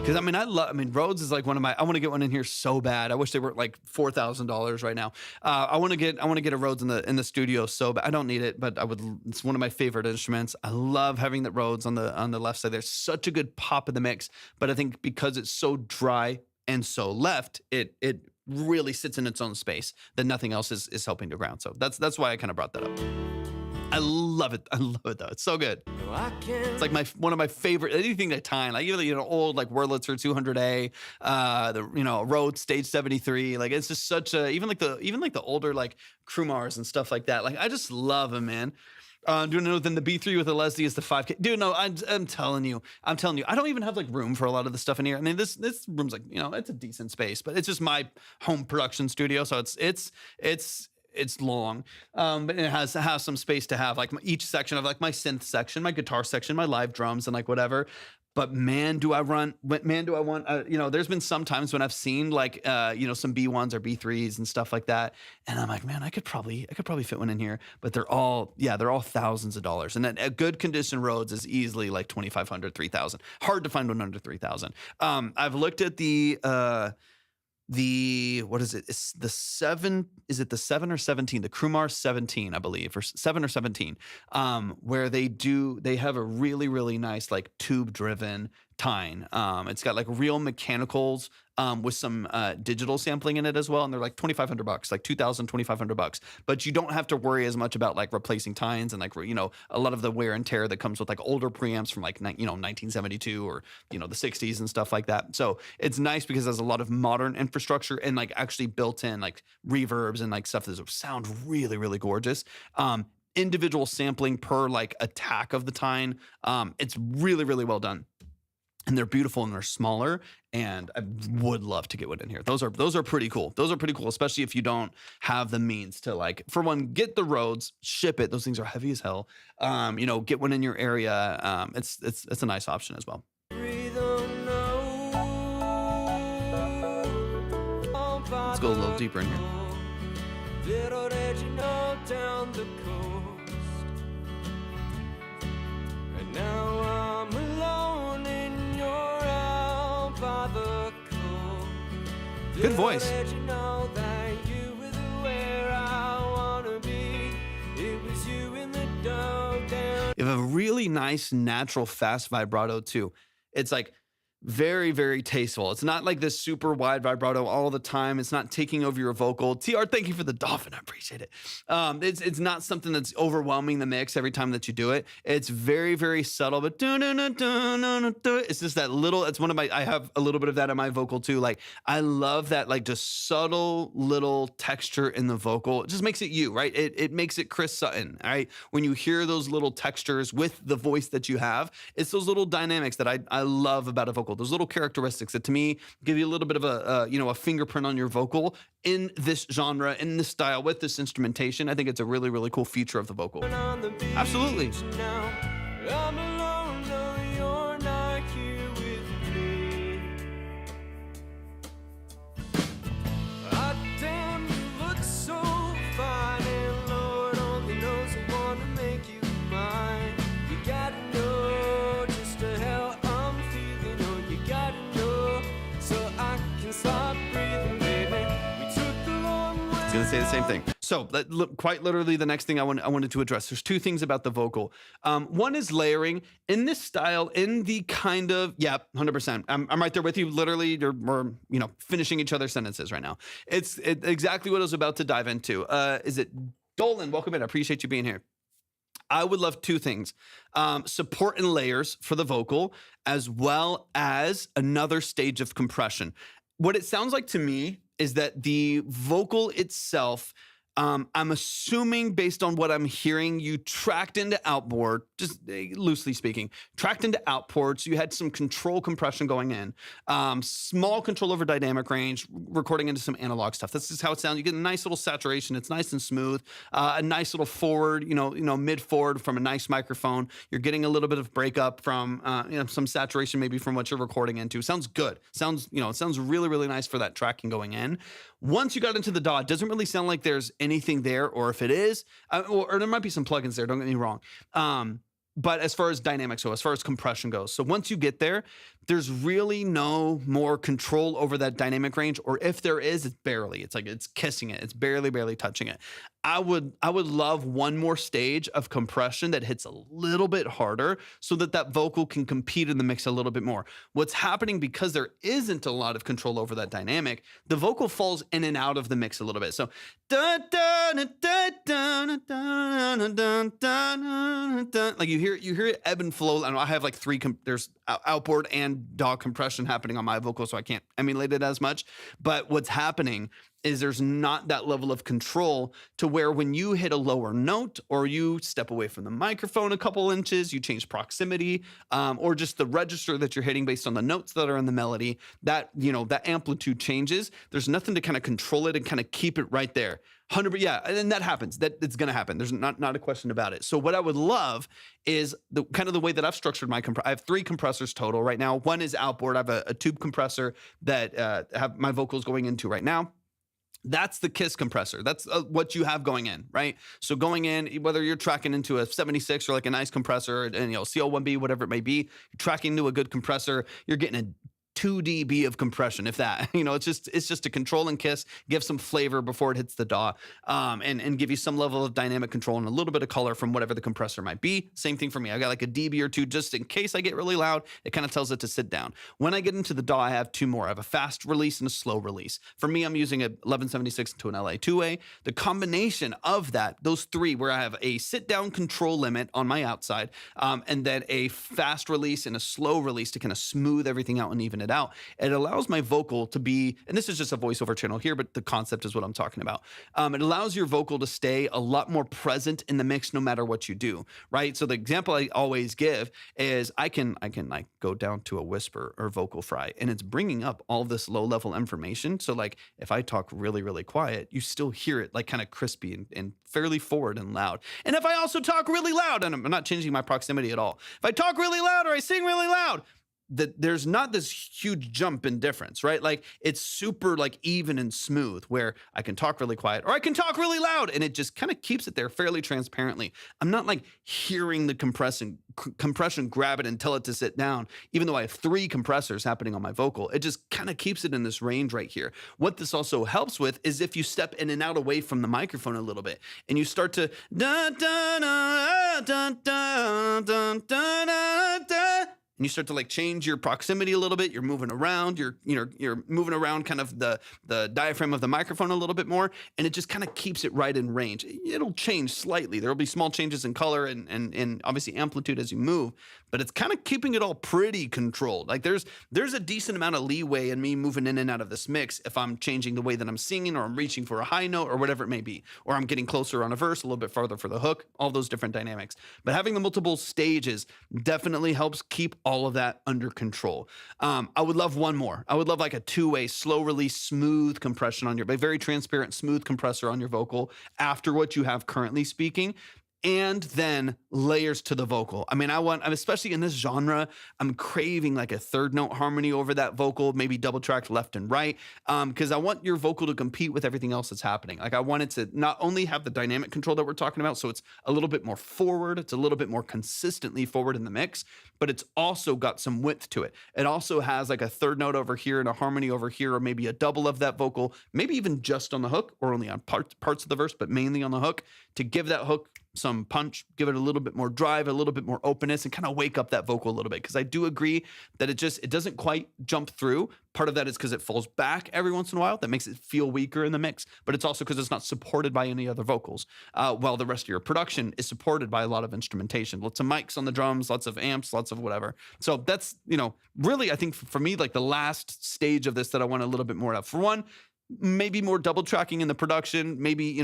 Because Rhodes is like one of my. I want to get one in here so bad. I wish they were like $4,000 right now. I want to get a Rhodes in the studio so bad. I don't need it, but I would. It's one of my favorite instruments. I love having the Rhodes on the left side. There's such a good pop in the mix, but I think because it's so dry and so left, it really sits in its own space that nothing else is helping to ground. So that's why I kind of brought that up. I love it. I love it though. It's so good. It's like one of my favorite. Anything that time, like even old like Wurlitzer 200A, the Rhodes Stage 73. Like it's just such a even like the older like Krumars and stuff like that. Like I just love them, man. Do you know then the B3 with the Leslie is the 5K? Dude, no, I'm telling you, I don't even have like room for a lot of the stuff in here. I mean, this room's like it's a decent space, but it's just my home production studio, so it's long, but it has some space to have like each section of like my synth section, my guitar section, my live drums, and like whatever. But man, do I want, there's been some times when I've seen like, some B1s or B3s and stuff like that. And I'm like, man, I could probably fit one in here, but they're all thousands of dollars. And a good condition Rhodes is easily like $2,500, $3,000. Hard to find one under $3,000. I've looked at what is it? It's the 7, is it the 7 or 17? The Krumar 17, I believe, or 7 or 17, where they have a really, really nice like tube driven tine. It's got like real mechanicals with some digital sampling in it as well. And they're like $2,500, like $2,000, $2,500. But you don't have to worry as much about like replacing tines and like, a lot of the wear and tear that comes with like older preamps from like, 1972 or, the 60s and stuff like that. So it's nice because there's a lot of modern infrastructure and like actually built in like reverbs and like stuff that sound really, really gorgeous. Individual sampling per like attack of the tine. It's really, really well done. And they're beautiful and they're smaller, and I would love to get one in here. Those are pretty cool. Those are pretty cool, especially if you don't have the means to like, for one, get the Rhodes, ship it. Those things are heavy as hell. Get one in your area. It's a nice option as well. Let's go a little deeper in here.
Little did you know down the coast. And now I'm alone and you're out by the coast.
Good voice.
Little did you know that you were where I wanna be. It was you in the dark down.
You have a really nice, natural, fast vibrato too. It's like very, very tasteful. It's not like this super wide vibrato all the time. It's not taking over your vocal. TR, thank you for the dolphin. I appreciate it. It's not something that's overwhelming the mix every time that you do it. It's very, very subtle, but it's just that little, it's one of my, I have a little bit of that in my vocal too. Like, I love that, like, just subtle little texture in the vocal. It just makes it you, right? It makes it Chris Sutton, all right? When you hear those little textures with the voice that you have, it's those little dynamics that I love about a vocal. Those little characteristics that to me give you a little bit of a fingerprint on your vocal in this genre, in this style, with this instrumentation. I think it's a really, really cool feature of the vocal. Absolutely.
Now I'm alone, no, you're not here with me. Ah, damn, you look so fine, and Lord only knows I wanna make you mine. You gotta know just how I'm feeling, oh, you gotta know, so I can stop breathing, baby. We took the long way.
I was gonna say the same thing. So quite literally the next thing I wanted to address, there's two things about the vocal. One is layering. In this style, in the kind of, 100%. I'm right there with you. Literally, we're finishing each other's sentences right now. It's exactly what I was about to dive into. Is it Dolan? Welcome in. I appreciate you being here. I would love two things. Support and layers for the vocal, as well as another stage of compression. What it sounds like to me is that the vocal itself, I'm assuming based on what I'm hearing, you tracked into outboard, just loosely speaking, tracked into outports. You had some control compression going in, small control over dynamic range, recording into some analog stuff. That's just how it sounds. You get a nice little saturation. It's nice and smooth. A nice little forward, mid forward from a nice microphone. You're getting a little bit of breakup from, some saturation maybe from what you're recording into. Sounds good. It sounds really, really nice for that tracking going in. Once you got into the DAW, it doesn't really sound like there's anything there, or if it is, or there might be some plugins there, don't get me wrong. But as far as dynamics go, as far as compression goes, so once you get there, there's really no more control over that dynamic range, or if there is, it's barely. It's like it's kissing it. It's barely touching it. I would love one more stage of compression that hits a little bit harder so that vocal can compete in the mix a little bit more. What's happening, because there isn't a lot of control over that dynamic, the vocal falls in and out of the mix a little bit. So like you hear it ebb and flow. I have like there's outboard and DAW compression happening on my vocal, so I can't emulate it as much. But what's happening is there's not that level of control to where when you hit a lower note, or you step away from the microphone a couple inches, you change proximity, or just the register that you're hitting based on the notes that are in the melody, that amplitude changes. There's nothing to kind of control it and kind of keep it right there. 100%, yeah, and that happens. It's going to happen. There's not a question about it. So what I would love is the kind of the way that I've structured my I have 3 compressors total right now. One is outboard. I have a tube compressor that have my vocals going into right now. That's the Kiss compressor. That's what you have going in, right? So going in, whether you're tracking into a 76 or like a nice compressor, and CL1B, whatever it may be, you're tracking into a good compressor, you're getting a 2 dB of compression, if that. It's just a control and kiss, give some flavor before it hits the DAW, and give you some level of dynamic control and a little bit of color from whatever the compressor might be. Same thing for me. I got like a dB or two just in case I get really loud. It kind of tells it to sit down. When I get into the DAW, I have 2 more. I have a fast release and a slow release. For me, I'm using a 1176 to an LA2A. The combination of those 3, where I have a sit down control limit on my outside, and then a fast release and a slow release to kind of smooth everything out and even it out. It allows my vocal to be, and this is just a voiceover channel here, but the concept is what I'm talking about. It allows your vocal to stay a lot more present in the mix no matter what you do, right? So the example I always give is I can like go down to a whisper or vocal fry, and it's bringing up all this low level information. So like if I talk really, really quiet, you still hear it like kind of crispy and fairly forward and loud. And if I also talk really loud, and I'm not changing my proximity at all, if I talk really loud or I sing really loud, there's not this huge jump in difference, right? Like it's super like even and smooth, where I can talk really quiet or I can talk really loud, and it just kind of keeps it there fairly transparently. I'm not like hearing the compression grab it and tell it to sit down, even though I have 3 compressors happening on my vocal. It just kind of keeps it in this range right here. What this also helps with is if you step in and out away from the microphone a little bit and you start to da da da da da da da da, and you start to like change your proximity a little bit, you're moving around, you're moving around kind of the diaphragm of the microphone a little bit more, and it just kind of keeps it right in range. It'll change slightly. There'll be small changes in color and obviously amplitude as you move, but it's kind of keeping it all pretty controlled. Like there's a decent amount of leeway in me moving in and out of this mix if I'm changing the way that I'm singing, or I'm reaching for a high note, or whatever it may be, or I'm getting closer on a verse, a little bit farther for the hook, all those different dynamics. But having the multiple stages definitely helps keep all of that under control. I would love one more. I would love like a 2-way slow release, smooth compression on your, very transparent, smooth compressor on your vocal after what you have currently speaking. And then layers to the vocal. I mean, especially in this genre, I'm craving like a 3rd note harmony over that vocal, maybe double tracked left and right, because I want your vocal to compete with everything else that's happening. Like I want it to not only have the dynamic control that we're talking about, so it's a little bit more forward, it's a little bit more consistently forward in the mix, but it's also got some width to it. It also has like a 3rd note over here and a harmony over here, or maybe a double of that vocal, maybe even just on the hook or only on parts of the verse, but mainly on the hook, to give that hook some punch, give it a little bit more drive, a little bit more openness, and kind of wake up that vocal a little bit. Because I do agree that it doesn't quite jump through. Part of that is because it falls back every once in a while. That makes it feel weaker in the mix. But it's also because it's not supported by any other vocals. While the rest of your production is supported by a lot of instrumentation. Lots of mics on the drums, lots of amps, lots of whatever. So that's, really, I think for me, like the last stage of this that I want a little bit more of. For one, maybe more double tracking in the production, maybe,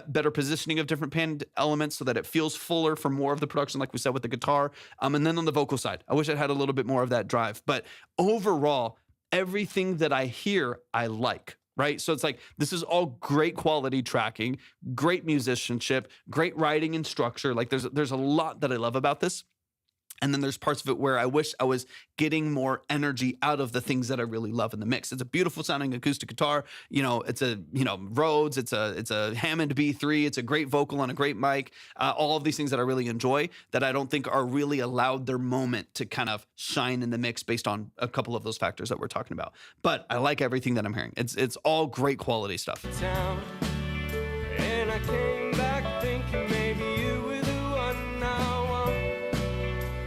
better positioning of different panned elements so that it feels fuller for more of the production, like we said with the guitar. And then on the vocal side, I wish I had a little bit more of that drive. But overall, everything that I hear, I like. Right. So it's like, this is all great quality tracking, great musicianship, great writing and structure. Like there's a lot that I love about this. And then there's parts of it where I wish I was getting more energy out of the things that I really love in the mix. It's a beautiful sounding acoustic guitar. It's a, Rhodes. It's a Hammond B3. It's a great vocal on a great mic. All of these things that I really enjoy that I don't think are really allowed their moment to kind of shine in the mix based on a couple of those factors that we're talking about. But I like everything that I'm hearing. It's all great quality stuff.
Town, and I came back thinking maybe you were the one I want.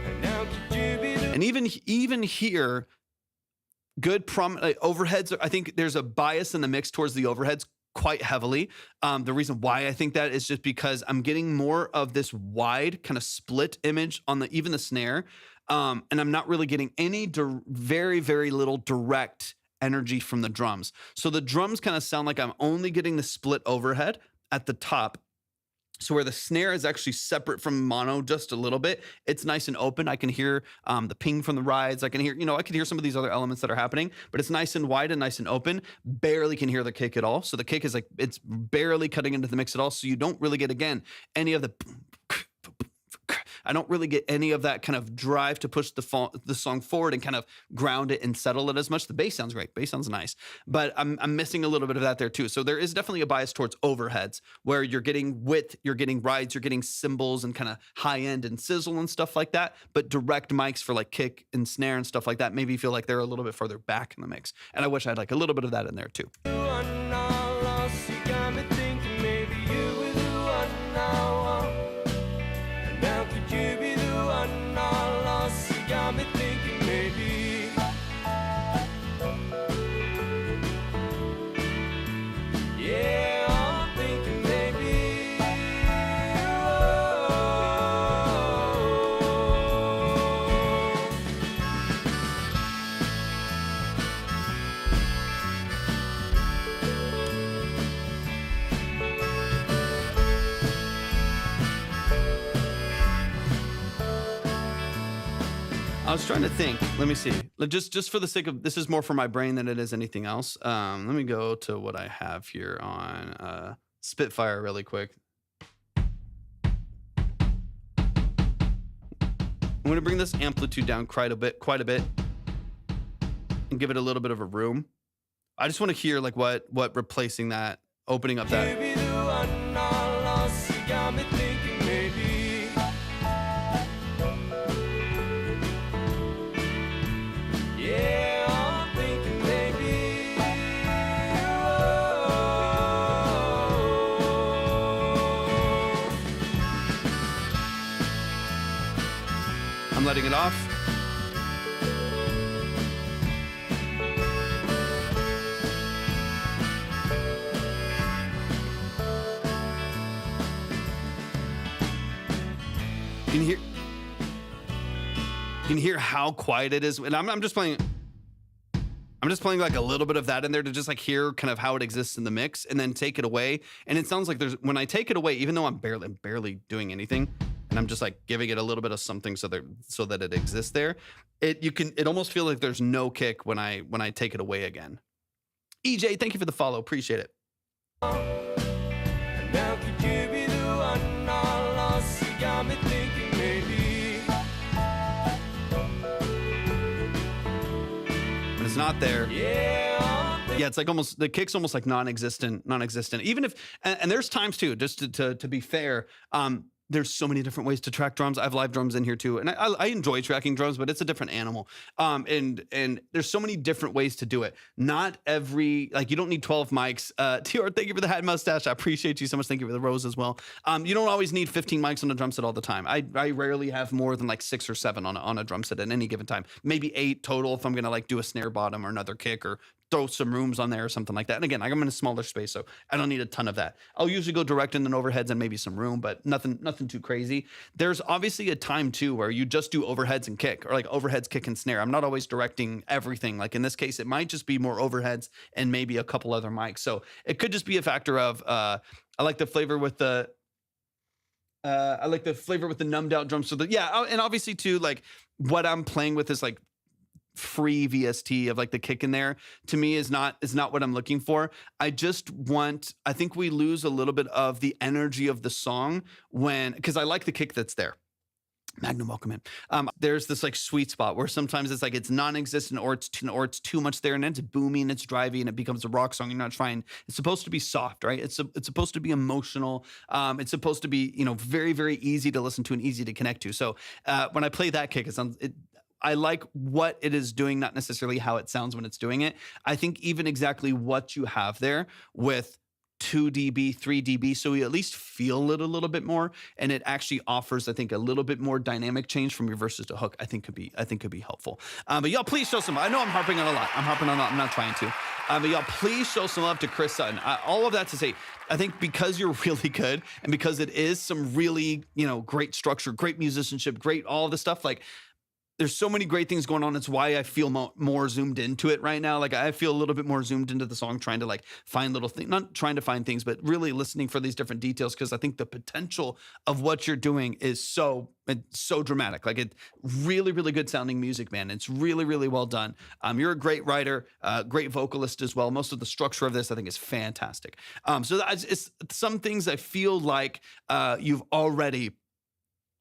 And now could you be the
And even here, good overheads. I think there's a bias in the mix towards the overheads quite heavily. The reason why I think that is just because I'm getting more of this wide kind of split image on even the snare, and I'm not really getting any very, very little direct energy from the drums. So the drums kind of sound like I'm only getting the split overhead at the top. So where the snare is actually separate from mono just a little bit, it's nice and open. I can hear the ping from the rides. I can hear some of these other elements that are happening, but it's nice and wide and nice and open. Barely can hear the kick at all. So the kick is like, it's barely cutting into the mix at all. So you don't really get, again, any of the I don't really get any of that kind of drive to push the song forward and kind of ground it and settle it as much. The bass sounds great. Bass sounds nice, but I'm missing a little bit of that there too. So there is definitely a bias towards overheads where you're getting width, you're getting rides, you're getting cymbals and kind of high end and sizzle and stuff like that. But direct mics for like kick and snare and stuff like that maybe feel like they're a little bit further back in the mix. And I wish I had like a little bit of that in there too.
You are now lost, you got me thinking maybe you were the one now. And now could you be the one now lost, you got me thinking maybe. Yeah, I'm thinking maybe.
I was trying to think. Let me see. Just for the sake of this is more for my brain than it is anything else. Let me go to what I have here on Spitfire really quick. I'm going to bring this amplitude down quite a bit, and give it a little bit of a room. I just want to hear like what replacing that, opening up that.
You be the one now lost, you got me thinking maybe. Yeah, I'm thinking maybe.
I'm letting it off. You can hear how quiet it is, and I'm just playing. I'm just playing like a little bit of that in there to just like hear kind of how it exists in the mix, and then take it away. And it sounds like when I take it away, even though I'm barely doing anything, and I'm just like giving it a little bit of something so that it exists there. It almost feels like there's no kick when I take it away again. EJ, thank you for the follow, appreciate it.
And now could you be the one now lost, you got me thinking maybe.
When it's not there.
Yeah,
Yeah, it's like almost the kick's almost like non-existent. Even if, and there's times too, just to be fair, there's so many different ways to track drums. I have live drums in here too, and I enjoy tracking drums, but it's a different animal. And there's so many different ways to do it. Not every, like, you don't need 12 mics. Tyor, thank you for the hat and mustache. I appreciate you so much. Thank you for the rose as well. You don't always need 15 mics on a drum set all the time. I rarely have more than like 6 or 7 on a drum set at any given time. Maybe 8 total if I'm gonna like do a snare bottom or another kick or throw some rooms on there or something like that. And again, I'm in a smaller space, so I don't need a ton of that. I'll usually go direct in and overheads and maybe some room, but nothing too crazy. There's obviously a time too where you just do overheads and kick, or like overheads, kick, and snare. I'm not always directing everything. Like in this case, it might just be more overheads and maybe a couple other mics. So it could just be a factor of I like the flavor with the numbed out drums. So and obviously too, like what I'm playing with is like free VST of like the kick in there to me is not what I'm looking for. I think we lose a little bit of the energy of the song because I like the kick that's there. Magnum, welcome in. There's this like sweet spot where sometimes it's like it's non-existent or it's too much there, and then it's booming, it's drivey, and it becomes a rock song. You're not trying. It's supposed to be soft, right? It's supposed to be emotional. It's supposed to be very, very easy to listen to and easy to connect to. So when I play that kick, I like what it is doing, not necessarily how it sounds when it's doing it. I think even exactly what you have there with 2 dB, 3 dB, so you at least feel it a little bit more, and it actually offers, I think, a little bit more dynamic change from your verses to hook. I think could be helpful. But y'all, please show some. I know I'm harping on a lot. I'm not trying to. But y'all, please show some love to Chris Sutton. All of that to say, I think because you're really good, and because it is some really great structure, great musicianship, great all of the stuff like. There's so many great things going on. It's why I feel more zoomed into it right now. Like I feel a little bit more zoomed into the song, trying to like find little things, not trying to find things, but really listening for these different details. Cause I think the potential of what you're doing is so dramatic. Like it's really, really good sounding music, man. It's really, really well done. You're a great writer, great vocalist as well. Most of the structure of this, I think, is fantastic. So it's some things I feel like you've already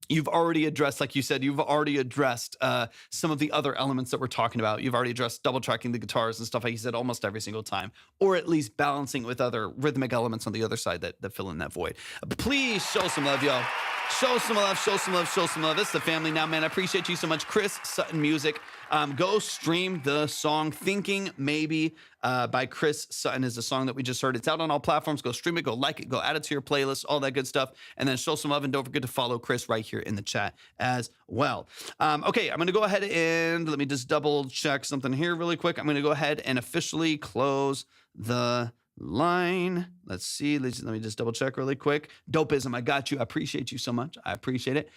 you've already addressed, like you said, you've already addressed some of the other elements that we're talking about. You've already addressed double tracking the guitars and stuff, like you said, almost every single time, or at least balancing with other rhythmic elements on the other side that fill in that void. Please show some love, y'all. Show some love, show some love, show some love. It's the family now, man. I appreciate you so much. Chris Sutton Music. Go stream the song Thinking Maybe by Chris Sutton is the song that we just heard. It's out on all platforms. Go stream it, go like it, go add it to your playlist, all that good stuff. And then show some love, and don't forget to follow Chris right here in the chat as well. Okay, I'm going to go ahead and let me just double check something here really quick. I'm going to go ahead and officially close the line. Let's see. Let me just double check really quick. Dopeism, I got you. I appreciate you so much. I appreciate it.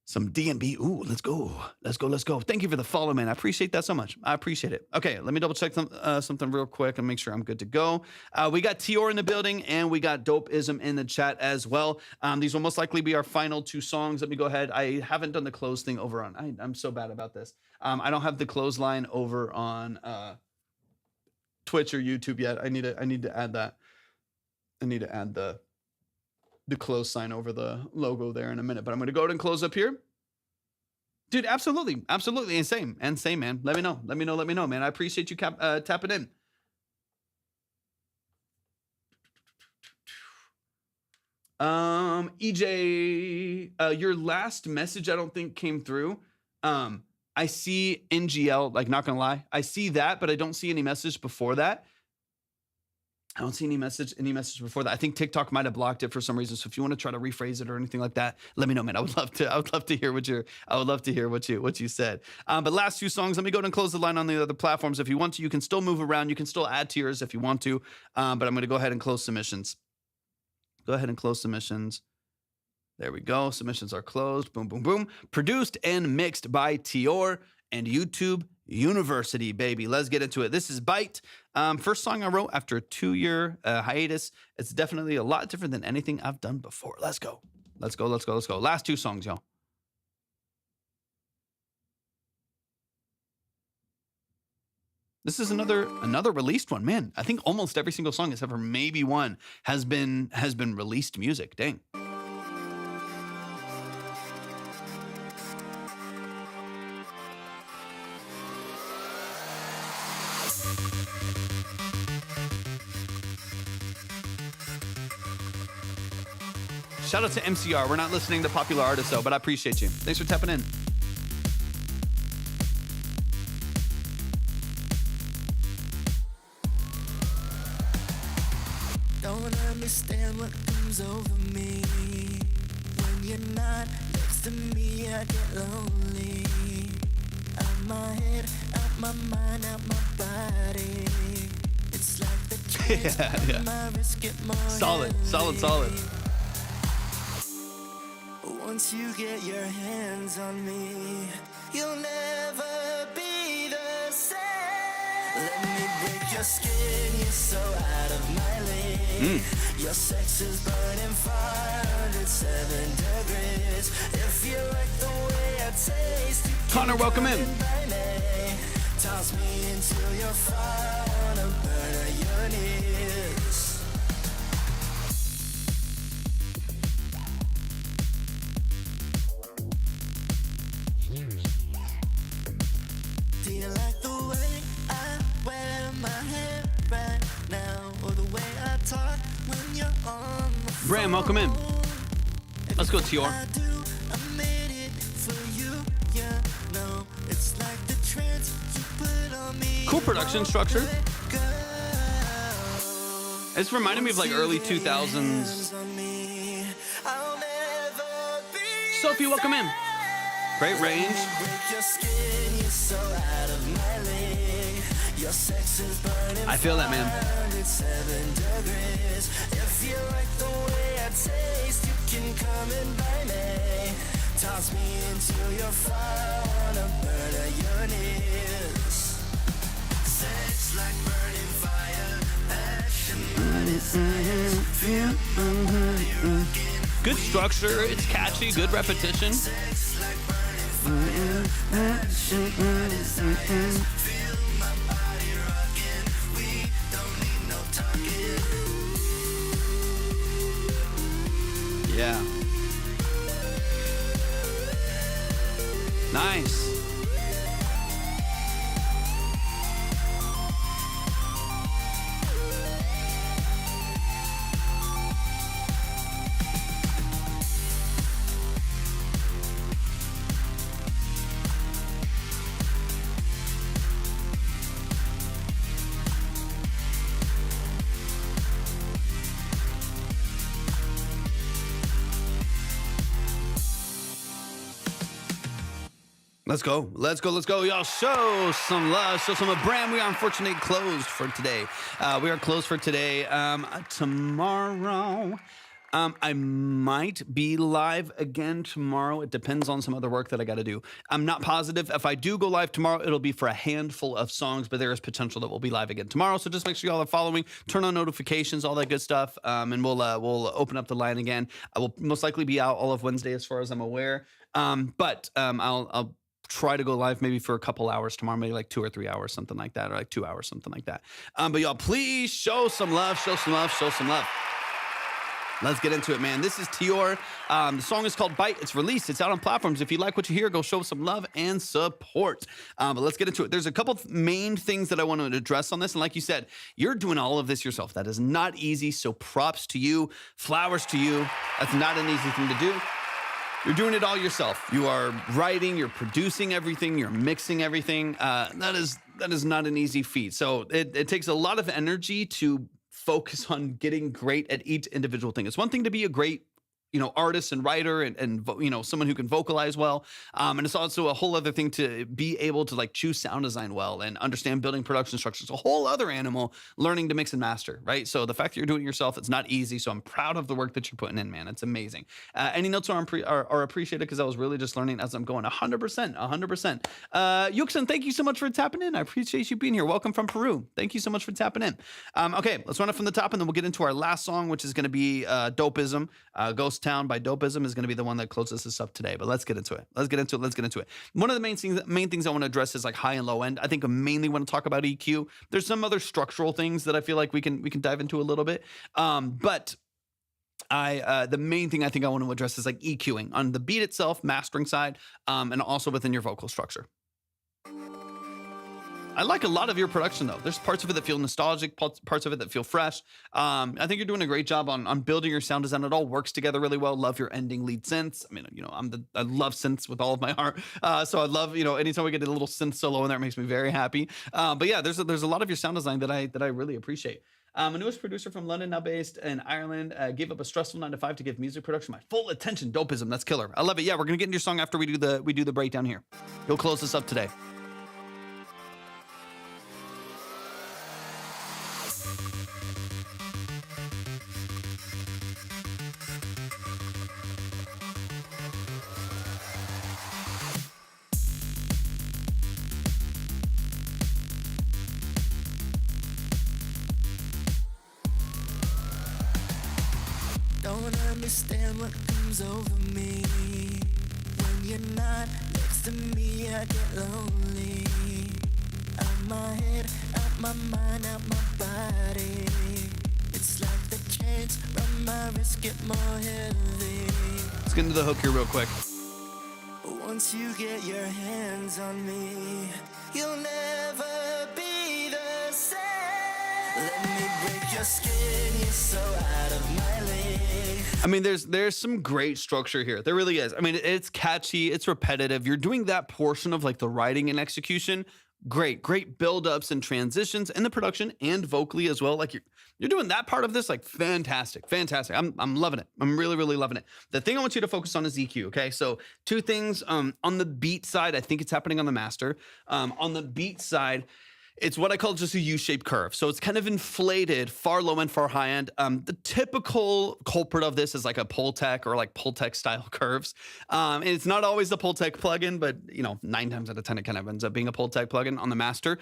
Some DnB. Ooh, let's go. Let's go. Let's go. Thank you for the follow, man. I appreciate that so much. I appreciate it. Okay, let me double check something real quick and make sure I'm good to go. We got Tyor in the building, and we got Dopeism in the chat as well. These will most likely be our final two songs. Let me go ahead. I haven't done the close thing over on. I'm so bad about this. I don't have the close line over on Twitch or YouTube yet. I need to add that. I need to add the close sign over the logo there in a minute, but I'm going to go ahead and close up here. Dude, absolutely. Absolutely. And same, man. Let me know, man. I appreciate you tapping in. EJ, your last message I don't think came through. I see NGL, like, not gonna lie, I see that, but I don't see any message before that. I don't see any message before that. I think TikTok might have blocked it for some reason. So if you want to try to rephrase it or anything like that, let me know, man. I would love to hear what you said. But last two songs, let me go ahead and close the line on the other platforms. If you want to, you can still move around. You can still add to yours if you want to. But I'm going to go ahead and close submissions. Go ahead and close submissions. There we go. Submissions are closed. Boom, boom, boom. Produced and mixed by Tyor and YouTube University, baby. Let's get into it. This is Bite. First song I wrote after a 2-year hiatus. It's definitely a lot different than anything I've done before. Let's go. Let's go. Let's go. Let's go. Last two songs, y'all. This is another released one, man. I think almost every single song, except for maybe one, has been released music. Dang. Shout out to MCR. We're not listening to popular artists, though, but I appreciate you. Thanks for tapping in.
Don't understand what comes over me. When you're not next to me, I get lonely. Out my head, out my mind, out my body. It's like the chains on my wrist get more
Solid.
heavy. Once you get your hands on me, you'll never be the same. Let me break your skin, you're so out of my league. Your sex is burning 507 degrees. If you like the way I taste, you
Connor, welcome in.
Toss me into your fire, wanna burn your knees. Do you like the way I wear my hair right now, or the way I talk when you're on the phone?
Bram, welcome in. Let's go, Tyor.
I do, I made it for you, yeah, no. It's like the trance you put on me.
Cool production structure.
Girl,
It's reminding me of like early
once you get your
2000s.
hands on me, I'll never be
Sophie, welcome in. Great range.
break your skin, you're so out of my league. Your sex is burning
I feel that, man.
507 degrees. If you like the way I taste, you can come and buy me. Toss me into your fire, wanna burn your knees. Sex like burning fire, passion, my desires. Feel my body rocking.
Good structure. It's catchy. Good repetition.
Sex like burning fire, passion, my desires. Feel my body rocking. We don't need no talking.
Yeah. Nice. Let's go. Let's go. Let's go. Y'all show some love. Show some love. Bram, we are unfortunately closed for today. We are closed for today. Tomorrow, I might be live again tomorrow. It depends on some other work that I got to do. I'm not positive. If I do go live tomorrow, it'll be for a handful of songs, but there is potential that we'll be live again tomorrow. So just make sure y'all are following, turn on notifications, all that good stuff. And we'll open up the line again. I will most likely be out all of Wednesday as far as I'm aware. But I'll try to go live maybe for a couple hours tomorrow, maybe like 2 or 3 hours, something like that, or like 2 hours, something like that. But y'all, please show some love, show some love, show some love. Let's get into it, man. This is Tyor. The song is called Bite. It's released. It's out on platforms. If you like what you hear, go show some love and support. But let's get into it. There's a couple of main things that I want to address on this. And like you said, you're doing all of this yourself. That is not easy. So props to you. Flowers to you. That's not an easy thing to do. You're doing it all yourself. You are writing, you're producing everything, you're mixing everything. That is not an easy feat. So it takes a lot of energy to focus on getting great at each individual thing. It's one thing to be a great artist and writer and someone who can vocalize well. And it's also a whole other thing to be able to like choose sound design well and understand building production structures. A whole other animal learning to mix and master, right? So the fact that you're doing it yourself, it's not easy. So I'm proud of the work that you're putting in, man. It's amazing. Any notes are appreciated because I was really just learning as I'm going 100%. Yuxin, thank you so much for tapping in. I appreciate you being here. Welcome from Peru. Thank you so much for tapping in. Okay, let's run it from the top and then we'll get into our last song, which is going to be Dopeism, Ghost Town by Dopeism is going to be the one that closes this up today, but let's get into it. One of the main things I want to address is like high and low end. I think I mainly want to talk about EQ. There's some other structural things that I feel like we can dive into a little bit. But the main thing I think I want to address is like EQing on the beat itself, mastering side, and also within your vocal structure. I like a lot of your production though. There's parts of it that feel nostalgic, parts of it that feel fresh. I think you're doing a great job on building your sound design. It all works together really well. Love your ending lead synths. I mean, I love synths with all of my heart. So I love, anytime we get a little synth solo in there, it makes me very happy. But yeah, there's a lot of your sound design that I really appreciate. A newest producer from London, now based in Ireland, gave up a stressful 9 to 5 to give music production my full attention. Dopeism, that's killer. I love it. Yeah, we're gonna get into your song after we do the breakdown here. You'll close this up today.
Don't understand what comes over me. When you're not next to me, I get lonely. Out my head, out my mind, out my body. It's like the chains from my wrist get more heavy.
Let's get into the hook here real quick.
Once you get your hands on me, you'll never be the same. Let me break your skin, you're so out of my league.
I mean, there's some great structure here. There really is. I mean, it's catchy, it's repetitive. You're doing that portion of like the writing and execution. Great buildups and transitions in the production and vocally as well. Like you're doing that part of this, like fantastic. I'm loving it. I'm really loving it. The thing I want you to focus on is EQ. Okay, so two things. On the beat side, I think it's happening on the master. On the beat side, it's what I call just a U-shaped curve. So it's kind of inflated, far low end, far high end. The typical culprit of this is like a Pultec or like Pultec style curves. And it's not always the Pultec plugin, but 9 times out of 10, it kind of ends up being a Pultec plugin on the master,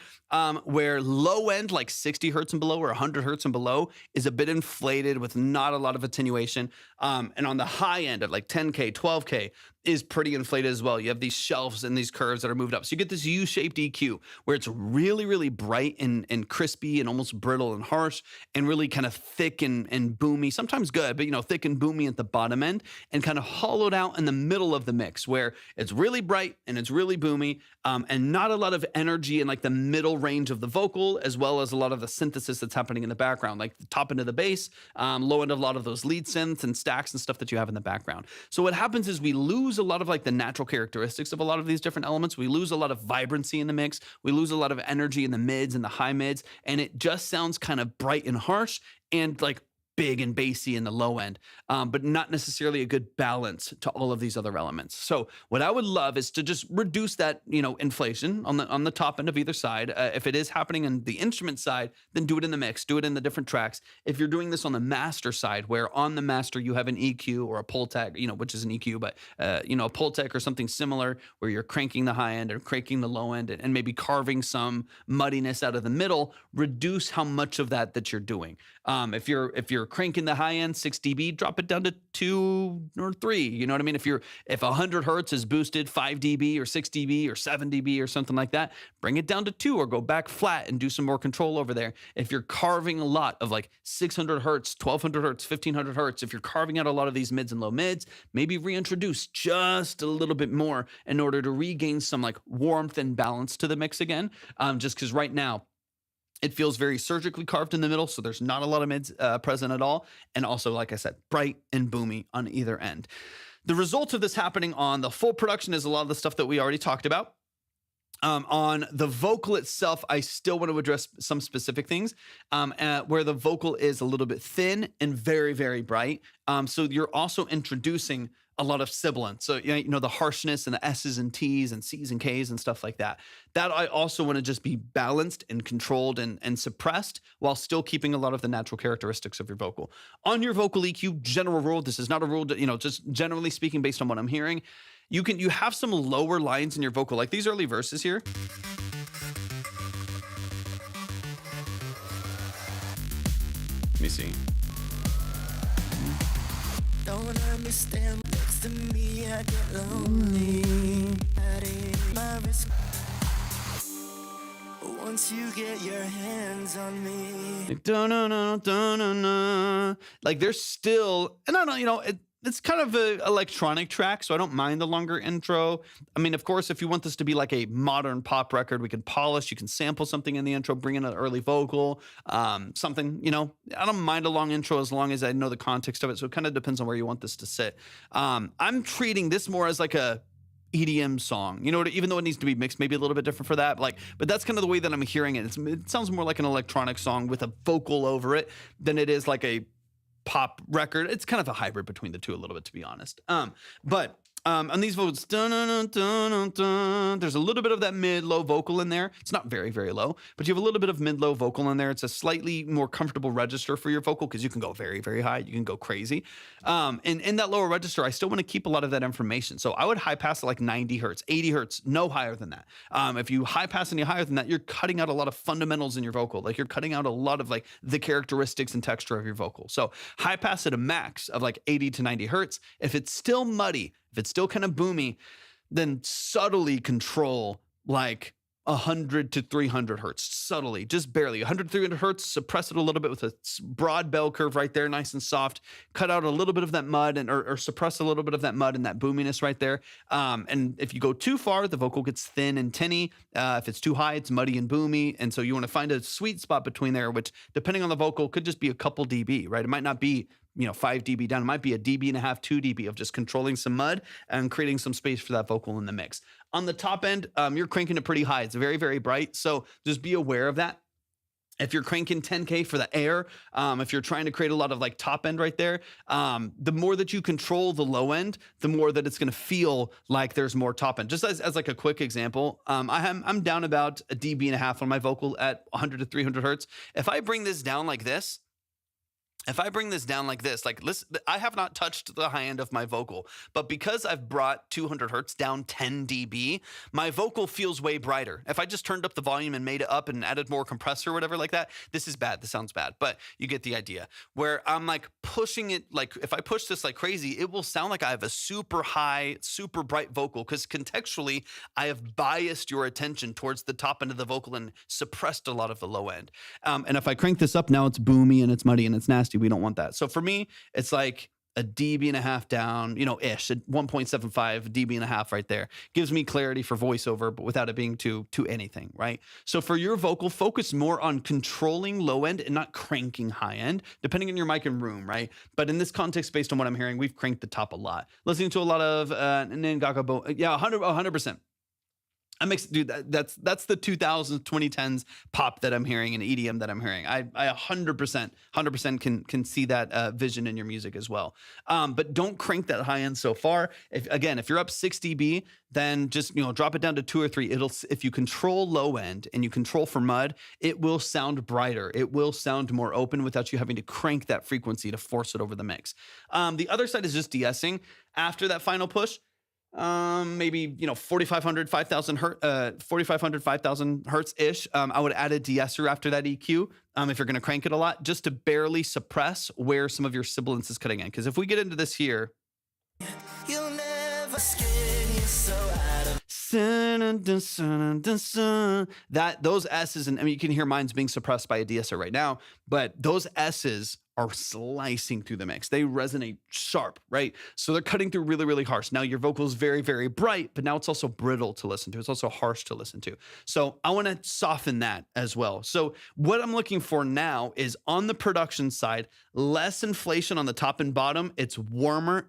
where low end, like 60 hertz and below or 100 hertz and below is a bit inflated with not a lot of attenuation. And on the high end at like 10K, 12K, is pretty inflated as well. You have these shelves and these curves that are moved up. So you get this U-shaped EQ where it's really really bright and crispy and almost brittle and harsh, and really kind of thick and boomy, sometimes good, but thick and boomy at the bottom end, and kind of hollowed out in the middle of the mix where it's really bright and it's really boomy, and not a lot of energy in like the middle range of the vocal, as well as a lot of the synthesis that's happening in the background, like the top end of the bass, low end of a lot of those lead synths and stacks and stuff that you have in the background. So what happens is we lose a lot of like the natural characteristics of a lot of these different elements. We lose a lot of vibrancy in the mix. We lose a lot of energy in the mids and the high mids, and it just sounds kind of bright and harsh and like big and bassy in the low end, but not necessarily a good balance to all of these other elements. So what I would love is to just reduce that, inflation on the top end of either side. If it is happening on the instrument side, then do it in the mix, do it in the different tracks. If you're doing this on the master side, where on the master you have an EQ or a Pultec, which is an EQ, but a Pultec or something similar, where you're cranking the high end or cranking the low end and maybe carving some muddiness out of the middle, reduce how much of that you're doing. If you're cranking the high end 6 dB, drop it down to 2 or 3. You know what I mean? If 100 hertz is boosted 5 dB or 6 dB or 7 dB or something like that, bring it down to 2 or go back flat and do some more control over there. If you're carving a lot of like 600 hertz, 1200 hertz, 1500 hertz, if you're carving out a lot of these mids and low mids, maybe reintroduce just a little bit more in order to regain some like warmth and balance to the mix again. Just because right now, it feels very surgically carved in the middle, so there's not a lot of mids present at all. And also, like I said, bright and boomy on either end. The result of this happening on the full production is a lot of the stuff that we already talked about. On the vocal itself, I still want to address some specific things where the vocal is a little bit thin and very, very bright. So you're also introducing a lot of sibilant. So, the harshness and the S's and T's and C's and K's and stuff like that. That I also want to just be balanced and controlled and suppressed while still keeping a lot of the natural characteristics of your vocal. On your vocal EQ, general rule, this is not a rule, just generally speaking based on what I'm hearing, you have some lower lines in your vocal, like these early verses here. Let me see.
Don't understand next to me, I get lonely. My risk. Once you get your hands on me.
Like there's still, and I don't, it's kind of an electronic track, so I don't mind the longer intro. I mean, of course, if you want this to be like a modern pop record, we can polish, you can sample something in the intro, bring in an early vocal, something, I don't mind a long intro as long as I know the context of it. So it kind of depends on where you want this to sit. I'm treating this more as like a EDM song, even though it needs to be mixed maybe a little bit different for that, but that's kind of the way that I'm hearing it. It sounds more like an electronic song with a vocal over it than it is like a pop record. It's kind of a hybrid between the two a little bit, to be honest. But on these vocals, there's a little bit of that mid-low vocal in there. It's not very, very low, but you have a little bit of mid-low vocal in there. It's a slightly more comfortable register for your vocal because you can go very, very high. You can go crazy. And in that lower register, I still want to keep a lot of that information. So I would high pass at like 90 hertz, 80 hertz, no higher than that. If you high pass any higher than that, you're cutting out a lot of fundamentals in your vocal. Like you're cutting out a lot of like the characteristics and texture of your vocal. So high pass at a max of like 80 to 90 hertz. If it's still muddy, if it's still kind of boomy, then subtly control like 100 to 300 hertz, subtly, just barely. 100 to 300 hertz, suppress it a little bit with a broad bell curve right there, nice and soft. Cut out a little bit of that mud or suppress a little bit of that mud and that boominess right there. And if you go too far, the vocal gets thin and tinny. If it's too high, it's muddy and boomy. And so you want to find a sweet spot between there, which depending on the vocal could just be a couple dB, right? It might not be 5 dB down. It might be a dB and a half, 2 dB of just controlling some mud and creating some space for that vocal in the mix. On the top end, you're cranking it pretty high. It's very, very bright. So just be aware of that. If you're cranking 10K for the air, if you're trying to create a lot of like top end right there, the more that you control the low end, the more that it's going to feel like there's more top end. Just as like a quick example, I'm down about a dB and a half on my vocal at 100 to 300 hertz. If I bring this down like this, if I bring this down like this, like listen, I have not touched the high end of my vocal, but because I've brought 200 hertz down 10 dB, my vocal feels way brighter. If I just turned up the volume and made it up and added more compressor or whatever like that, this is bad. This sounds bad, but you get the idea. Where I'm like pushing it, like if I push this like crazy, it will sound like I have a super high, super bright vocal because contextually, I have biased your attention towards the top end of the vocal and suppressed a lot of the low end. And if I crank this up, now it's boomy and it's muddy and it's nasty. We don't want that. So for me, it's like a dB and a half down, ish, at 1.75 dB and a half right there. Gives me clarity for voiceover, but without it being too anything, right? So for your vocal, focus more on controlling low end and not cranking high end, depending on your mic and room, right? But in this context, based on what I'm hearing, we've cranked the top a lot. Listening to a lot of Ngaka, yeah, 100%. I mix, dude. That's the 2000s, 2010s pop that I'm hearing and EDM that I'm hearing. I 100% can see that vision in your music as well. But don't crank that high end so far. If you're up 6 dB, then just drop it down to 2 or 3. If you control low end and you control for mud, it will sound brighter. It will sound more open without you having to crank that frequency to force it over the mix. The other side is just de-essing after that final push. Maybe 4,500, 5,000 hertz ish. I would add a de-esser after that EQ. If you're going to crank it a lot, just to barely suppress where some of your sibilance is cutting in. Because if we get into this here,
You'll never skin you so out of
that those S's, and I mean you can hear mine's being suppressed by a de-esser right now, but those S's are slicing through the mix. They resonate sharp, right? So they're cutting through really, really harsh. Now your vocal is very, very bright, but now it's also brittle to listen to. It's also harsh to listen to. So I want to soften that as well. So what I'm looking for now is on the production side, less inflation on the top and bottom. It's warmer.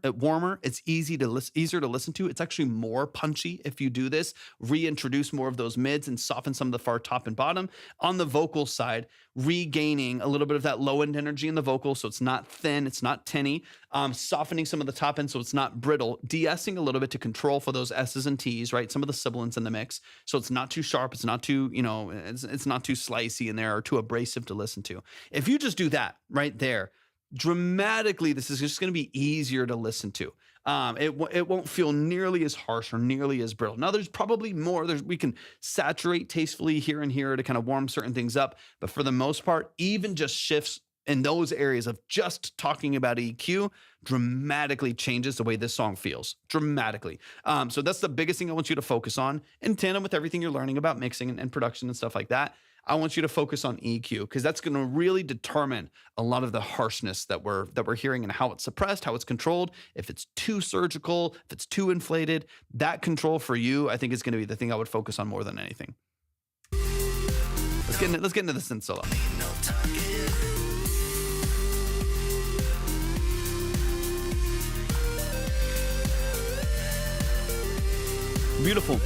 It's easier to listen to. It's actually more punchy if you do this. Reintroduce more of those mids and soften some of the far top and bottom. On the vocal side, regaining a little bit of that low end energy in the vocal so it's not thin, it's not tinny, softening some of the top end so it's not brittle, de-essing a little bit to control for those S's and T's, right? Some of the sibilance in the mix so it's not too sharp, it's not too, it's not too slicey in there or too abrasive to listen to. If you just do that right there, dramatically, this is just going to be easier to listen to. It won't feel nearly as harsh or nearly as brittle. Now, there's probably more. We can saturate tastefully here and here to kind of warm certain things up. But for the most part, even just shifts in those areas of just talking about EQ dramatically changes the way this song feels. Dramatically. So that's the biggest thing I want you to focus on in tandem with everything you're learning about mixing and production and stuff like that. I want you to focus on EQ because that's going to really determine a lot of the harshness that we're hearing and how it's suppressed, how it's controlled. If it's too surgical, if it's too inflated, that control for you, I think is going to be the thing I would focus on more than anything. Let's get into the synth solo. Beautiful.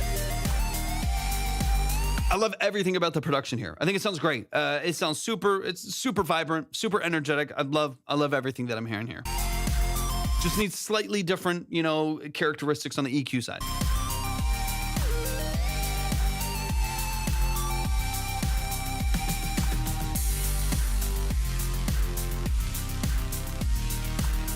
I love everything about the production here. I think it sounds great. It sounds it's super vibrant, super energetic. I love everything that I'm hearing here. Just needs slightly different, characteristics on the EQ side.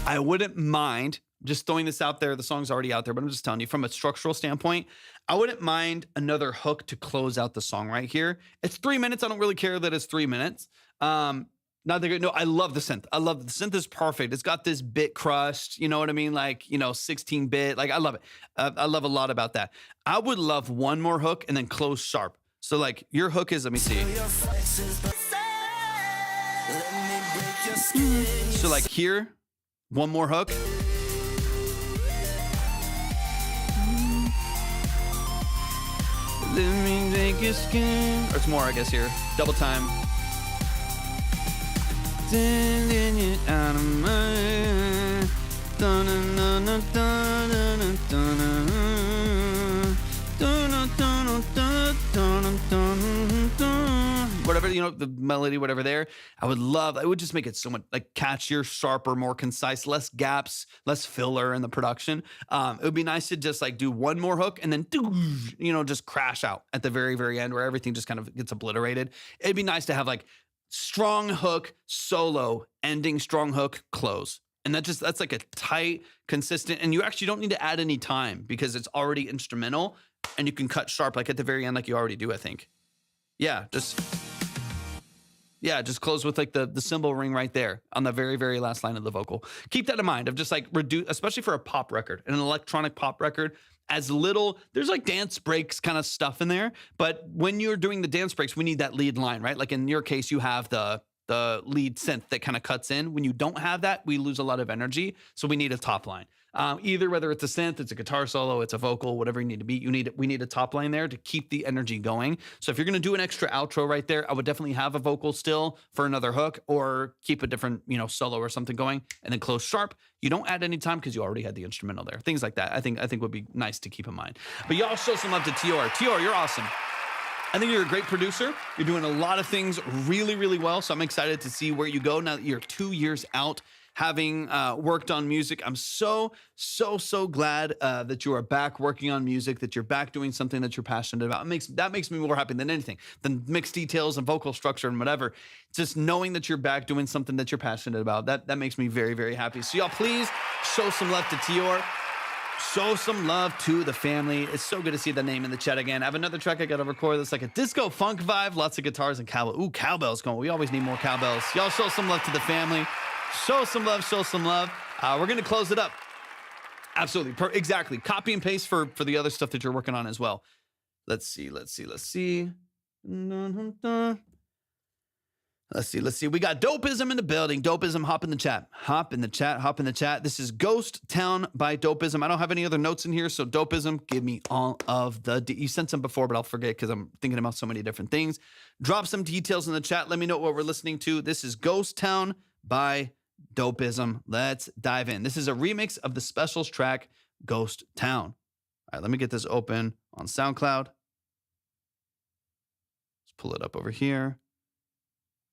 I wouldn't mind just throwing this out there. The song's already out there, but I'm just telling you from a structural standpoint, I wouldn't mind another hook to close out the song right here. It's 3 minutes. I don't really care that it's 3 minutes. Not that good. No, I love the synth. The synth is perfect. It's got this bit crushed, you know what I mean? 16-bit. I love it. I love a lot about that. I would love one more hook and then close sharp. So your hook is, let me see. So here, one more hook. Let me take your skin. Or it's more, I guess, here. Double time. Out of my whatever, the melody, whatever there. I would just make it so much catchier, sharper, more concise, less gaps, less filler in the production. It would be nice to just do one more hook and then, just crash out at the very, very end where everything just kind of gets obliterated. It'd be nice to have strong hook, solo, ending, strong hook, close. And that's like a tight, consistent, and you actually don't need to add any time because it's already instrumental and you can cut sharp like at the very end like you already do, I think. Yeah, just close with like the cymbal ring right there on the very, very last line of the vocal. Keep that in mind of just like reduce, especially for a pop record, an electronic pop record, as little, there's like dance breaks kind of stuff in there. But when you're doing the dance breaks, we need that lead line, right? Like in your case, you have the lead synth that kind of cuts in. When you don't have that, we lose a lot of energy. So we need a top line. Either whether it's a synth, it's a guitar solo, it's a vocal, whatever you need to be, we need a top line there to keep the energy going. So if you're going to do an extra outro right there, I would definitely have a vocal still for another hook, or keep a different, solo or something going, and then close sharp. You don't add any time because you already had the instrumental there. Things like that, I think would be nice to keep in mind. But y'all show some love to Tyor. Tyor, you're awesome. I think you're a great producer. You're doing a lot of things really, really well. So I'm excited to see where you go now that you're 2 years out, having worked on music. I'm so glad that you are back working on music, that you're back doing something that you're passionate about. That makes me more happy than anything, than mixed details and vocal structure and whatever. Just knowing that you're back doing something that you're passionate about, that makes me very, very happy. So y'all please show some love to Tyor. Show some love to the family. It's so good to see the name in the chat again. I have another track I got to record that's like a disco funk vibe. Lots of guitars and cowbell. Ooh, cowbells going. We always need more cowbells. Y'all show some love to the family. Show some love. Show some love. We're going to close it up. Absolutely. Exactly. Copy and paste for the other stuff that you're working on as well. Let's see. Let's see. We got Dopeism in the building. Dopeism, hop in the chat. Hop in the chat. This is Ghost Town by Dopeism. I don't have any other notes in here, so Dopeism, give me all of you sent some before, but I'll forget because I'm thinking about so many different things. Drop some details in the chat. Let me know what we're listening to. This is Ghost Town by Dopeism. Let's dive in. This is a remix of the Specials track, Ghost Town. All right, let me get this open on SoundCloud. Let's pull it up over here.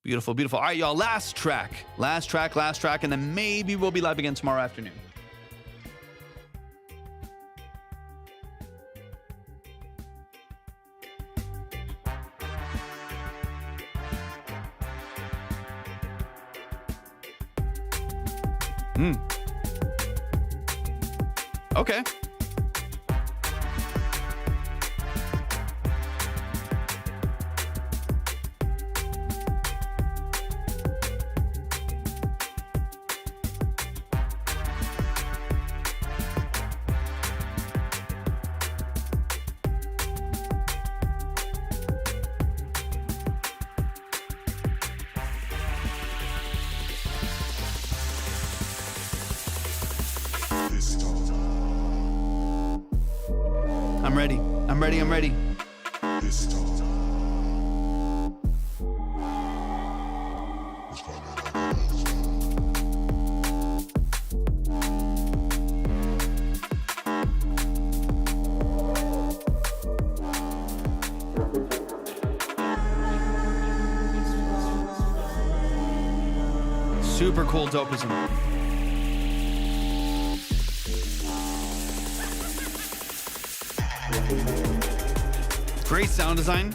Beautiful, beautiful. All right, y'all, last track, and then maybe we'll be live again tomorrow afternoon. Okay. I'm ready. Super cool Dopeism. Great sound design.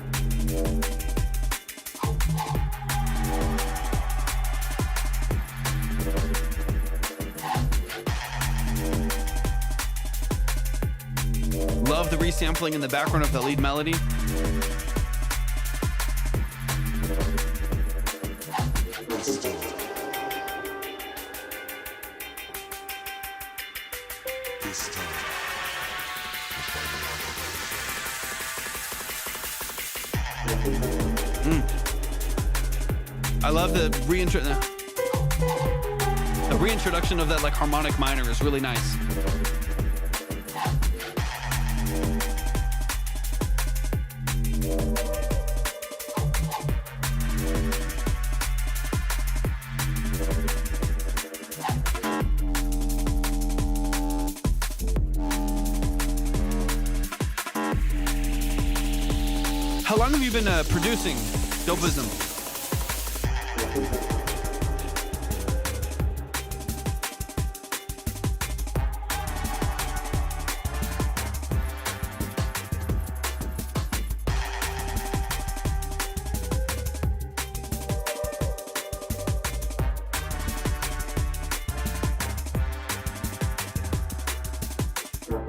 Love the resampling in the background of the lead melody. I love the reintroduction of that like harmonic minor is really nice. How long have you been producing Dopeism?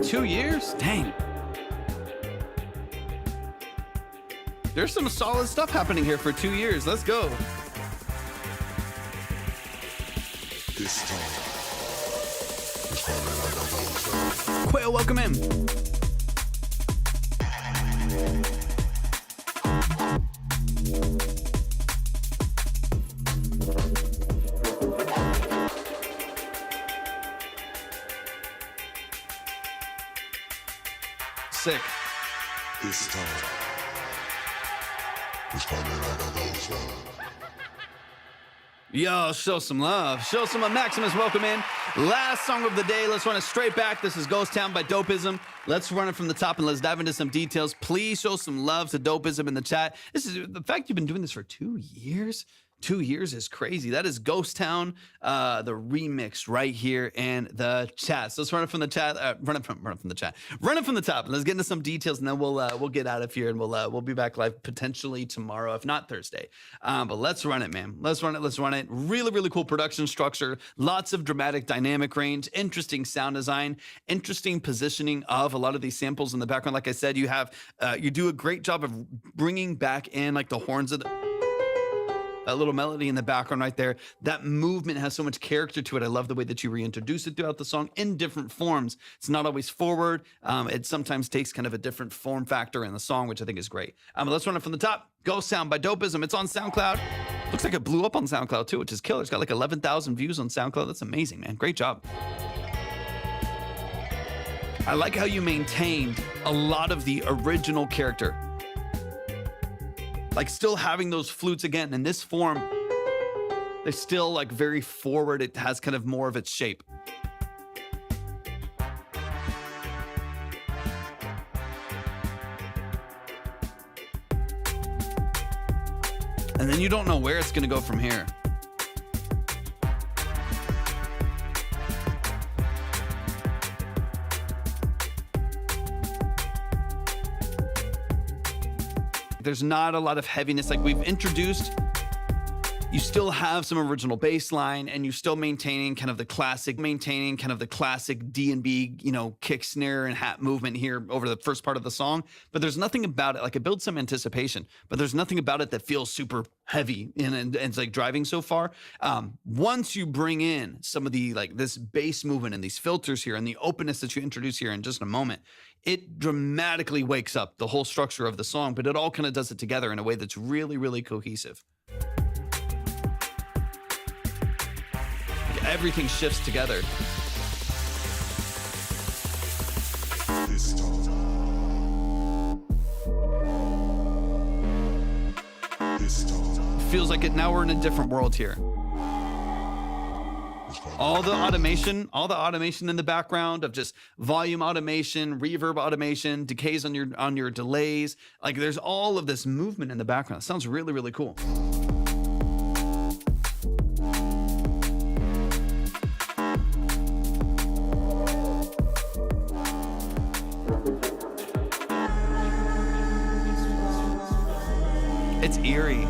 2 years? Dang. There's some solid stuff happening here for 2 years. Let's go. Quail, welcome in. Sick.
This time is coming like a ghost town.
Yo, show some love. Show some love. Maximus, welcome in. Last song of the day. Let's run it straight back. This is Ghost Town by Dopeism. Let's run it from the top and let's dive into some details. Please show some love to Dopeism in the chat. This is the fact you've been doing this for 2 years. 2 years is crazy. That is Ghost Town, the remix right here in the chat. So let's run it from the chat. Run it from the chat. Run it from the top, and let's get into some details, and then we'll get out of here, and we'll be back live potentially tomorrow, if not Thursday. But let's run it, man. Let's run it. Let's run it. Really, really cool production structure. Lots of dramatic dynamic range. Interesting sound design. Interesting positioning of a lot of these samples in the background. Like I said, you have you do a great job of bringing back in like the horns of that little melody in the background right there. That movement has so much character to it. I love the way that you reintroduce it throughout the song in different forms. It's not always forward. It sometimes takes kind of a different form factor in the song, which I think is great. But let's run it from the top. Ghost Sound by Dopeism. It's on SoundCloud. Looks like it blew up on SoundCloud too, which is killer. It's got like 11,000 views on SoundCloud. That's amazing, man. Great job. I like how you maintained a lot of the original character. Like still having those flutes again in this form, they're still like very forward. It has kind of more of its shape. And then you don't know where it's going to go from here. There's not a lot of heaviness like we've introduced. You still have some original bass line, and you're still maintaining kind of the classic DnB, you know, kick, snare, and hat movement here over the first part of the song. But there's nothing about it. Like it builds some anticipation, but there's nothing about it that feels super heavy and it's like driving so far. Once you bring in some of the like this bass movement and these filters here and the openness that you introduce here in just a moment, it dramatically wakes up the whole structure of the song, but it all kind of does it together in a way that's really, really cohesive. Everything shifts together.
This time. This time.
Feels like it now we're in a different world here. All the automation in the background of just volume automation, reverb automation, decays on your delays. Like there's all of this movement in the background. It sounds really, really cool. It's eerie.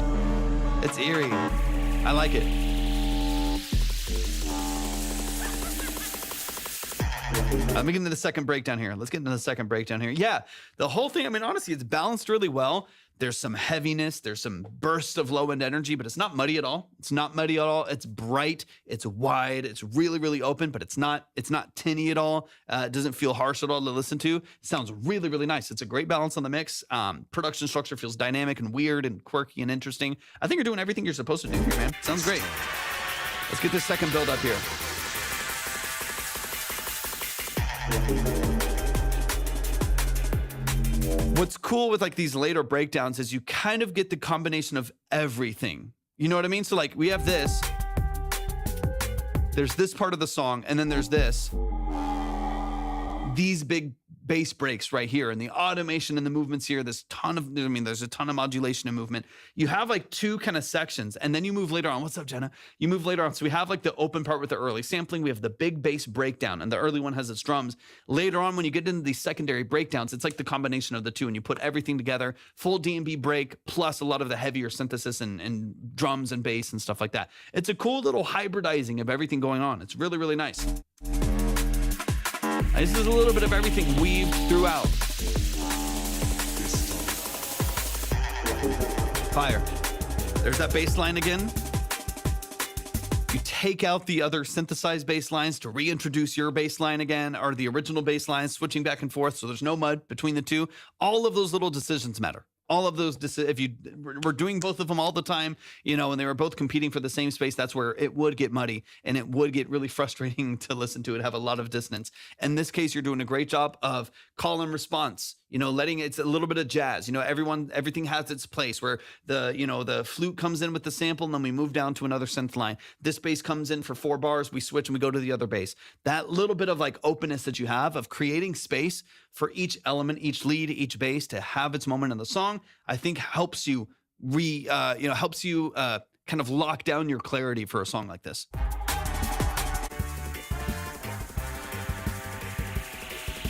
It's eerie. I like it. Let me get into the second breakdown here. Let's get into the second breakdown here. Yeah, the whole thing, I mean, honestly, it's balanced really well. There's some heaviness. There's some bursts of low-end energy, but it's not muddy at all. It's not muddy at all. It's bright. It's wide. It's really, really open, but it's not tinny at all. It doesn't feel harsh at all to listen to. It sounds really, really nice. It's a great balance on the mix. Production structure feels dynamic and weird and quirky and interesting. I think you're doing everything you're supposed to do here, man. Sounds great. Let's get this second build up here. What's cool with like these later breakdowns is you kind of get the combination of everything. You know what I mean? So like we have this, there's this part of the song, and then there's this. These big bass breaks right here, and the automation and the movements here. There's a ton of modulation and movement. You have like two kind of sections, and then you move later on. What's up, Jenna? You move later on. So we have like the open part with the early sampling. We have the big bass breakdown, and the early one has its drums. Later on, when you get into these secondary breakdowns, it's like the combination of the two, and you put everything together. Full DnB break, plus a lot of the heavier synthesis and drums and bass and stuff like that. It's a cool little hybridizing of everything going on. It's really, really nice. This is a little bit of everything weaved throughout. Fire. There's that bass line again. You take out the other synthesized bass lines to reintroduce your bass line again, or the original bass lines, switching back and forth so there's no mud between the two. All of those little decisions matter. All of those, if you were doing both of them all the time, you know, and they were both competing for the same space, that's where it would get muddy and it would get really frustrating to listen to it, have a lot of dissonance. In this case, you're doing a great job of call and response, you know, letting it's a little bit of jazz, you know, everything has its place where the flute comes in with the sample and then we move down to another synth line. This bass comes in for 4 bars, we switch and we go to the other bass. That little bit of like openness that you have of creating space for each element, each lead, each bass to have its moment in the song, I think helps you kind of lock down your clarity for a song like this.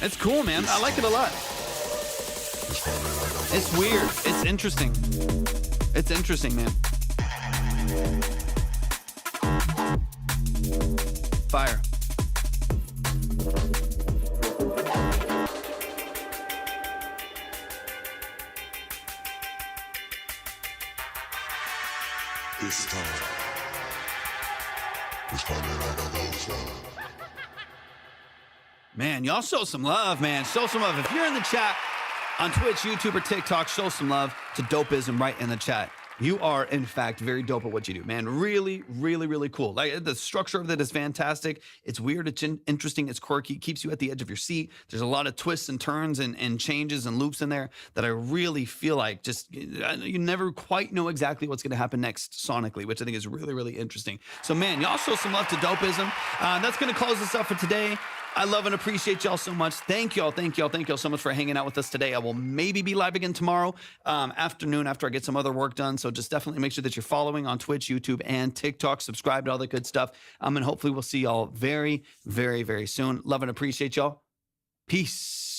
It's cool, man. I like it a lot. It's weird. It's interesting. It's interesting, man. Fire.
This time is coming like a ghost town.
Man, y'all show some love, man. Show some love. If you're in the chat on Twitch, YouTube, or TikTok, show some love to Dopeism right in the chat. You are, in fact, very dope at what you do, man. Really, really, really cool. Like, the structure of it is fantastic. It's weird, it's interesting, it's quirky, it keeps you at the edge of your seat. There's a lot of twists and turns and changes and loops in there that I really feel like just, you never quite know exactly what's going to happen next sonically, which I think is really, really interesting. So, man, y'all show some love to Dopeism. That's going to close us up for today. I love and appreciate y'all so much. Thank y'all so much for hanging out with us today. I will maybe be live again tomorrow afternoon after I get some other work done. So just definitely make sure that you're following on Twitch, YouTube, and TikTok. Subscribe to all the good stuff. And hopefully we'll see y'all very, very, very soon. Love and appreciate y'all. Peace.